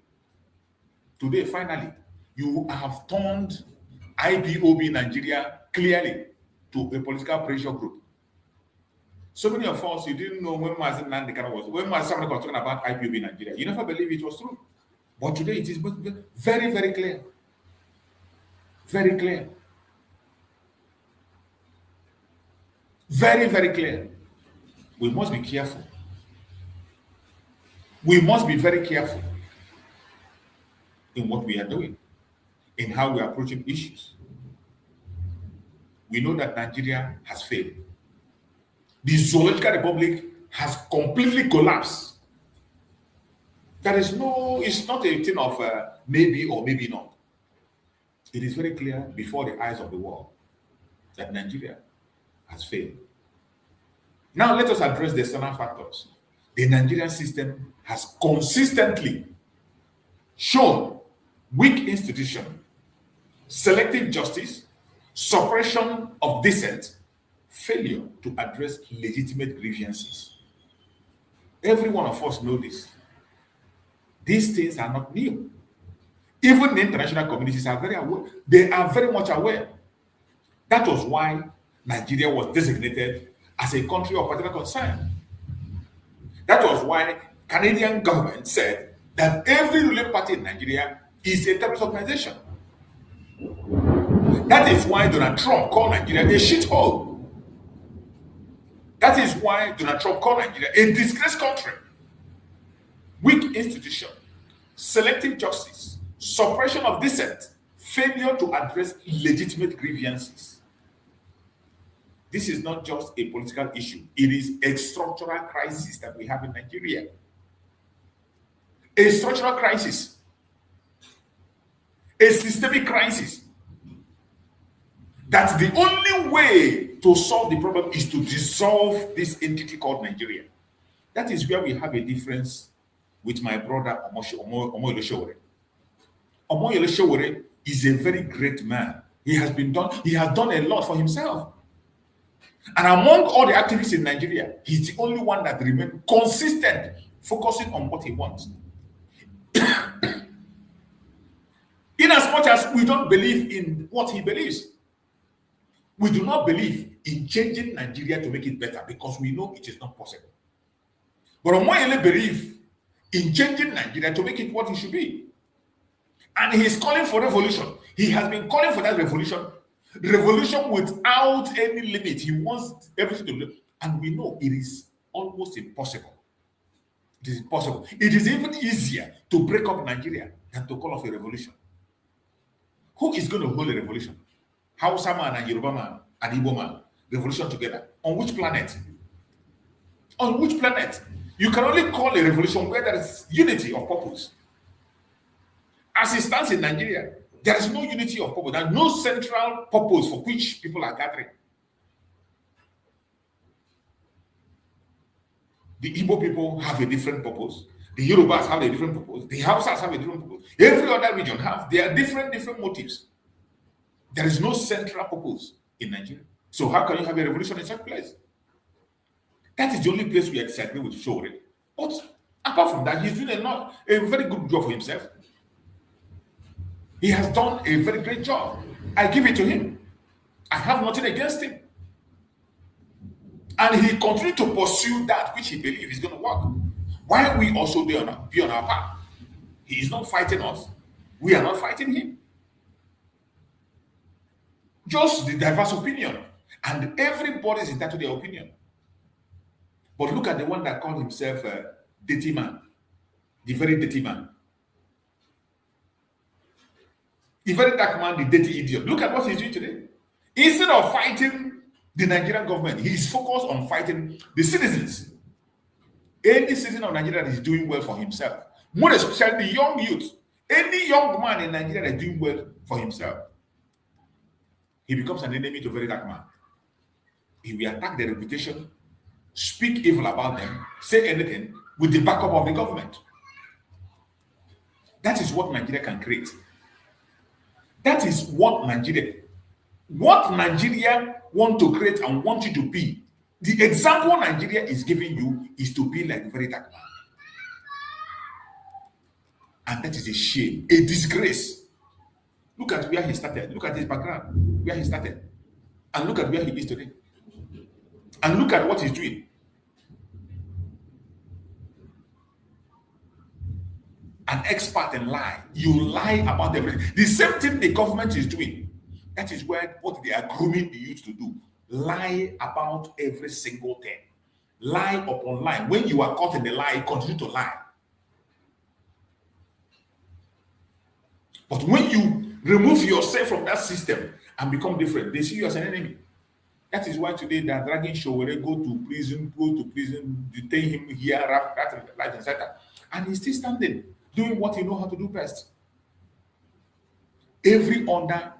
Today, finally, you have turned IPOB Nigeria clearly to a political pressure group. So many of us, you didn't know when Mazen Nnamdi Kanu was, when somebody was talking about IPOB Nigeria, you never believed it was true. But today it is very, very clear. Very clear. Very, very clear. We must be careful. We must be very careful in what we are doing, in how we are approaching issues. We know that Nigeria has failed. The Zoological Republic has completely collapsed. There is no, it's not a thing of maybe or maybe not. It is very clear before the eyes of the world that Nigeria has failed. Now let us address the external factors. The Nigerian system has consistently shown weak institution, selective justice, suppression of dissent, failure to address legitimate grievances. Every one of us know this. These things are not new. Even the international communities are very aware. They are very much aware. That was why Nigeria was designated as a country of particular concern. That was why Canadian government said that every ruling party in Nigeria is a terrorist organization. That is why Donald Trump called Nigeria a shithole. That is why Donald Trump called Nigeria a disgraced country. Weak institution, selective justice, suppression of dissent, failure to address legitimate grievances. This is not just a political issue. It is a structural crisis that we have in Nigeria. A structural crisis. A systemic crisis. That the only way to solve the problem is to dissolve this entity called Nigeria. That is where we have a difference with my brother Omoyele Sowore. Omoyele Sowore is a very great man. He has done a lot for himself. And among all the activists in Nigeria, he's the only one that remained consistent, focusing on what he wants. In as much as we don't believe in what he believes, we do not believe in changing Nigeria to make it better because we know it is not possible. But Omoyele believes in changing Nigeria to make it what it should be. And he's calling for revolution. He has been calling for that revolution without any limit. He wants everything to live. And we know it is almost impossible. It is impossible. It is even easier to break up Nigeria than to call off a revolution. Who is going to hold a revolution? Hausa man and Yoruba man and Igbo man, revolution together. On which planet? On which planet? You can only call a revolution where there is unity of purpose. As it stands in Nigeria, there is no unity of purpose. There is no central purpose for which people are gathering. The Igbo people have a different purpose. The Yorubas have a different purpose. The Hausas have a different purpose. Every other region have their different motives. There is no central purpose in Nigeria. So how can you have a revolution in such place? That is the only place we are disagreeing with Sowore. But apart from that, he's doing a very good job for himself. He has done a very great job. I give it to him. I have nothing against him. And he continues to pursue that which he believes is going to work. While we also be on our path. He is not fighting us. We are not fighting him. Just the diverse opinion. And everybody is entitled to their opinion. But look at the one that called himself a dirty man. The very dirty man. The very dark man, the dirty idiot. Look at what he's doing today. Instead of fighting the Nigerian government, he's focused on fighting the citizens. Any citizen of Nigeria that is doing well for himself, more especially the young youth, any young man in Nigeria that is doing well for himself, he becomes an enemy to a very dark man. He will attack their reputation, speak evil about them, say anything with the backup of the government. That is what Nigeria can create. That is what Nigeria want to create and want you to be. The example Nigeria is giving you is to be like a very dark man. And that is a shame, a disgrace. Look at where he started. Look at his background, where he started. And look at where he is today. And look at what he's doing. An expert in lie. You lie about everything. The same thing the government is doing. That is what they are grooming the youth to do. Lie about every single thing. Lie upon lie. When you are caught in the lie, continue to lie. But when you remove yourself from that system and become different, they see you as an enemy. That is why today they are dragging Showore, go to prison, detain him here, right, etc. And he's still standing, doing what he knows how to do best. Every other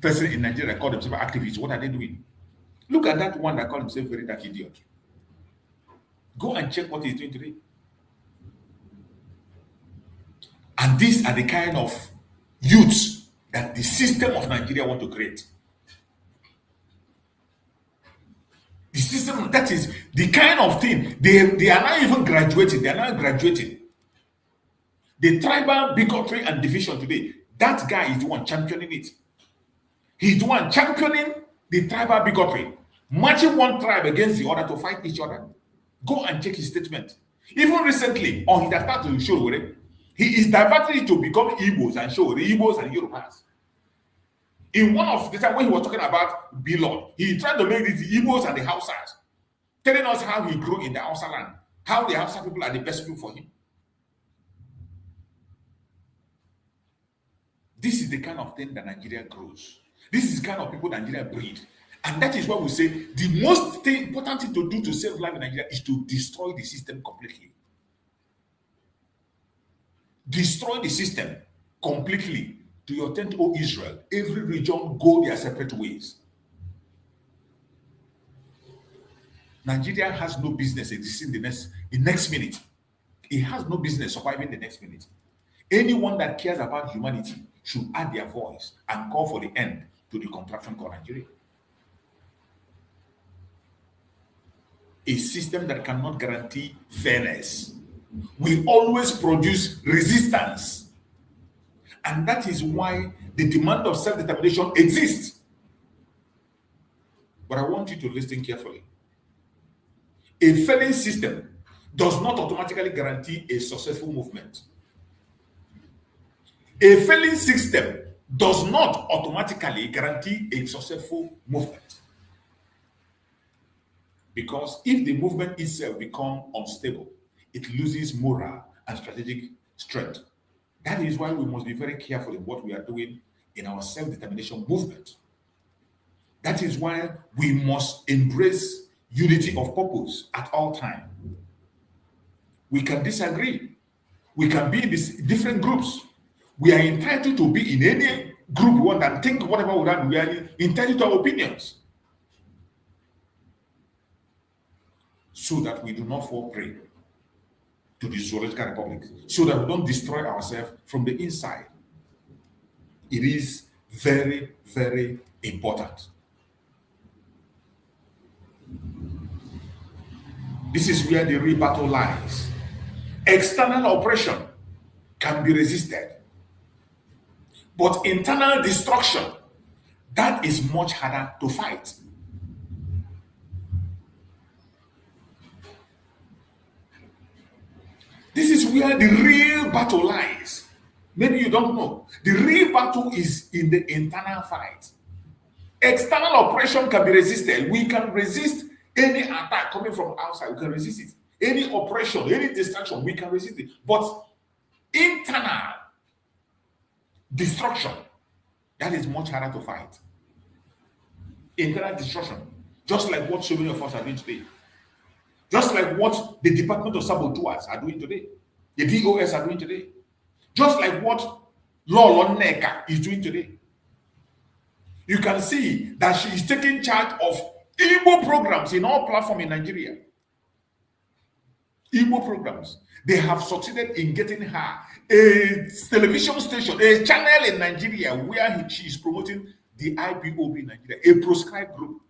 person in Nigeria called themselves activists. What are they doing? Look at that one that called himself very dark idiot. Go and check what he's doing today. And these are the kind of youths that the system of Nigeria want to create. The system, that is the kind of thing, they are not even graduating. They are not graduating. The tribal bigotry and division today, that guy is the one championing it. He's the one championing the tribal bigotry, matching one tribe against the other to fight each other. Go and check his statement. Even recently, on his attack to Showore, he is diverting it to become Igbos and Showore, Igbos and Yorubas. In one of the time when he was talking about Bilon, he tried to make it the Igbos and the Hausas, telling us how he grew in the Hausa land, how the Hausa people are the best people for him. This is the kind of thing that Nigeria grows. This is the kind of people Nigeria breed. And that is why we say the most important thing to do to save life in Nigeria is to destroy the system completely. Destroy the system completely. To your tent, O Israel, every region go their separate ways. Nigeria has no business existing the next minute. It has no business surviving the next minute. Anyone that cares about humanity should add their voice and call for the end to the contraption called Nigeria. A system that cannot guarantee fairness will always produce resistance. And that is why the demand of self-determination exists. But I want you to listen carefully. A failing system does not automatically guarantee a successful movement. A failing system does not automatically guarantee a successful movement. Because if the movement itself becomes unstable, it loses moral and strategic strength. That is why we must be very careful in what we are doing in our self-determination movement. That is why we must embrace unity of purpose at all times. We can disagree. We can be in these different groups. We are entitled to be in any group we want and think whatever we want. We are entitled to our opinions. So that we do not fall prey to the zoological republic, so that we don't destroy ourselves from the inside. It is very, very important. This is where the real battle lies. External oppression can be resisted, but internal destruction, that is much harder to fight. This is where the real battle lies. Maybe you don't know. The real battle is in the internal fight. External oppression can be resisted. We can resist any attack coming from outside. We can resist it. Any oppression, any distraction, we can resist it. But internal destruction, that is much harder to fight. Internal destruction, just like what so many of us are doing today. Just like what the Department of Saboteurs are doing today. The DOS are doing today. Just like what Lolo Neka is doing today. You can see that she is taking charge of Igbo programs in all platforms in Nigeria. Igbo programs. They have succeeded in getting her a television station, a channel in Nigeria where she is promoting the IPOB in Nigeria, a proscribed group.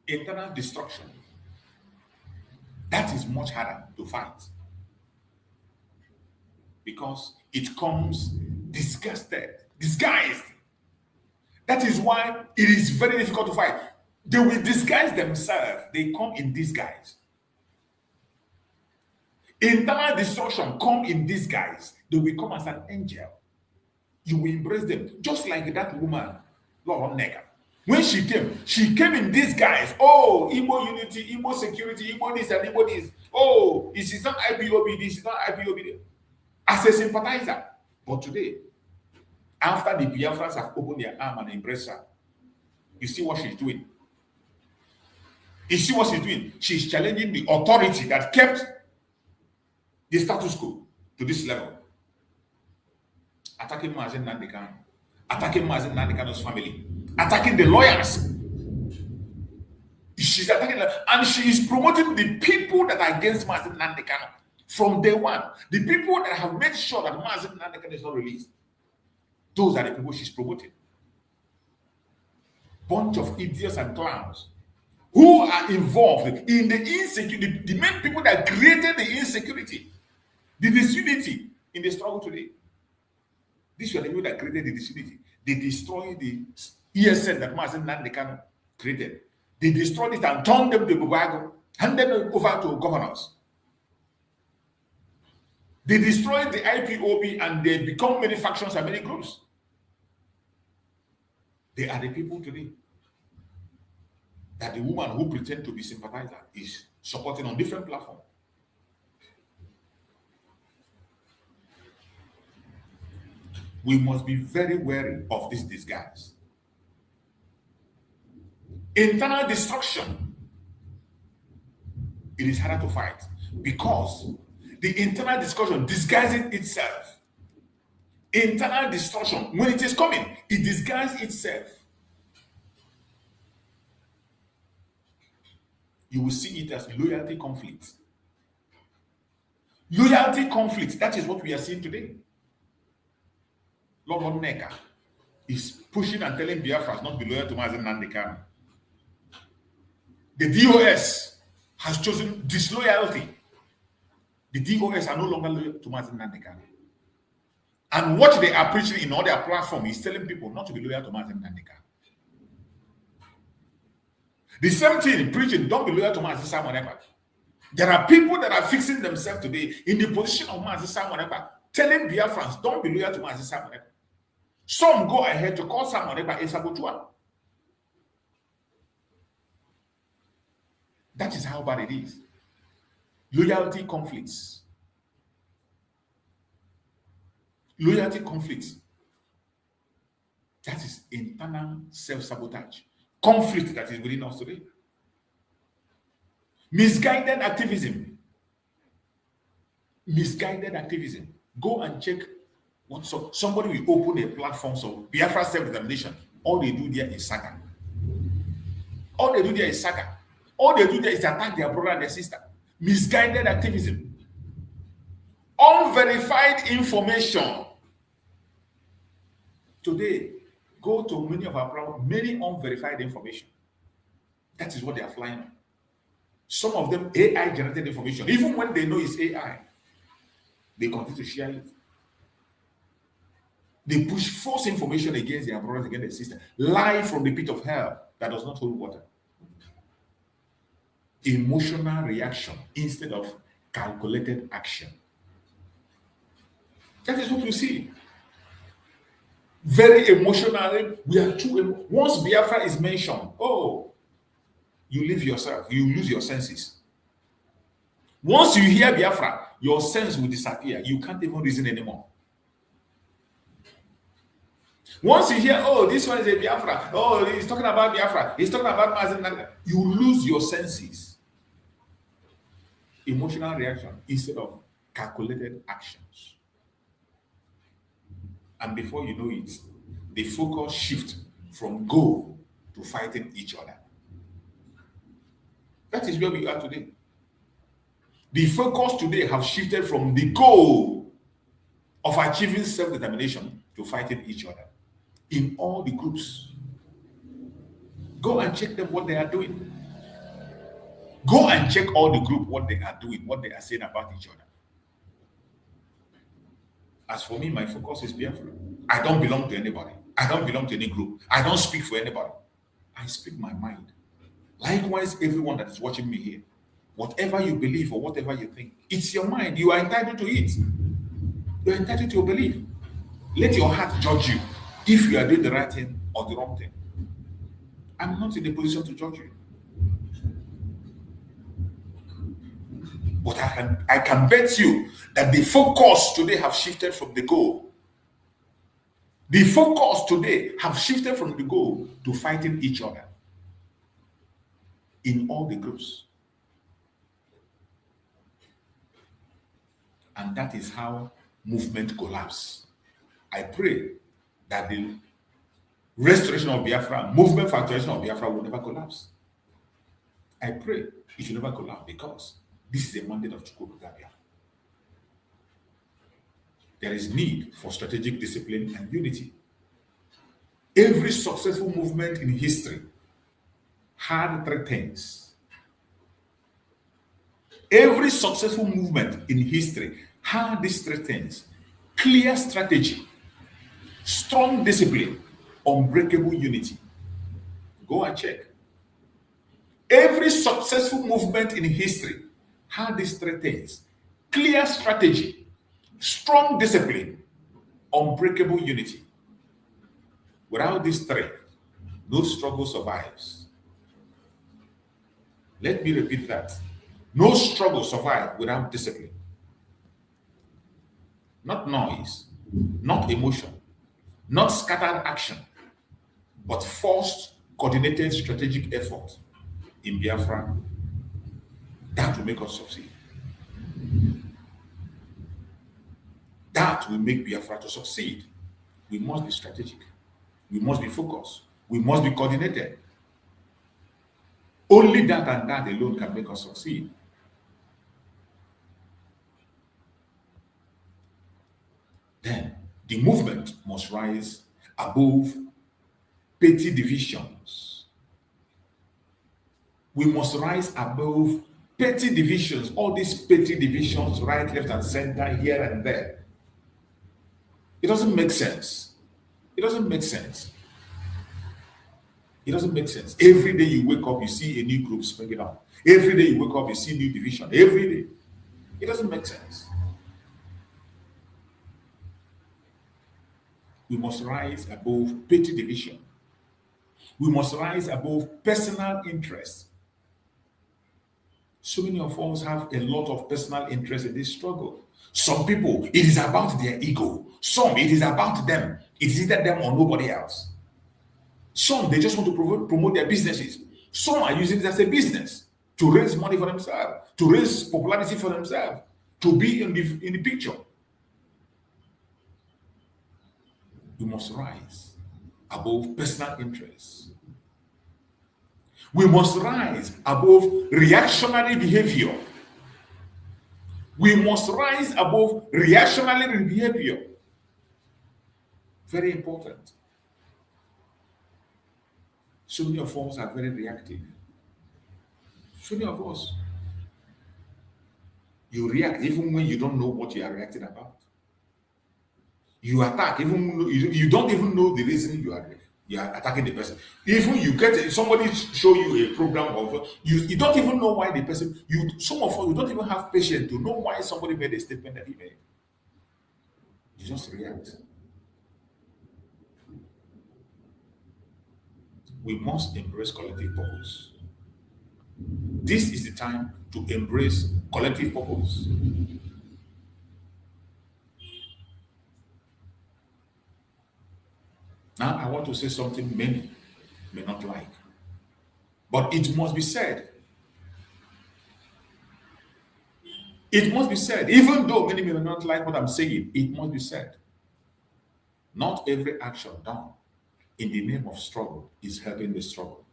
Internal destruction. That is much harder to fight because it comes disguised. That is why it is very difficult to fight. They will disguise themselves. They come in disguise. Internal destruction come in disguise. They will come as an angel. You will embrace them. Just like that woman, Laura Nega. When she came in disguise. Oh, Igbo unity, Igbo security, Igbo this and Igbo this. Oh, this is not IPOB, this is not IPOB. As a sympathizer. But today, after the Biafrans have opened their arm and embraced her, you see what she's doing. You see what she's doing? She's challenging the authority that kept the status quo to this level. Attacking Mazen Nandekan, attacking Mazen Nandekano's family, attacking the lawyers. She's attacking them, and she is promoting the people that are against Mazen Nandekano from day one. The people that have made sure that Mazen Nandekano is not released. Those are the people she's promoting. Bunch of idiots and clowns who are involved in the insecurity, the main people that created the insecurity, the disunity in the struggle today. These were the people that created the disunity. They destroyed the ESN that Mazen Nandekano created. They destroyed it and turned them to Bubago, handed them over to governors. They destroyed the IPOB and they become many factions and many groups. They are the people today that the woman who pretends to be sympathizer is supporting on different platforms. We must be very wary of this disguise. Internal destruction, it is harder to fight because the internal discussion disguises itself. Internal destruction, when it is coming, it disguises itself. You will see it as loyalty conflict. Loyalty conflict, that is what we are seeing today. Lord Neka is pushing and telling Biafra not to be loyal to Mazen Nandekano. The DOS has chosen disloyalty. The DOS are no longer loyal to Mazen Nandekano. And what they are preaching in all their platform is telling people not to be loyal to Mazen Nandekano. The same thing preaching, don't be loyal to Mazen Samoneba. There are people that are fixing themselves today in the position of Mazen Samoneba, telling Biafrans, don't be loyal to Mazen Samoneba. Some go ahead to call Samoneba a saboteur. That is how bad it is. Loyalty conflicts. Loyalty conflicts. That is internal self-sabotage. Conflict that is within us today. Misguided activism. Misguided activism. Go and check what somebody will open a platform, so Biafra self-determination. All they do there is saga. All they do there is saga. All they do there is attack their brother and their sister. Misguided activism. Unverified information. Today, go to many of our platforms, many unverified information. That is what they are flying on. Some of them AI generated information. Even when they know it's AI, they continue to share it. They push false information against their brothers, against their sisters. Lie from the pit of hell that does not hold water. Emotional reaction instead of calculated action. That is what we see. Very emotionally, we are too. Once Biafra is mentioned, oh, you leave yourself, you lose your senses. Once you hear Biafra, your sense will disappear. You can't even reason anymore. Once you hear, oh, this one is a Biafra, oh, he's talking about Biafra, he's talking about Mazen, you lose your senses. Emotional reaction instead of calculated actions. And before you know it, the focus shifts from goal to fighting each other. That is where we are today. The focus today have shifted from the goal of achieving self-determination to fighting each other in all the groups. Go and check them what they are doing. Go and check all the group what they are doing, what they are saying about each other. As for me, my focus is Biafra. I don't belong to anybody. I don't belong to any group. I don't speak for anybody. I speak my mind. Likewise, everyone that is watching me here, whatever you believe or whatever you think, it's your mind. You are entitled to it. You are entitled to your belief. Let your heart judge you if you are doing the right thing or the wrong thing. I'm not in a position to judge you. But I can bet you that the focus today have shifted from the goal. The focus today have shifted from the goal to fighting each other in all the groups. And that is how movement collapse. I pray that the restoration of Biafra, movement for restoration of Biafra will never collapse. I pray it should never collapse because this is a mandate of Chukwuka. There is need for strategic discipline and unity. Every successful movement in history had three things. Every successful movement in history had these three things: clear strategy, strong discipline, unbreakable unity. Go and check. Every successful movement in history had these three things: clear strategy, strong discipline, unbreakable unity. Without these three, no struggle survives. Let me repeat that. No struggle survives without discipline. Not noise, not emotion, not scattered action, but forced, coordinated, strategic effort in Biafra. That will make us succeed. That will make Biafra to succeed. We must be strategic. We must be focused. We must be coordinated. Only that and that alone can make us succeed. Then the movement must rise above petty divisions. We must rise above petty divisions, all these petty divisions, right, left, and center, here and there. It doesn't make sense. It doesn't make sense. It doesn't make sense. Every day you wake up, you see a new group springing up. Every day you wake up, you see new division. Every day. It doesn't make sense. We must rise above petty division. We must rise above personal interest. So many of us have a lot of personal interest in this struggle. Some people, it is about their ego. Some, it is about them. It is either them or nobody else. Some, they just want to promote their businesses. Some are using it as a business to raise money for themselves, to raise popularity for themselves, to be in the picture. We must rise above personal interests. We must rise above reactionary behavior. We must rise above reactionary behavior. Very important. So many of us are very reactive. So many of us, you react even when you don't know what you are reacting about. You attack even though you don't even know the reason you are attacking the person. Even you get somebody show you a program of you don't even know why the person, some of us, you don't even have patience to know why somebody made a statement that he made. You just react. we must embrace collective purpose. This is the time to embrace collective purpose. Now, I want to say something many may not like, but it must be said. It must be said, even though many may not like what I'm saying, it must be said. Not every action done in the name of struggle is helping the struggle.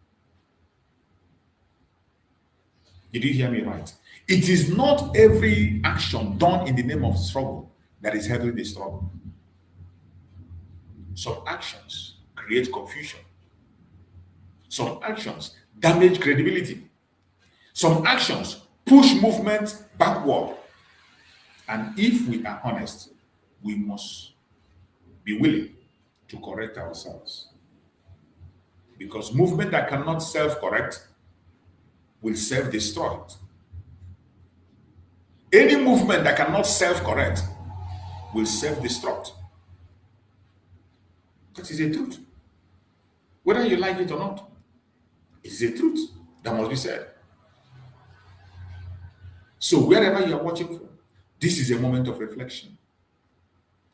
Did you hear me right? It is not every action done in the name of struggle that is helping the struggle. Some actions create confusion. Some actions damage credibility. Some actions push movement backward. And if we are honest, we must be willing to correct ourselves. Because movement that cannot self-correct will self-destroy it. Any movement that cannot self-correct will self-destruct. That is the truth. Whether you like it or not, it's the truth that must be said. So wherever you are watching from, this is a moment of reflection,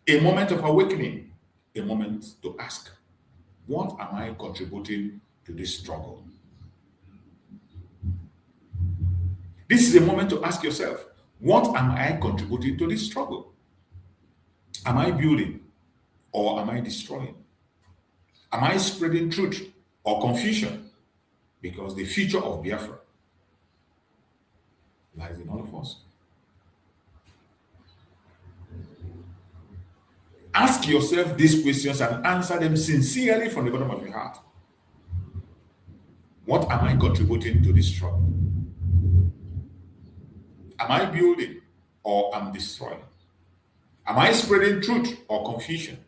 a moment of awakening, a moment to ask, what am I contributing to this struggle? This is a moment to ask yourself, what am I contributing to this struggle? Am I building or am I destroying? Am I spreading truth or confusion? Because the future of Biafra lies in all of us. Ask yourself these questions and answer them sincerely from the bottom of your heart. What am I contributing to this struggle? Am I building or am I destroying? Am I spreading truth or confusion?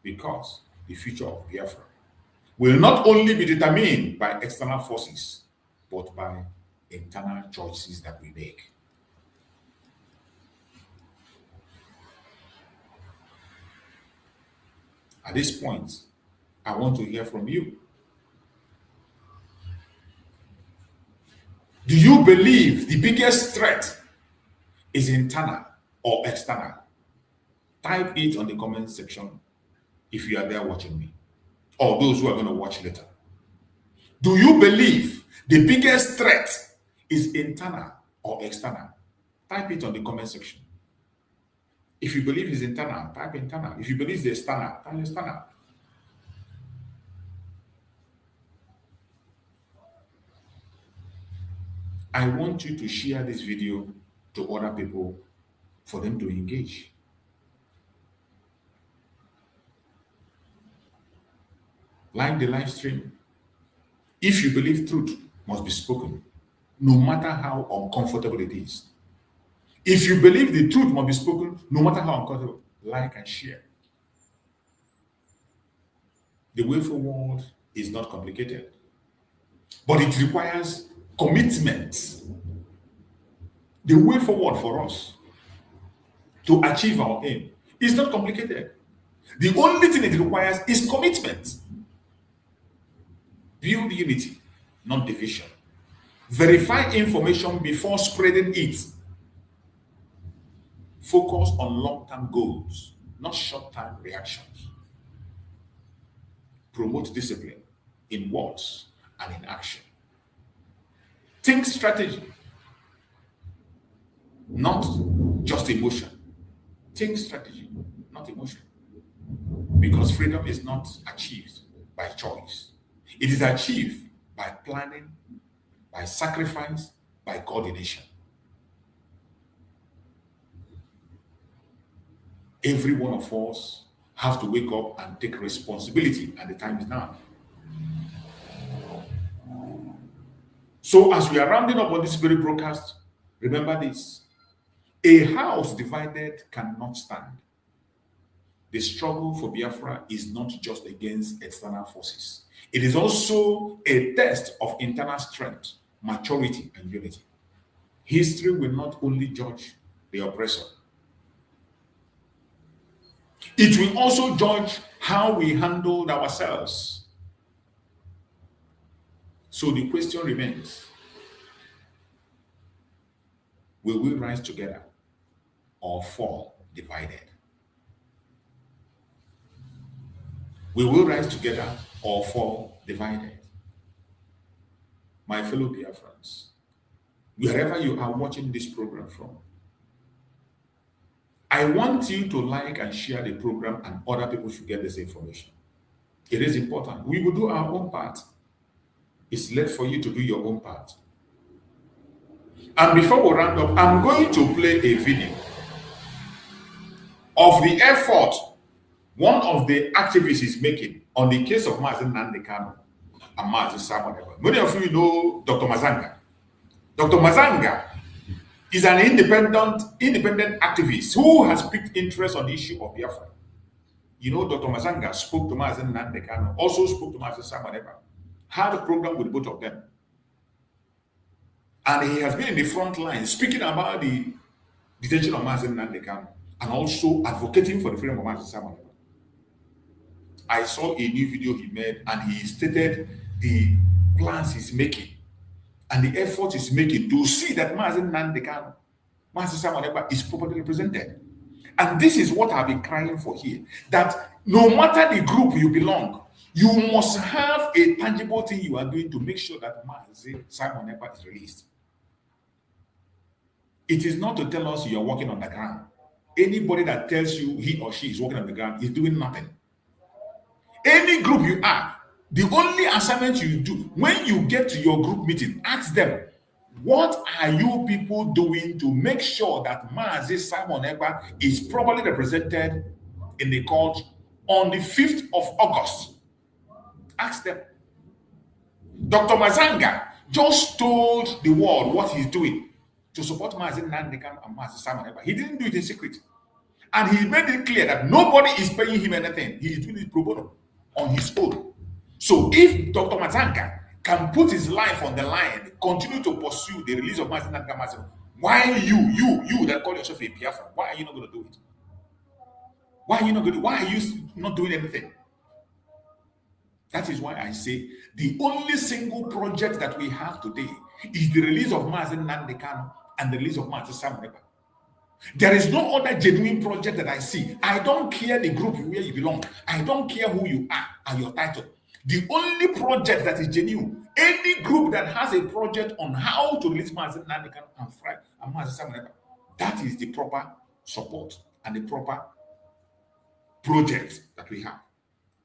Because the future of Biafra will not only be determined by external forces, but by internal choices that we make. At this point, I want to hear from you. Do you believe the biggest threat is internal or external? Type it on the comment section if you are there watching me, or those who are going to watch later. Do you believe the biggest threat is internal or external? Type it on the comment section. If you believe it's internal, type internal. If you believe it's external, type external. I want you to share this video to other people for them to engage. Like the live stream. If you believe truth must be spoken, no matter how uncomfortable it is. If you believe the truth must be spoken, no matter how uncomfortable, like and share. The way forward is not complicated, but it requires commitment. The way forward for us to achieve our aim is not complicated. The only thing it requires is commitment. Build unity, not division. Verify information before spreading it. Focus on long-term goals, not short-term reactions. Promote discipline in words and in action. Think strategy, not just emotion. Think strategy, not emotion. Because freedom is not achieved by choice. It is achieved by planning, by sacrifice, by coordination. Every one of us have to wake up and take responsibility, and the time is now. So as we are rounding up on this very broadcast, remember this. A house divided cannot stand. The struggle for Biafra is not just against external forces. It is also a test of internal strength, maturity, and unity. History will not only judge the oppressor. It will also judge how we handled ourselves. So the question remains, will we rise together or fall divided? Will we rise together or fall divided? My fellow Biafrans, wherever you are watching this program from, I want you to like and share the program, and other people should get this information. It is important. We will do our own part. It's left for you to do your own part. And before we round up, I'm going to play a video of the effort one of the activists is making on the case of Mazen Nandekano and Mazen Simon. Many of you know Dr. Mazanga. Dr. Mazanga is an independent activist who has picked interest on the issue of Biafra. You know, Dr. Mazanga spoke to Mazen Nandekano, also spoke to Mazen Simon, had a program with both of them. And he has been in the front line speaking about the detention of Mazen Nandekano and also advocating for the freedom of Mazen Simon. I saw a new video he made, and he stated the plans he's making and the effort he's making to see that Mazen Nandekano, Mazen Simon is properly represented. And this is what I've been crying for here, that no matter the group you belong, you must have a tangible thing you are doing to make sure that Mazen Simon is released. It is not to tell us you are walking on the ground. Anybody that tells you he or she is walking on the ground is doing nothing. Any group you are, the only assignment you do when you get to your group meeting, ask them, what are you people doing to make sure that Mazi Simon Ekpa is properly represented in the court on the 5th of August? Ask them. Dr. Mazanga just told the world what he's doing to support Mazi Nandekano and Mazi Simon Ekpa. He didn't do it in secret. And he made it clear that nobody is paying him anything. He is doing it pro bono on his own. So if Dr. Mazanga can put his life on the line, continue to pursue the release of Mazi Nandekano, why you that call yourself a Biafra, why are you not going to do it? Why are you not going to? Why are you not doing anything? That is why I say the only single project that we have today is the release of Mazi Nandekano and the release of Mazi Simon Ekpa. There is no other genuine project that I see. I don't care the group where you belong. I don't care who you are and your title. The only project that is genuine, any group that has a project on how to release Mazi Nandekano and Mazi Simon Ekpa, that is the proper support and the proper project that we have.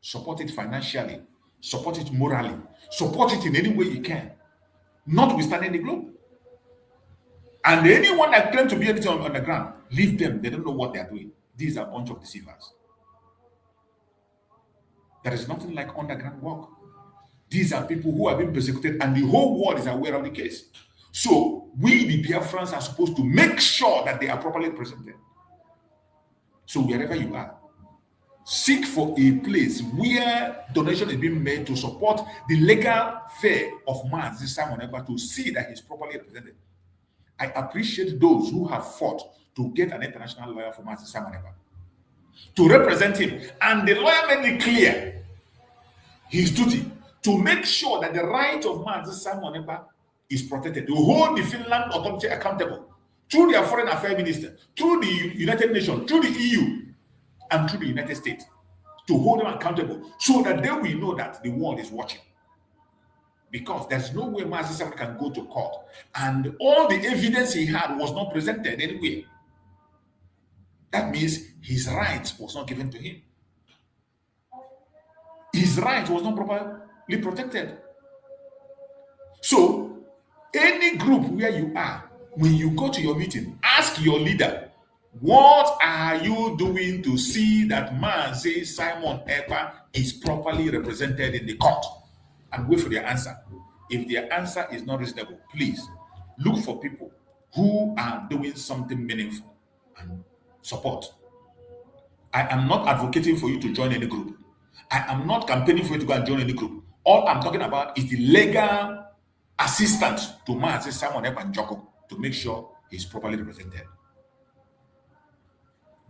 Support it financially, support it morally, support it in any way you can, notwithstanding the group. And anyone that claims to be anything on the ground, leave them. They don't know what they are doing. These are a bunch of deceivers. There is nothing like underground work. These are people who have been persecuted, and the whole world is aware of the case. So we, the Biafrans, are supposed to make sure that they are properly represented. So wherever you are, seek for a place where donation is being made to support the legal fare of Mazi Simon Ekpa to see that he's properly represented. I appreciate those who have fought to get an international lawyer for Mazi Simon Ekpa to represent him. And the lawyer made it clear his duty to make sure that the right of Mazi Simon Ekpa is protected, to hold the Finland authority accountable through their foreign affairs minister, through the United Nations, through the EU, and through the United States, to hold them accountable so that they will know that the world is watching. Because there's no way Mazi Simon can go to court and all the evidence he had was not presented anywhere. That means his right was not given to him. His right was not properly protected. So, any group where you are, when you go to your meeting, ask your leader, what are you doing to see that Mazi Simon Ekpa is properly represented in the court? And wait for their answer. If their answer is not reasonable, please look for people who are doing something meaningful and support. I am not advocating for you to join any group. I am not campaigning for you to go and join any group. All I'm talking about is the legal assistance to Mazi Simon Ekpa and Joko to make sure he's properly represented.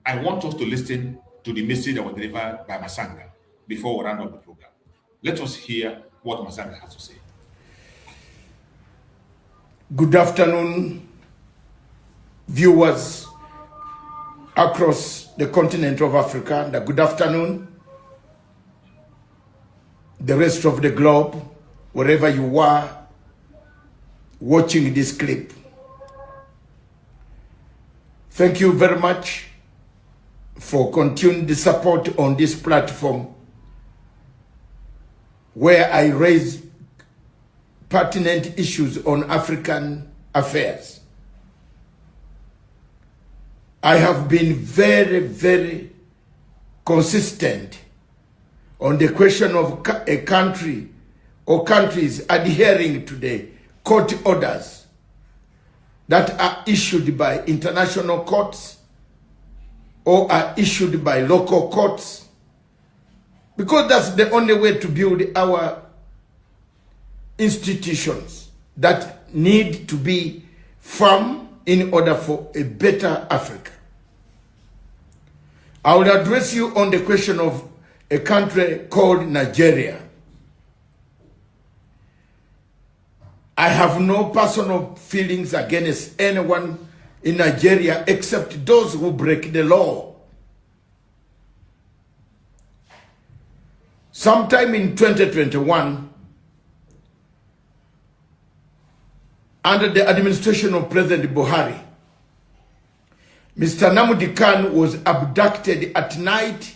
I want us to listen to the message that was delivered by Masanga before we round up the program. Let us hear what Masanga has to say. Good afternoon, viewers across the continent of Africa, and good afternoon, the rest of the globe, wherever you are watching this clip. Thank you very much for continued support on this platform where I raise pertinent issues on African affairs. I have been very, very consistent on the question of a country or countries adhering to the court orders that are issued by international courts or are issued by local courts, because that's the only way to build our institutions that need to be firm in order for a better Africa. I will address you on the question of a country called Nigeria. I have no personal feelings against anyone in Nigeria except those who break the law. Sometime in 2021, under the administration of President Buhari, Mr. Nnamdi Kanu was abducted at night,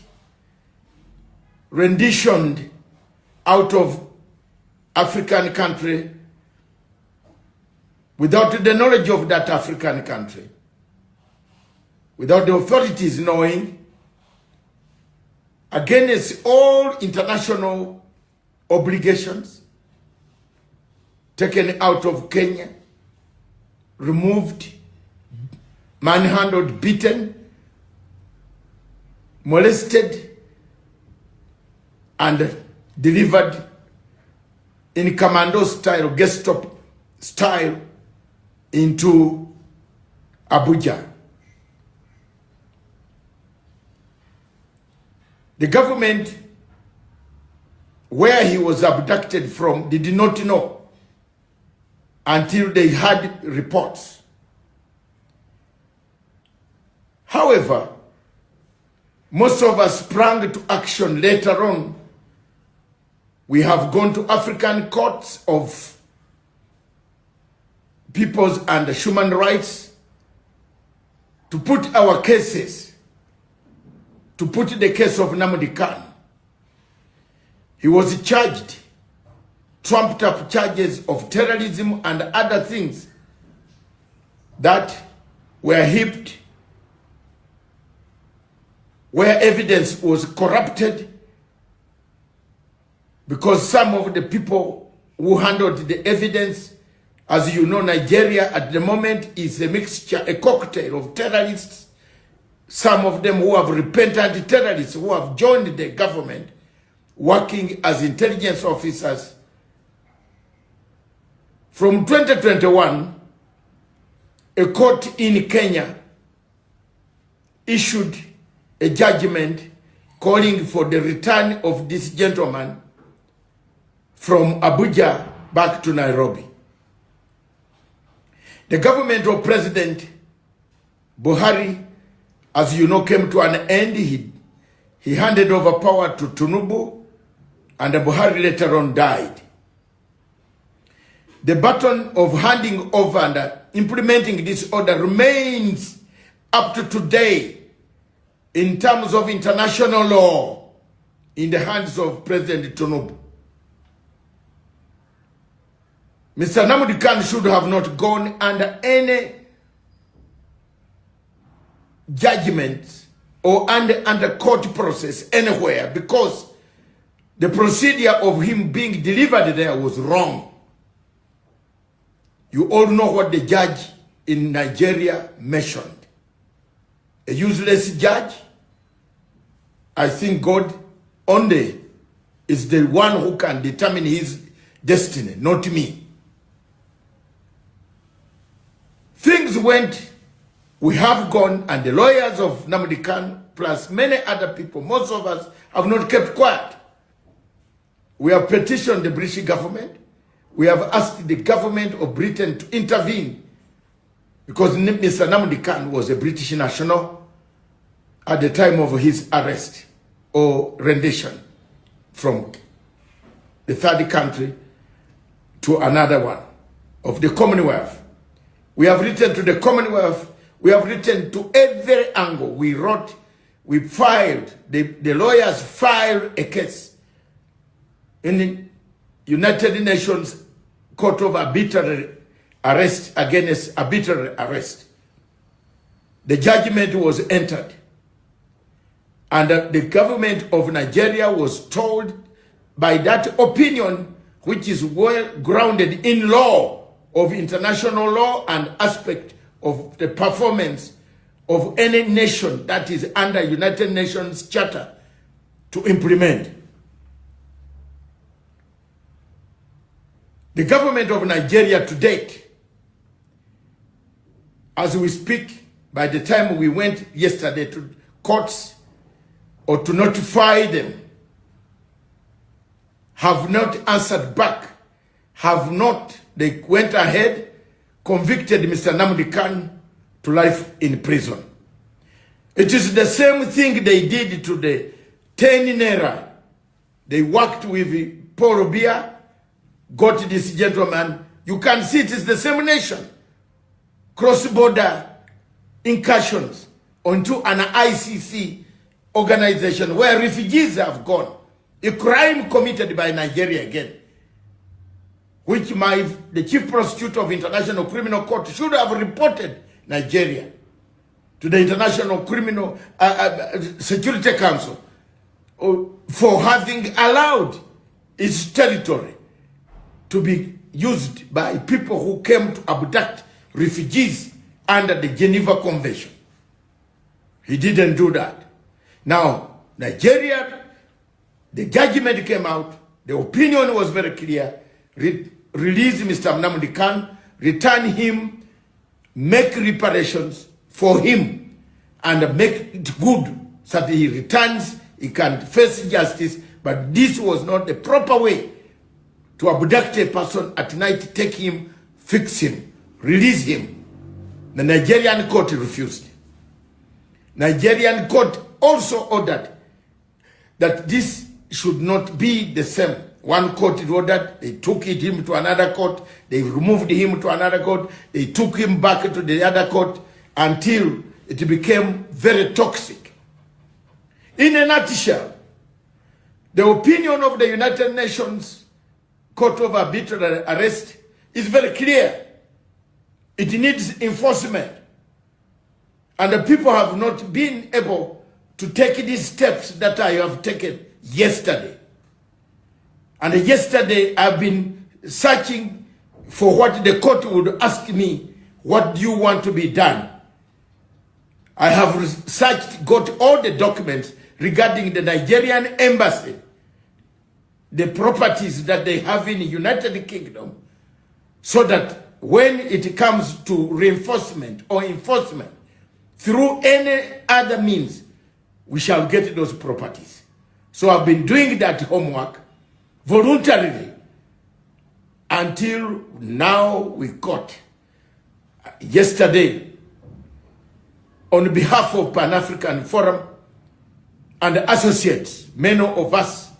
renditioned out of African country without the knowledge of that African country, without the authorities knowing, against all international obligations, taken out of Kenya, removed, manhandled, beaten, molested, and delivered in commando style, Gestapo style, into Abuja. The government where he was abducted from did not know until they had reports. However, most of us sprang to action later on. We have gone to African courts of peoples and human rights to put our cases, to put the case of Nnamdi Kanu. He was charged, trumped up charges of terrorism and other things that were heaped, where evidence was corrupted, because some of the people who handled the evidence, as you know, Nigeria at the moment is a mixture, a cocktail of terrorists, some of them who have repentant terrorists who have joined the government, working as intelligence officers. From 2021, a court in Kenya issued a judgment calling for the return of this gentleman from Abuja back to Nairobi. The government of President Buhari, as you know, came to an end. He handed over power to Tinubu, and Buhari later on died. The baton of handing over and implementing this order remains up to today in terms of international law in the hands of President Tinubu. Mr. Nnamdi Kanu should have not gone under any judgment or under court process anywhere, because the procedure of him being delivered there was wrong. You all know what the judge in Nigeria mentioned. A useless judge. I think God only is the one who can determine his destiny, not me. Things went, we have gone, and the lawyers of Nnamdi Kanu, plus many other people, most of us have not kept quiet. We have petitioned the British government. We have asked the government of Britain to intervene because Mr. Nnamdi Kanu was a British national at the time of his arrest or rendition from the third country to another one of the Commonwealth. We have written to the Commonwealth. We have written to every angle. We wrote, we filed, the lawyers filed a case in the United Nations Court of Arbitrary Arrest against arbitrary arrest. The judgment was entered. And the government of Nigeria was told by that opinion, which is well grounded in law of international law and aspect of the performance of any nation that is under United Nations Charter to implement. The government of Nigeria to date, as we speak, by the time we went yesterday to courts or to notify them, have not answered back, they went ahead, convicted Mr. Nnamdi Kanu to life in prison. It is the same thing they did to the 10 Naira. They worked with Paul Obiya, got this gentleman. You can see it is the same nation. Cross-border incursions onto an ICC organization where refugees have gone. A crime committed by Nigeria again, which the chief prosecutor of International Criminal Court should have reported Nigeria to the International Criminal Security Council for having allowed its territory to be used by people who came to abduct refugees under the Geneva Convention. He didn't do that. Now, Nigeria, the judgment came out, the opinion was very clear, release Mr. Nnamdi Kanu, return him, make reparations for him, and make it good so that he returns, he can face justice. But this was not the proper way to abduct a person at night, take him, fix him, release him. The Nigerian court refused. Nigerian court also ordered that this should not be the same. One court ordered, they took him to another court, they removed him to another court, they took him back to the other court until it became very toxic. In a nutshell, the opinion of the United Nations Court of Arbitrary Arrest is very clear. It needs enforcement. And the people have not been able to take these steps that I have taken yesterday. And yesterday I've been searching for what the court would ask me, what do you want to be done? I have searched, got all the documents regarding the Nigerian embassy, the properties that they have in the United Kingdom, so that when it comes to reinforcement or enforcement, through any other means, we shall get those properties. So I've been doing that homework voluntarily until now. We got yesterday, on behalf of Pan-African Forum and associates, many of us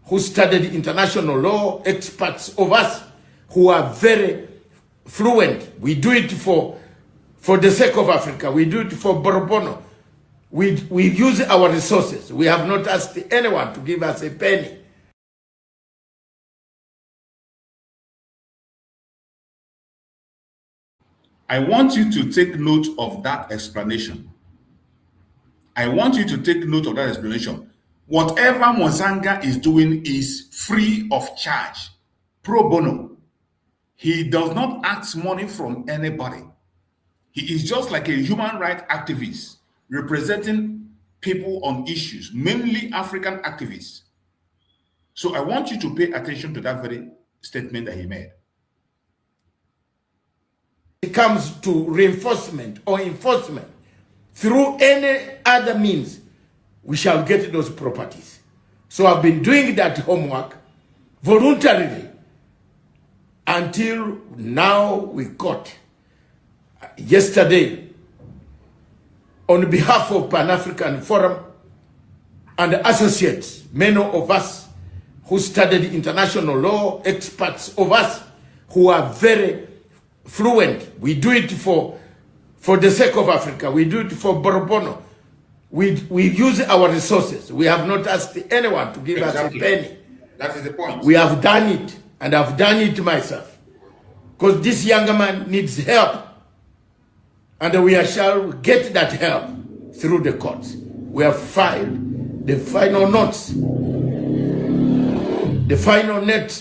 who studied international law, experts of us who are very fluent. We do it for the sake of Africa. We do it for Bourbono. We use our resources. We have not asked anyone to give us a penny. I want you to take note of that explanation. I want you to take note of that explanation. Whatever Mozanga is doing is free of charge, pro bono. He does not ask money from anybody. He is just like a human rights activist representing people on issues, mainly African activists. So I want you to pay attention to that very statement that he made. It comes to reinforcement or enforcement, through any other means, we shall get those properties. So I've been doing that homework voluntarily until now we got. Yesterday, on behalf of Pan-African Forum and associates, many of us who studied international law, experts of us who are very fluent, we do it for the sake of Africa, we do it for Bourbono. We use our resources. We have not asked anyone to give us a penny. That is the point. We have done it, and I've done it myself. Because this younger man needs help. And we shall get that help through the courts. We have filed the final notes,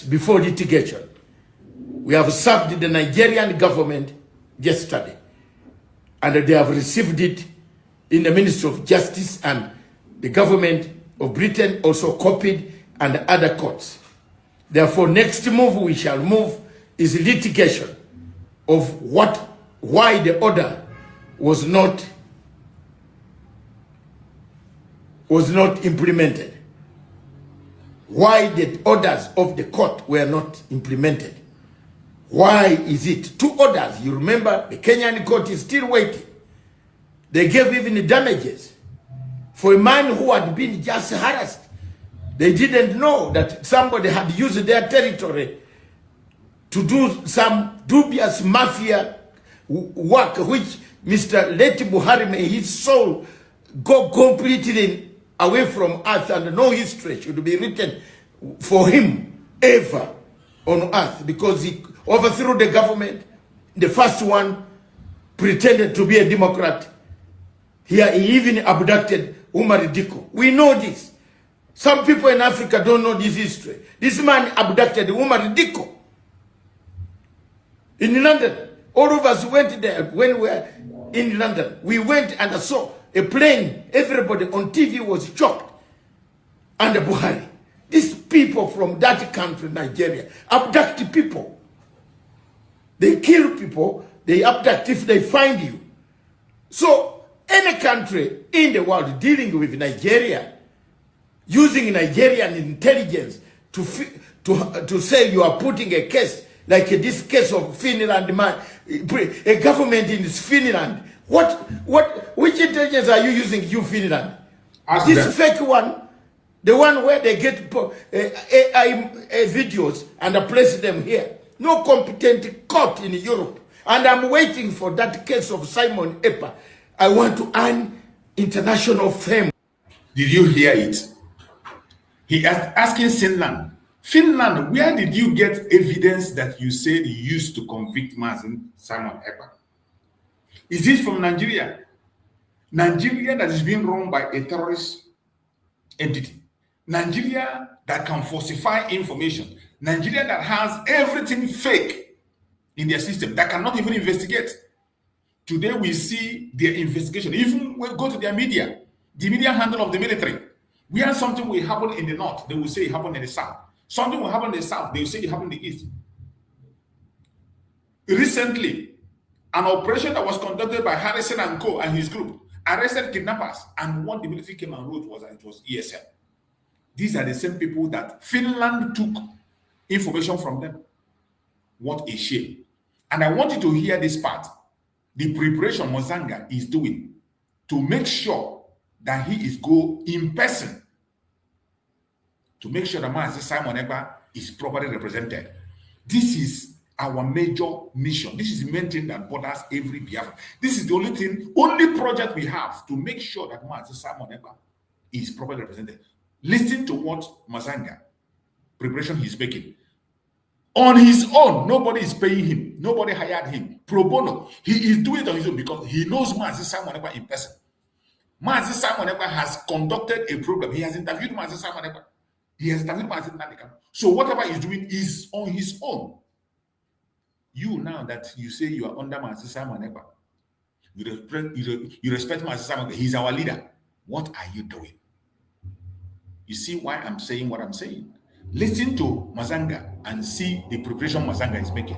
before litigation. We have served the Nigerian government yesterday, and they have received it in the Ministry of Justice, and the government of Britain also copied, and other courts. Therefore, next move we shall move is litigation of why the order was not implemented. Why the orders of the court were not implemented. Why is it 2 orders? You remember the Kenyan court is still waiting. They gave even the damages for a man who had been just harassed. They didn't know that somebody had used their territory to do some dubious mafia work, which Mr. Leti Buhari, may his soul go completely away from earth, and no history should be written for him ever on earth, because he overthrew the government. The first one pretended to be a Democrat. He even abducted Umar Diko. We know this. Some people in Africa don't know this history. This man abducted Umar Diko in London. All of us went there when we were in London. We went and saw a plane. Everybody on TV was shocked. And Buhari. These people from that country, Nigeria, abduct people. They kill people. They abduct if they find you. So any country in the world dealing with Nigeria, using Nigerian intelligence to say you are putting a case like this case of Finland man, a government in Finland. Which intelligence are you using, you Finland? Ask this them. fake one, the one where they get AI videos and place them here. No competent court in Europe. And I'm waiting for that case of Simon Epa. I want to earn international fame. Did you hear it? He asked, asking Finland, where did you get evidence that you said you used to convict Simon Epa? Is it from Nigeria? Nigeria that is being run by a terrorist entity. Nigeria that can falsify information. Nigeria that has everything fake in their system, that cannot even investigate. Today we see their investigation. Even when we go to their media, the media handle of the military. Where something will happen in the north, they will say it happened in the south. Something will happen in the south, they will say it happened in the east. Recently, an operation that was conducted by Harrison and Co. and his group arrested kidnappers, and what the military came and wrote was that it was ESL. These are the same people that Finland took information from them. What a shame. And I want you to hear this part. The preparation Mazanga is doing to make sure that he is go in person to make sure that Mazi Simon Ekpa is properly represented. This is our major mission. This is the main thing that borders every Biafra. This is the only project we have to make sure that Mazi Simon Ekpa is properly represented. Listen to what Mazanga preparation he's making. On his own, nobody is paying him. Nobody hired him. Pro bono. He is doing it on his own because he knows Mazi Simon Ekpa in person. Mazi Simon Ekpa has conducted a program. He has interviewed Mazi Simon Ekpa. He has interviewed Mazi Nandika. So whatever he's doing is on his own. You now that you say you are under Mazi Simon Ekpa, you respect Mazi Simon Ekpa. He's our leader. What are you doing? You see why I'm saying what I'm saying? Listen to Mazanga and see the preparation Mazanga is making.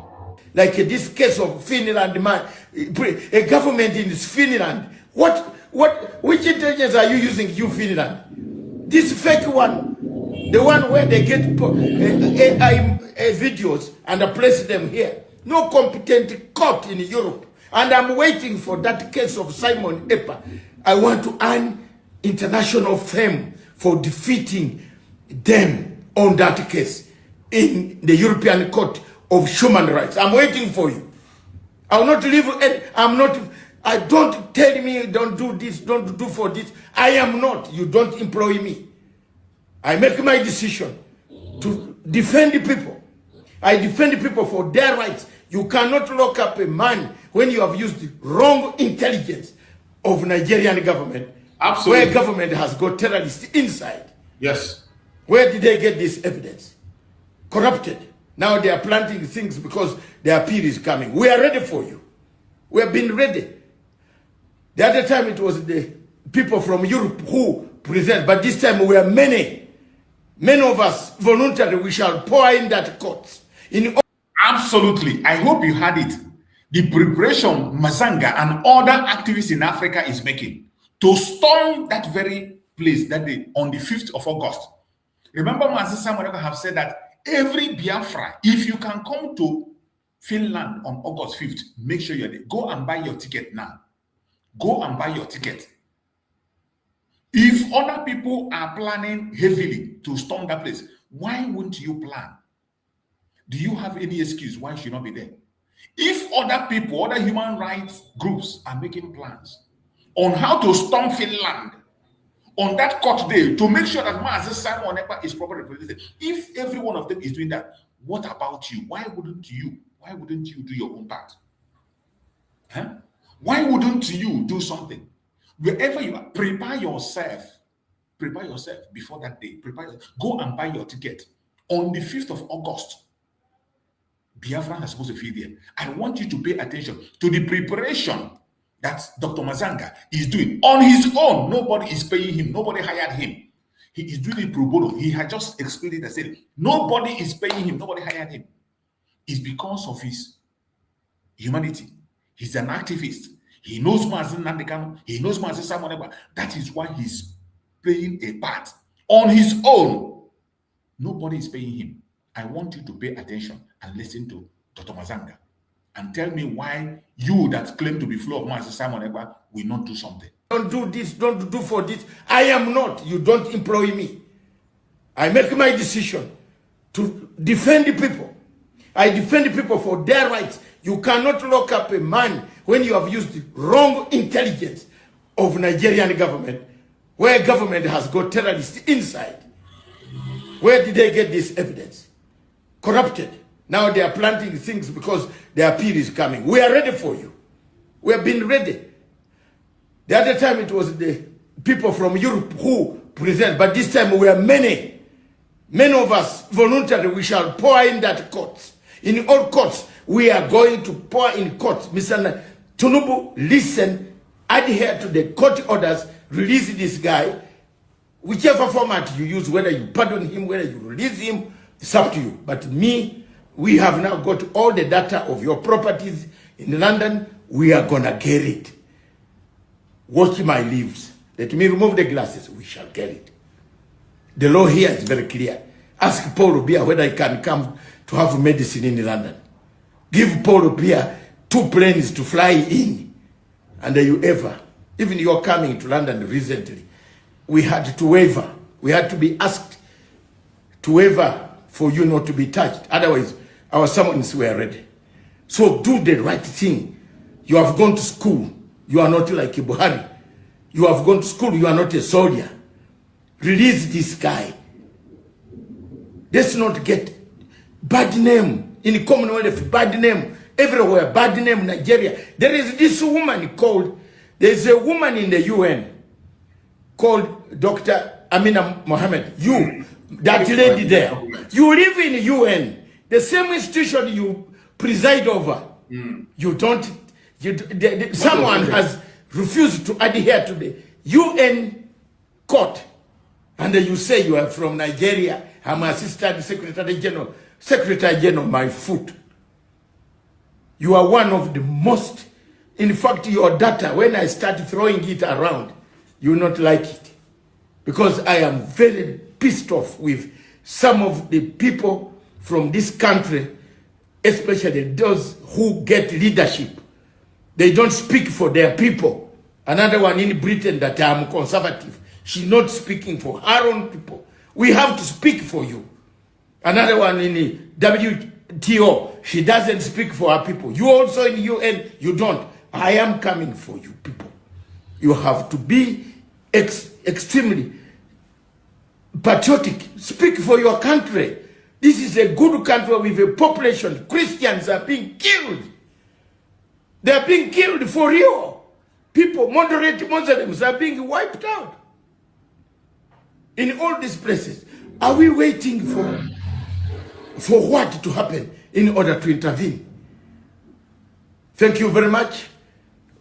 Like this case of Finland man, a government in Finland. Which intelligence are you using, you Finland? This fake one, The one where they get AI videos and place them here. No competent court in Europe. And I'm waiting for that case of Simon Epa. I want to earn international fame for defeating them on that case in the European Court of Human Rights. I'm waiting for you. I will not leave. I don't tell me don't do this, don't do for this. I am not. You don't employ me. I make my decision to defend the people. I defend the people for their rights. You cannot lock up a man when you have used the wrong intelligence of Nigerian government. Absolutely. Where government has got terrorists inside. Yes. Where did they get this evidence? Corrupted. Now they are planting things because their appeal is coming. We are ready for you. We have been ready. The other time it was the people from Europe who present, but this time we are many. Many of us voluntarily, we shall pour in that court. Absolutely. I hope you had it. The preparation Mazanga and other activists in Africa is making to storm that very place that day on the 5th of August. Remember, Mazi Samuel have said that every Biafra, if you can come to Finland on August 5th, make sure you're there. Go and buy your ticket now. Go and buy your ticket. If other people are planning heavily to storm that place, why wouldn't you plan? Do you have any excuse why you should not be there? If other people, other human rights groups are making plans on how to storm Finland on that court day to make sure that Mazi Simon Ekpa is properly represented, if every one of them is doing that, what about you? Why wouldn't you? Why wouldn't you do your own part? Huh? Why wouldn't you do something? Wherever you are, prepare yourself before that day. Go and buy your ticket. On the 5th of August, Biafra is supposed to be there. I want you to pay attention to the preparation that Dr. Mazanga is doing on his own. Nobody is paying him. Nobody hired him. He is doing it pro bono. He had just explained it and said, nobody is paying him. Nobody hired him. It's because of his humanity. He's an activist. He knows Mazi Nandekano. He knows Mazi Samoneba. That is why he's playing a part on his own. Nobody is paying him. I want you to pay attention and listen to Dr. Mazanga and tell me why you that claim to be flow of Mazi Samoneba will not do something. Don't do this, don't do for this. I am not. You don't employ me. I make my decision to defend the people. I defend the people for their rights. You cannot lock up a man when you have used the wrong intelligence of Nigerian government, where government has got terrorists inside. Where did they get this evidence? Corrupted. Now they are planting things because their appeal is coming. We are ready for you. We have been ready. The other time it was the people from Europe who present, but this time we are many. Many of us voluntarily, we shall pour in that court. In all courts, we are going to pour in courts. Mr. Tunubu, listen, adhere to the court orders, release this guy. Whichever format you use, whether you pardon him, whether you release him, it's up to you. But me, we have now got all the data of your properties in London. We are going to get it. Watch my leaves. Let me remove the glasses. We shall get it. The law here is very clear. Ask Paul Obia whether he can come to have medicine in London. Give Paul Obia 2 planes to fly in. And even you're coming to London recently, we had to waiver. We had to be asked to waiver for you not to be touched. Otherwise, our summons were ready. So do the right thing. You have gone to school. You are not like Buhari. You have gone to school. You are not a soldier. Release this guy. Let's not get bad name in the Commonwealth, bad name everywhere, bad name Nigeria. There is this woman called, there's a woman in the UN called Dr. Amina Mohammed. You, that lady there, you live in the UN, the same institution you preside over. You don't, someone has refused to adhere to the UN court, and then you say you are from Nigeria. I'm Assistant Secretary General, my foot. You are one of the most, in fact, your data, when I start throwing it around, you will not like it. Because I am very pissed off with some of the people from this country, especially those who get leadership, they don't speak for their people. Another one in Britain that I'm conservative. She's not speaking for her own people. We have to speak for you. Another one in the WTO, she doesn't speak for her people. You also in UN, you don't. I am coming for you people. You have to be extremely patriotic. Speak for your country. This is a good country with a population. Christians are being killed. They are being killed for real. People, moderate Muslims are being wiped out. In all these places. Are we waiting for what to happen in order to intervene? Thank you very much.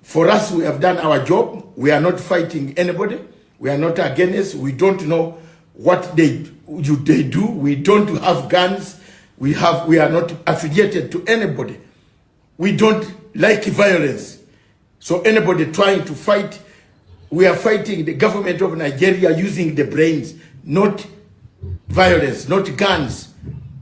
For us, we have done our job. We are not fighting anybody. We are not against. We don't know what they do. We don't have guns. We are not affiliated to anybody. We don't like violence. So anybody trying to fight, we are fighting the government of Nigeria using the brains, not violence, not guns.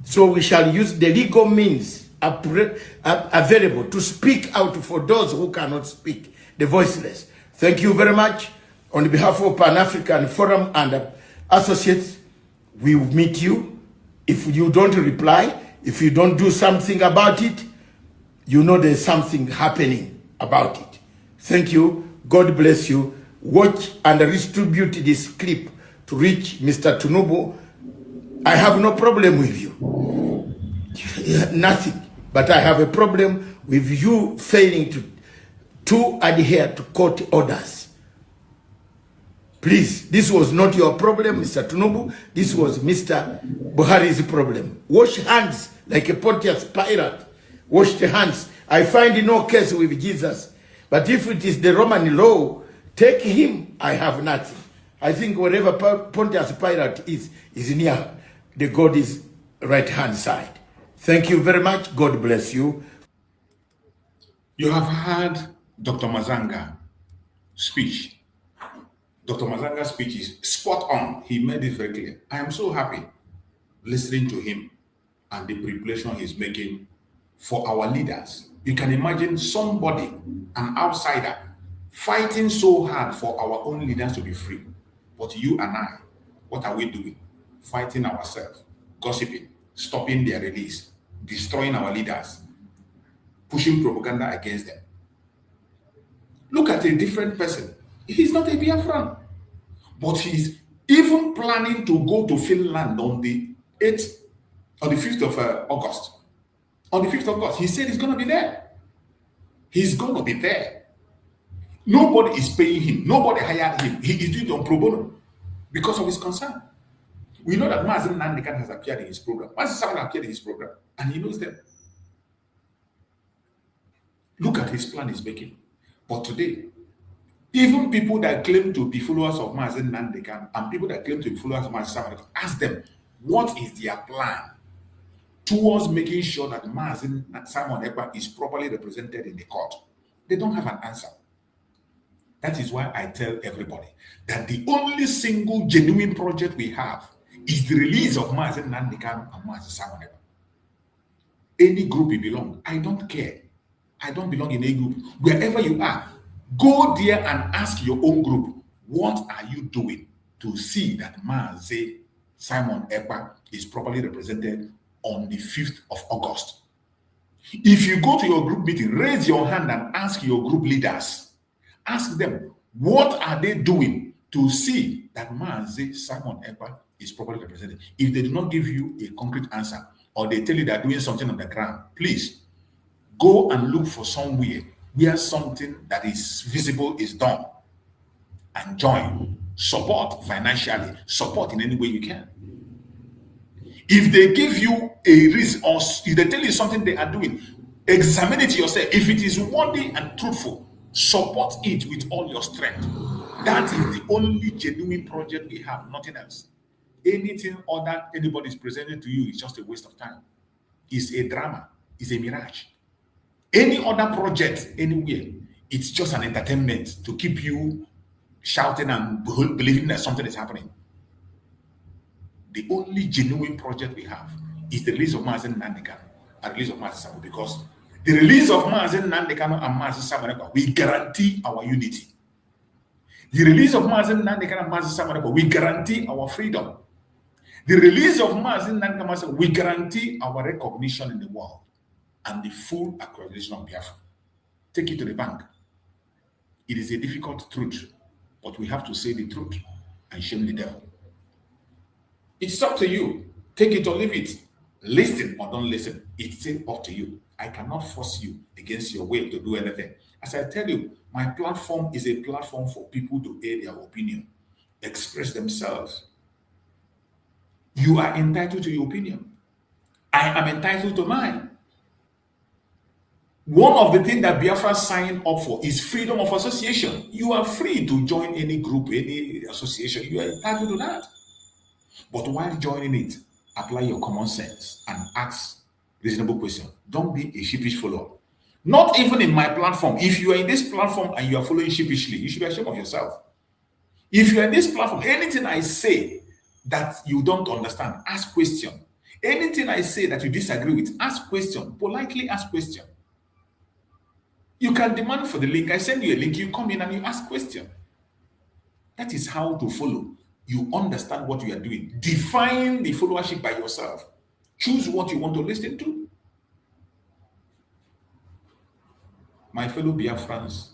So we shall use the legal means available to speak out for those who cannot speak, the voiceless. Thank you very much. On behalf of Pan-African Forum and Associates, we will meet you. If you don't reply, if you don't do something about it, you know there's something happening about it. Thank you. God bless you. Watch and distribute this clip to reach Mr. Tinubu. I have no problem with you. Nothing. But I have a problem with you failing to adhere to court orders. Please, this was not your problem, Mr. Tinubu. This was Mr. Buhari's problem. Wash hands like a Pontius Pilate. Wash the hands. I find no case with Jesus. But if it is the Roman law, take him. I have nothing. I think wherever Pontius Pilate is near the God's right hand side. Thank you very much. God bless you. You have heard Dr. Mazanga speech. Dr. Mazanga's speech is spot on. He made it very clear. I am so happy listening to him and the preparation he's making for our leaders. You can imagine somebody, an outsider, fighting so hard for our own leaders to be free. But you and I, what are we doing? Fighting ourselves, gossiping, stopping their release, destroying our leaders, pushing propaganda against them. Look at a different person. He's not a Biafran, but he's even planning to go to Finland on the 5th of August. On the 5th of August, he said he's going to be there. He's going to be there. Nobody is paying him. Nobody hired him. He is doing it on pro bono because of his concern. We know that Mazen Nandekan has appeared in his program. Mazen Simon appeared in his program, and he knows them. Look at his plan he's making. But today, even people that claim to be followers of Mazen Nandekan and people that claim to be followers of Mazen Simon, ask them, what is their plan towards making sure that Mazen Simon Ekpa is properly represented in the court? They don't have an answer. That is why I tell everybody that the only single genuine project we have is the release of Mazen Nandekan and Mazen Simon Ekpa. Any group you belong, I don't care. I don't belong in a group. Wherever you are, go there and ask your own group, what are you doing to see that Mazen Simon Ekpa is properly represented on the 5th of August? If you go to your group meeting, raise your hand and ask your group leaders. Ask them, what are they doing to see that Mazen Simon Ekpa is properly represented? If they do not give you a concrete answer, or they tell you they're doing something on the ground, please go and look for somewhere where something that is visible is done and join. Support financially, support in any way you can. If they give you a reason or if they tell you something they are doing, examine it yourself. If it is worthy and truthful, support it with all your strength. That is the only genuine project we have, nothing else. Anything other anybody is presenting to you is just a waste of time. It's a drama, it's a mirage. Any other project anywhere, it's just an entertainment to keep you shouting and believing that something is happening. The only genuine project we have is the release of Mazen Nandekano and release of Mazen Samuel, because the release of Mazen Nandekano and Mazen Samuel, we guarantee our unity. The release of Mazen Nandekano and Mazen Samuel, we guarantee our freedom. The release of Mazen Nandekano, we guarantee our recognition in the world and the full accreditation of Biafra. Take it to the bank. It is a difficult truth, but we have to say the truth and shame the devil. It's up to you. Take it or leave it. Listen or don't listen. It's up to you. I cannot force you against your will to do anything. As I tell you, my platform is a platform for people to air their opinion, express themselves. You are entitled to your opinion. I am entitled to mine. One of the things that Biafra signed up for is freedom of association. You are free to join any group, any association. You are entitled to that. But while joining it, apply your common sense and ask reasonable questions. Don't be a sheepish follower. Not even in my platform. If you are in this platform and you are following sheepishly, you should be ashamed of yourself. If you are in this platform, anything I say that you don't understand, ask question. Anything I say that you disagree with, ask question. Politely ask question. You can demand for the link. I send you a link, you come in and you ask question. That is how to follow. You understand what you are doing. Define the followership by yourself. Choose what you want to listen to. My fellow Biafrans,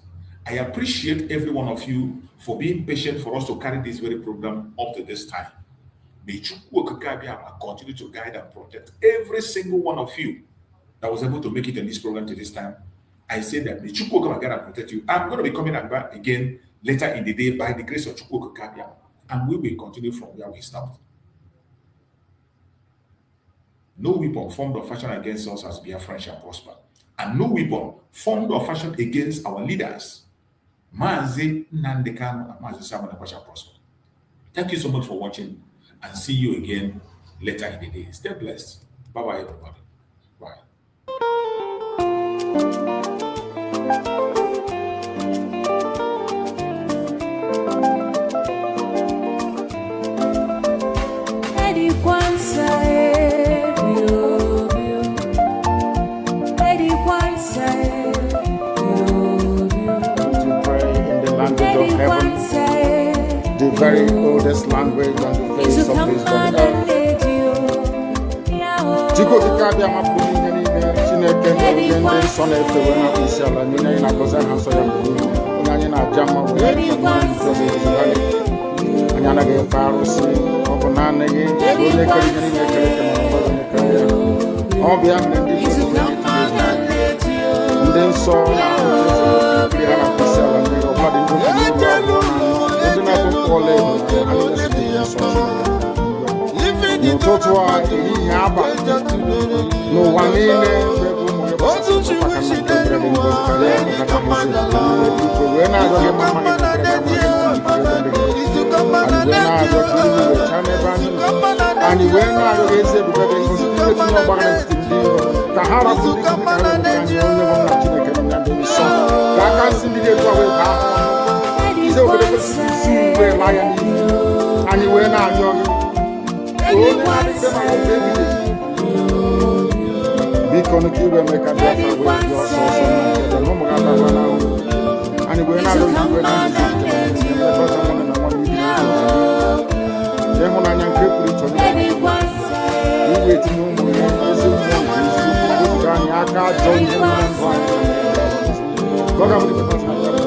I appreciate every one of you for being patient for us to carry this very program up to this time. May Chukwu Okike continue to guide and protect every single one of you that was able to make it in this program to this time. I say that may Chukwu Okike guide and protect you. I'm going to be coming back again later in the day by the grace of Chukwu Okike, and we will continue from where we stopped. No weapon formed or fashioned against us as Biafran shall prosper, and no weapon formed or fashioned against our leaders, Mazi Nandekano and Mazi Samuel, shall prosper. Thank you so much for watching, and see you again later in the day. Stay blessed. Bye-bye, everybody. Bye. The very oldest language on the face of this very earth. Chiko kikabia mapuni ngeni chineke ngeni sona efewe na isiala nyine na koza hanso ya mbuni onanye na jama we na nzozi zibali anyana ge farusi obona nege ole kali ngeni nekele kama obona nekele obia mlendi nden so na kiri ala isiala ngeni obadi ndo no totoa eyi aba no wanene bebu mo yebo pakana ndere ngo kale kata muzi wena adoge mama wena adoge chane bani ani wena adoge se bukade ngo tino bagana tindi kahara budi kahara ni onye mo na chine kenya ndo so kaka sindike to we ba izo bele si we lion ani wena adoge Bikono kiwe meka Biafra we your source and no more and we na do we na je mo na nyan kepuri to ni we ti no mo ezu mo ga ni aka join him and God am the person that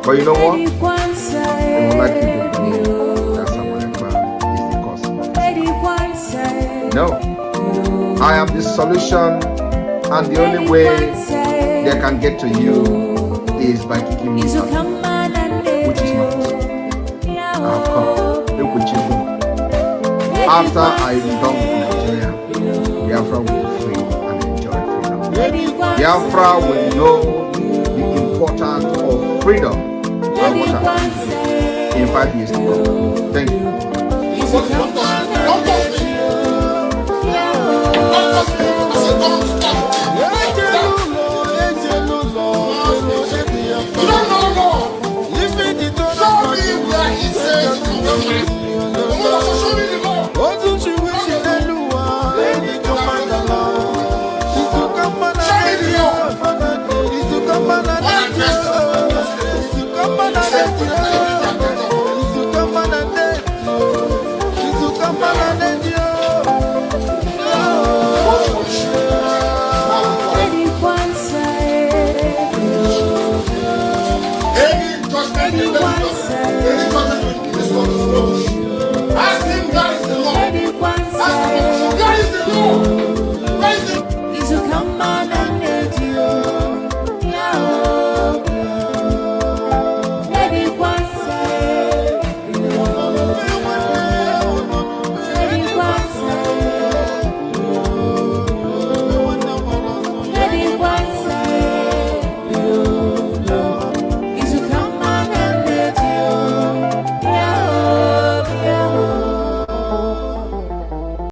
But you know what? They would like you to believe that Samanekpa is the cause of this. No. I am the solution, and the only way they can get to you is by kicking me out, which is not possible. I have come. Look with you. After I am done with Nigeria, Biafra will be free and enjoy freedom. Biafra will know the importance of freedom and what happens in 5 years to come. Thank you.